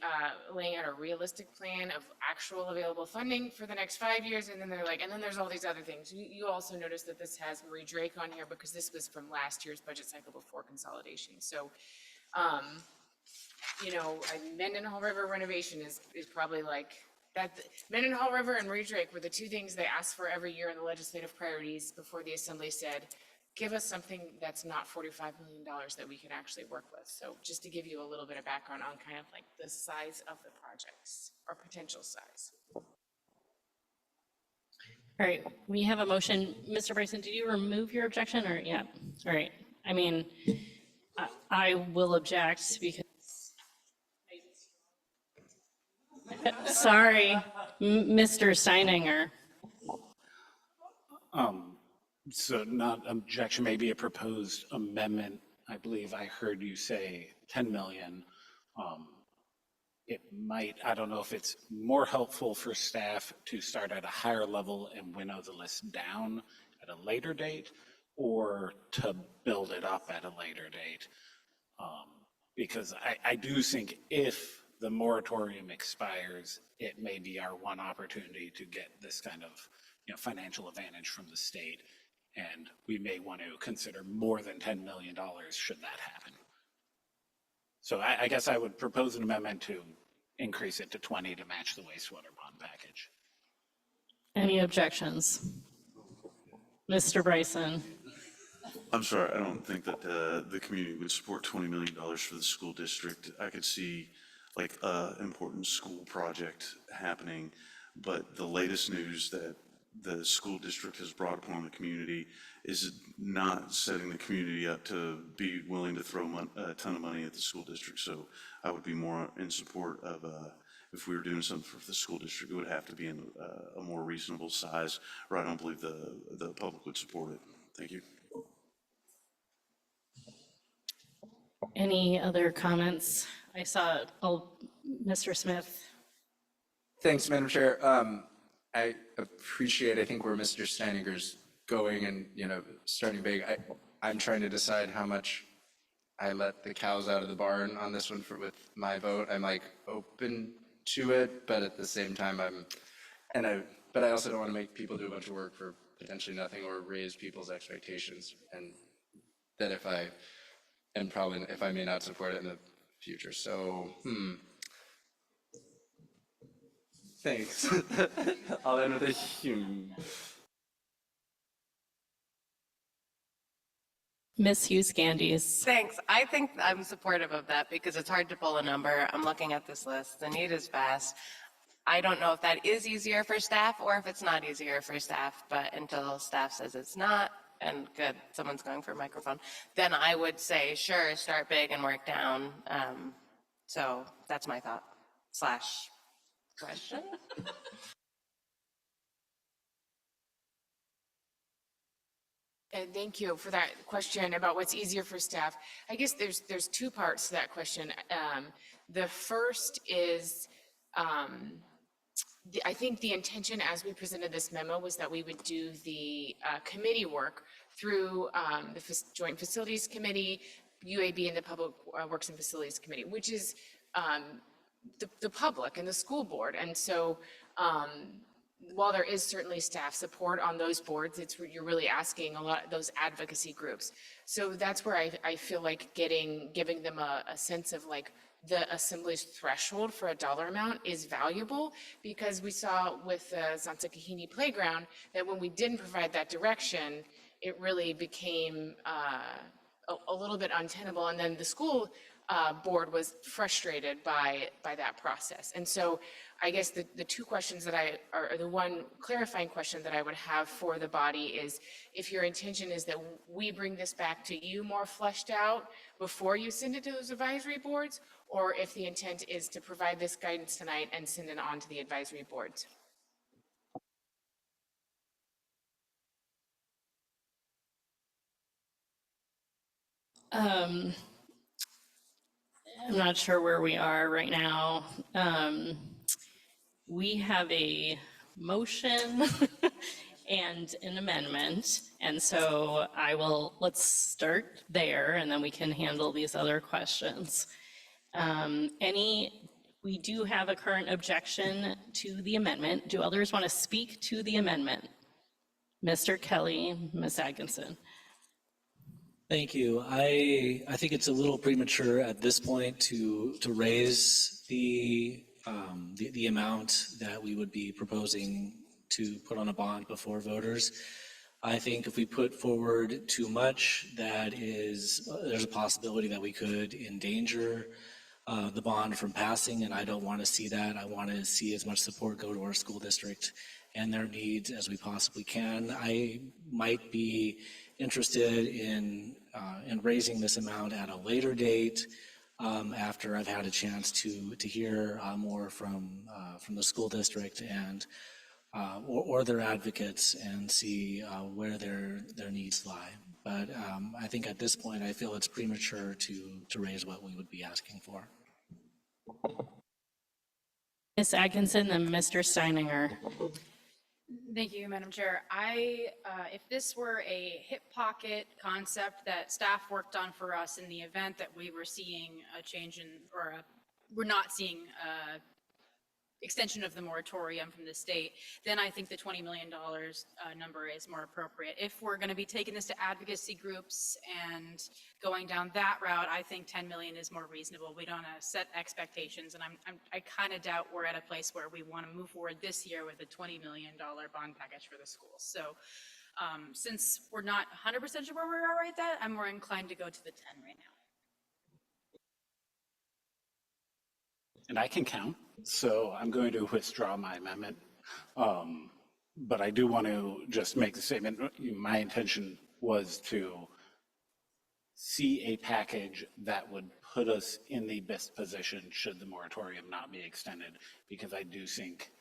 laying out a realistic plan of actual available funding for the next 5 years, and then they're like, and then there's all these other things. You also notice that this has Marie Drake on here because this was from last year's budget cycle before consolidation. So, Mendenhall River renovation is probably like, that Mendenhall River and Marie Drake were the two things they asked for every year in the legislative priorities before the assembly said, give us something that's not $45 million that we can actually work with. So just to give you a little bit of background on kind of like the size of the projects or potential size. All right, we have a motion. Mr. Bryson, did you remove your objection or, yeah? All right, I mean, I will object because sorry, Mr. Steininger. So not objection, maybe a proposed amendment. I believe I heard you say 10 million. It might, I don't know if it's more helpful for staff to start at a higher level and winnow the list down at a later date, or to build it up at a later date. Because I do think if the moratorium expires, it may be our one opportunity to get this kind of, financial advantage from the state. And we may want to consider more than $10 million should that happen. So I guess I would propose an amendment to increase it to 20 to match the wastewater bond package. Any objections? Mr. Bryson. I'm sorry, I don't think that the community would support $20 million for the school district. I could see like a important school project happening, but the latest news that the school district has brought upon the community is not setting the community up to be willing to throw a ton of money at the school district. So I would be more in support of, if we were doing something for the school district, it would have to be in a more reasonable size, or I don't believe the public would support it. Thank you. Any other comments? I saw, Mr. Smith. Thanks, Madam Chair. I appreciate, I think, where Mr. Steininger's going and, starting big. I'm trying to decide how much I let the cows out of the barn on this one with my vote. I'm like open to it, but at the same time, but I also don't want to make people do a bunch of work for potentially nothing or raise people's expectations. And that if I may not support it in the future. So, thanks. I'll end with a Ms. Huskindis. Thanks. I think I'm supportive of that because it's hard to pull a number. I'm looking at this list. The need is vast. I don't know if that is easier for staff or if it's not easier for staff, but until staff says it's not, and good, someone's going for a microphone, then I would say, sure, start big and work down. So that's my thought / question. And thank you for that question about what's easier for staff. I guess there's two parts to that question. The first is I think the intention as we presented this memo was that we would do the committee work through the Joint Facilities Committee, UAB, and the Public Works and Facilities Committee, which is the public and the school board. And so while there is certainly staff support on those boards, you're really asking a lot of those advocacy groups. So that's where I feel like giving them a sense of like the assembly's threshold for a dollar amount is valuable, because we saw with the Zanza-Kahini Playground that when we didn't provide that direction, it really became a little bit untenable. And then the school board was frustrated by that process. And so I guess the two questions that or the one clarifying question that I would have for the body is, if your intention is that we bring this back to you more fleshed out before you send it to those advisory boards, or if the intent is to provide this guidance tonight and send it on to the advisory boards. I'm not sure where we are right now. We have a motion and an amendment. And so let's start there, and then we can handle these other questions. We do have a current objection to the amendment. Do others want to speak to the amendment? Mr. Kelly, Ms. Atkinson. Thank you. I think it's a little premature at this point to raise the amount that we would be proposing to put on a bond before voters. I think if we put forward too much, there's a possibility that we could endanger the bond from passing, and I don't want to see that. I want to see as much support go to our school district and their needs as we possibly can. I might be interested in raising this amount at a later date, after I've had a chance to hear more from the school district and or their advocates, and see where their needs lie. But I think at this point, I feel it's premature to raise what we would be asking for. Ms. Atkinson, then Mr. Steininger. Thank you, Madam Chair. If this were a hip pocket concept that staff worked on for us in the event that we were seeing a change we're not seeing extension of the moratorium from the state, then I think the $20 million number is more appropriate. If we're going to be taking this to advocacy groups and going down that route, I think 10 million is more reasonable. We don't set expectations, and I kind of doubt we're at a place where we want to move forward this year with a $20 million bond package for the schools. So since we're not 100% sure where we are right now, I'm more inclined to go to the 10 right now. And I can count, so I'm going to withdraw my amendment. But I do want to just make the statement, my intention was to see a package that would put us in the best position should the moratorium not be extended, because I do think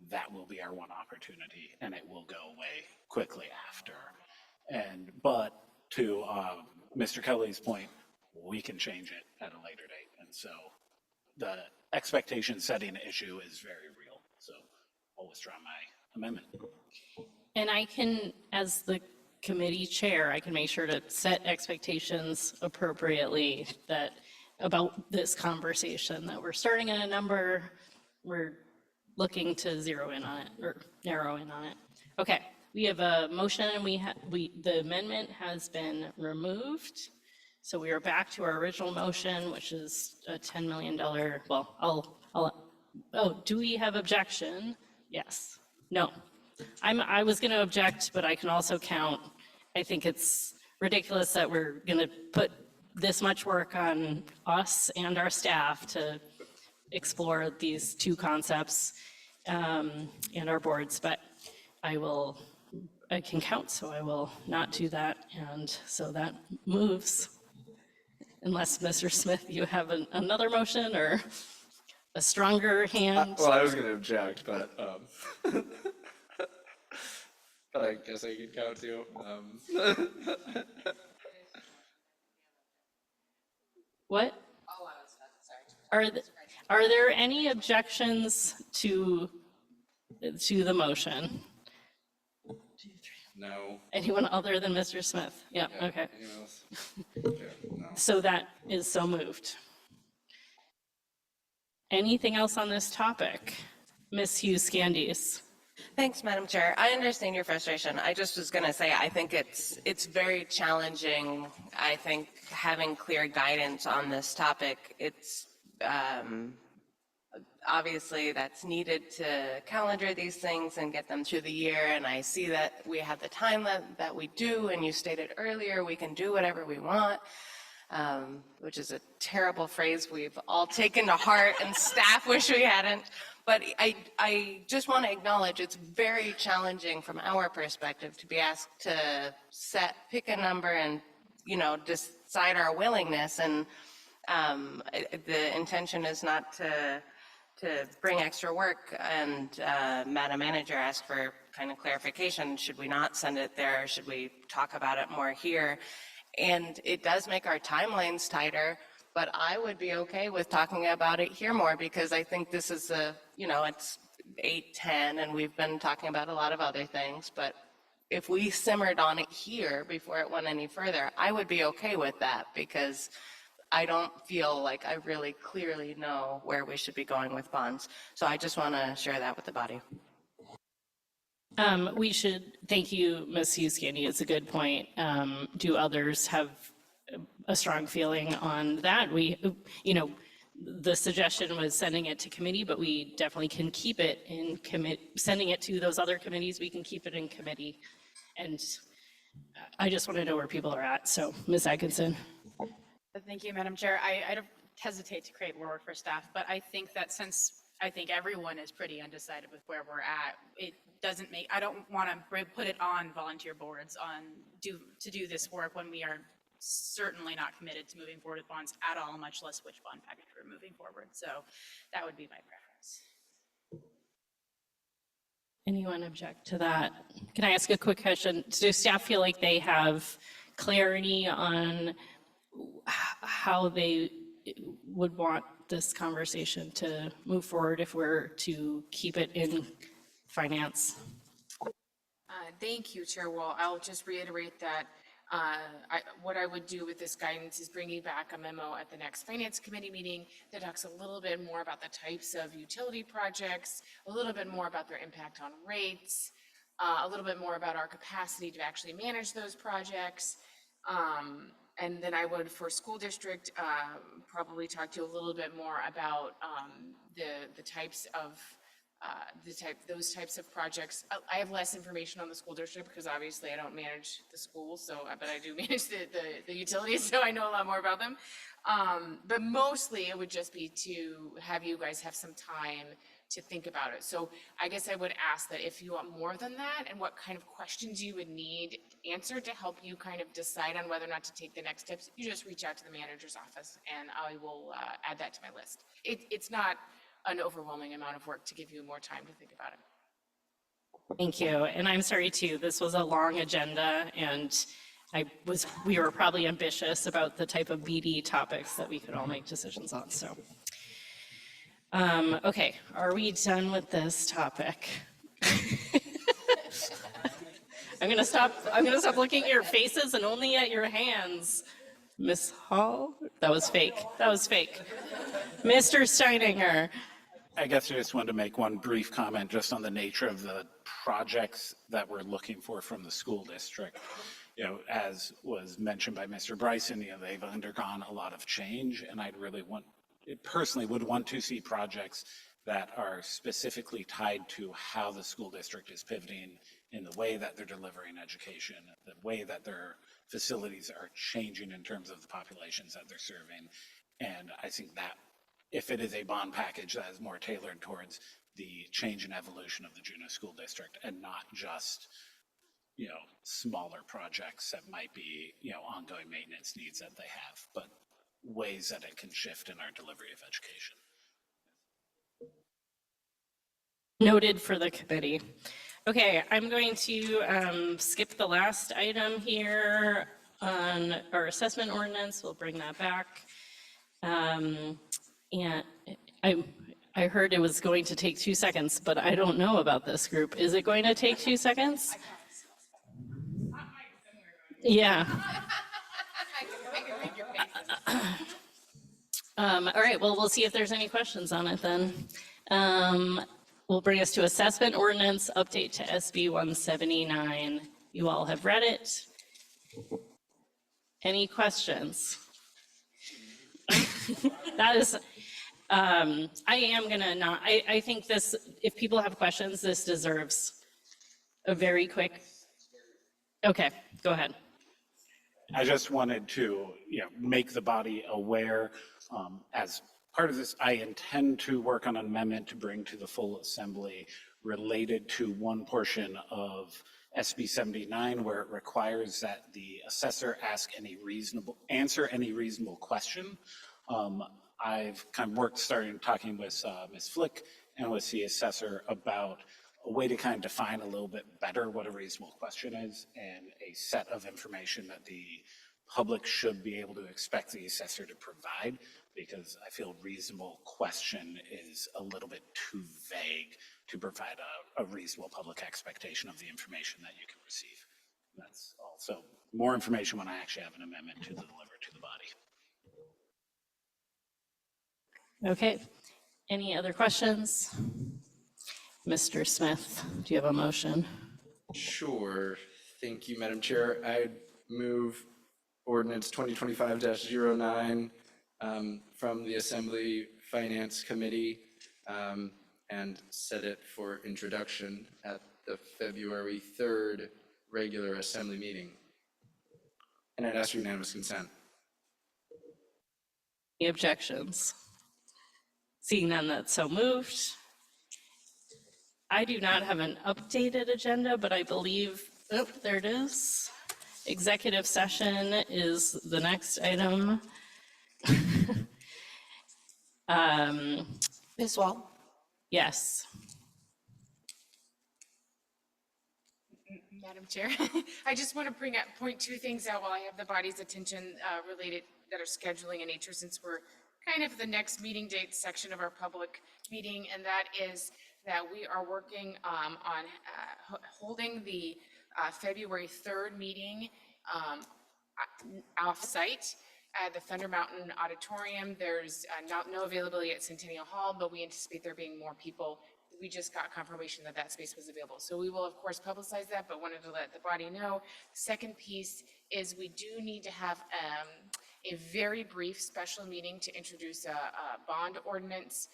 that will be our one opportunity, and it will go away quickly after. But to Mr. Kelly's point, we can change it at a later date. And so the expectation setting issue is very real. So I'll withdraw my amendment. And I can, as the committee chair, I can make sure to set expectations appropriately about this conversation, that we're starting at a number, we're looking to zero in on it or narrow in on it. Okay, we have a motion, and the amendment has been removed. So we are back to our original motion, which is a $10 million, do we have objection? Yes. No. I was going to object, but I can also count. I think it's ridiculous that we're going to put this much work on us and our staff to explore these two concepts and our boards, but I can count, so I will not do that. And so that moves. Unless, Mr. Smith, you have another motion or a stronger hand? Well, I was going to object, but but I guess I can count too. What? Are there any objections to to the motion? No. Anyone other than Mr. Smith? Yeah, okay. Anyone else? Okay, no. So that is so moved. Anything else on this topic? Ms. Hughes Candies? Thanks, Madam Chair. I understand your frustration. I just was going to say, I think it's very challenging. I think having clear guidance on this topic, it's obviously that's needed to calendar these things and get them through the year. And I see that we have the time that we do, and you stated earlier, we can do whatever we want. Which is a terrible phrase we've all taken to heart, and staff wish we hadn't. But I just want to acknowledge it's very challenging from our perspective to be asked to pick a number and, decide our willingness. And the intention is not to bring extra work. And Madam Manager asked for kind of clarification. Should we not send it there? Should we talk about it more here? And it does make our timelines tighter, but I would be okay with talking about it here more, because I think this is it's 8:10 and we've been talking about a lot of other things, but if we simmered on it here before it went any further, I would be okay with that, because I don't feel like I really clearly know where we should be going with bonds. So I just want to share that with the body. We should, thank you, Ms. Hughes Candy, it's a good point. Do others have a strong feeling on that? The suggestion was sending it to committee, but we definitely can keep it in sending it to those other committees, we can keep it in committee. And I just want to know where people are at. So, Ms. Atkinson. Thank you, Madam Chair. I don't hesitate to create more work for staff, but I think that since I think everyone is pretty undecided with where we're at, it doesn't make, I don't want to put it on volunteer boards to do this work when we are certainly not committed to moving forward with bonds at all, much less which bond package we're moving forward. So that would be my preference. Anyone object to that? Can I ask a quick question? Do staff feel like they have clarity on how they would want this conversation to move forward if we're to keep it in finance? Thank you, Chair Wall. I'll just reiterate that what I would do with this guidance is bringing back a memo at the next Finance Committee meeting that talks a little bit more about the types of utility projects, a little bit more about their impact on rates, a little bit more about our capacity to actually manage those projects. And then I would, for school district, probably talk to you a little bit more about the types of those types of projects. I have less information on the school district because obviously I don't manage the schools, but I do manage the utilities, so I know a lot more about them. But mostly it would just be to have you guys have some time to think about it. So I guess I would ask that if you want more than that and what kind of questions you would need answered to help you kind of decide on whether or not to take the next steps, you just reach out to the manager's office and I will add that to my list. It's not an overwhelming amount of work to give you more time to think about it. Thank you. And I'm sorry too, this was a long agenda and we were probably ambitious about the type of BD topics that we could all make decisions on, so. Okay, are we done with this topic? I'm gonna stop looking at your faces and only at your hands. Ms. Hall? That was fake. Mr. Steininger. I guess I just wanted to make one brief comment just on the nature of the projects that we're looking for from the school district. As was mentioned by Mr. Bryson, they've undergone a lot of change, and personally would want to see projects that are specifically tied to how the school district is pivoting in the way that they're delivering education, the way that their facilities are changing in terms of the populations that they're serving. And I think that if it is a bond package that is more tailored towards the change and evolution of the Juneau School District and not just, smaller projects that might be, ongoing maintenance needs that they have, but ways that it can shift in our delivery of education. Noted for the committee. Okay, I'm going to skip the last item here on our assessment ordinance. We'll bring that back. And I heard it was going to take 2 seconds, but I don't know about this group. Is it going to take 2 seconds? Yeah. All right, well, we'll see if there's any questions on it then. Will bring us to assessment ordinance update to SB 179. You all have read it. Any questions? That is, I am gonna not, I think this, if people have questions, this deserves a very quick. Okay, go ahead. I just wanted to, make the body aware, as part of this, I intend to work on an amendment to bring to the full assembly related to one portion of SB 79, where it requires that the assessor answer any reasonable question. I've kind of started talking with Ms. Flick and with the assessor about a way to kind of define a little bit better what a reasonable question is and a set of information that the public should be able to expect the assessor to provide, because I feel reasonable question is a little bit too vague to provide a reasonable public expectation of the information that you can receive. That's also more information when I actually have an amendment to deliver to the body. Okay, any other questions? Mr. Smith, do you have a motion? Sure. Thank you, Madam Chair. I move ordinance 2025-09 from the Assembly Finance Committee and set it for introduction at the February 3rd regular Assembly meeting. And I'd ask for unanimous consent. Any objections? Seeing none, that's so moved. I do not have an updated agenda, but I believe, oh, there it is. Executive session is the next item. Ms. Wall? Yes. Madam Chair, I just want to point two things out while I have the body's attention related that are scheduling in nature, since we're kind of the next meeting date section of our public meeting, and that is that we are working on holding the February 3rd meeting off-site at the Thunder Mountain Auditorium. There's no availability at Centennial Hall, but we anticipate there being more people. We just got confirmation that that space was available. So we will, of course, publicize that, but wanted to let the body know. The second piece is we do need to have a very brief special meeting to introduce a bond ordinance,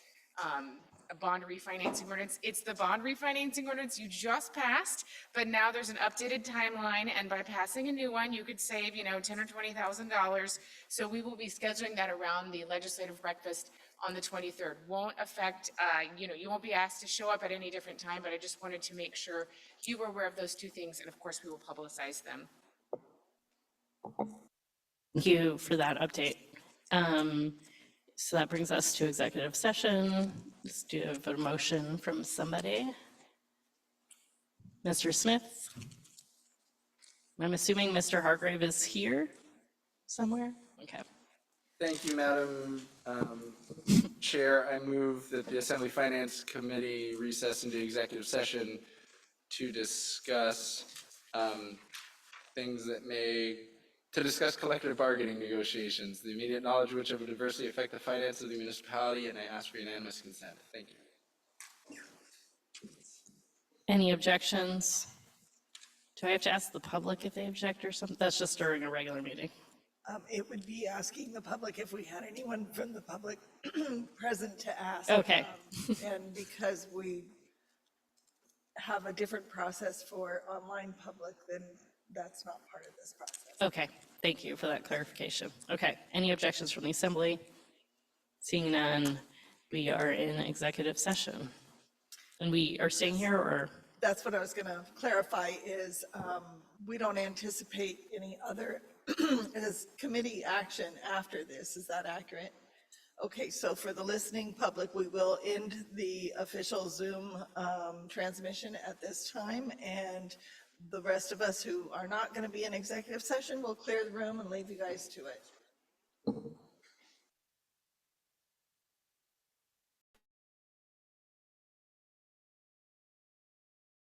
a bond refinancing ordinance. It's the bond refinancing ordinance you just passed, but now there's an updated timeline, and by passing a new one, you could save, $10,000 or $20,000. So we will be scheduling that around the legislative breakfast on the 23rd. Won't affect, you won't be asked to show up at any different time, but I just wanted to make sure you were aware of those two things, and of course, we will publicize them. Thank you for that update. So that brings us to executive session. Let's do a motion from somebody. Mr. Smith? I'm assuming Mr. Hargrave is here somewhere? Okay. Thank you, Madam Chair. I move that the Assembly Finance Committee recess into executive session to discuss to discuss collective bargaining negotiations, the immediate knowledge which would adversely affect the finance of the municipality, and I ask for unanimous consent. Thank you. Any objections? Do I have to ask the public if they object or something? That's just during a regular meeting. It would be asking the public if we had anyone from the public present to ask. Okay. And because we have a different process for online public, then that's not part of this process. Okay, thank you for that clarification. Okay, any objections from the assembly? Seeing none, we are in executive session. And we are staying here, or? That's what I was going to clarify is we don't anticipate any other committee action after this. Is that accurate? Okay, so for the listening public, we will end the official Zoom transmission at this time, and the rest of us who are not going to be in executive session will clear the room and leave you guys to it.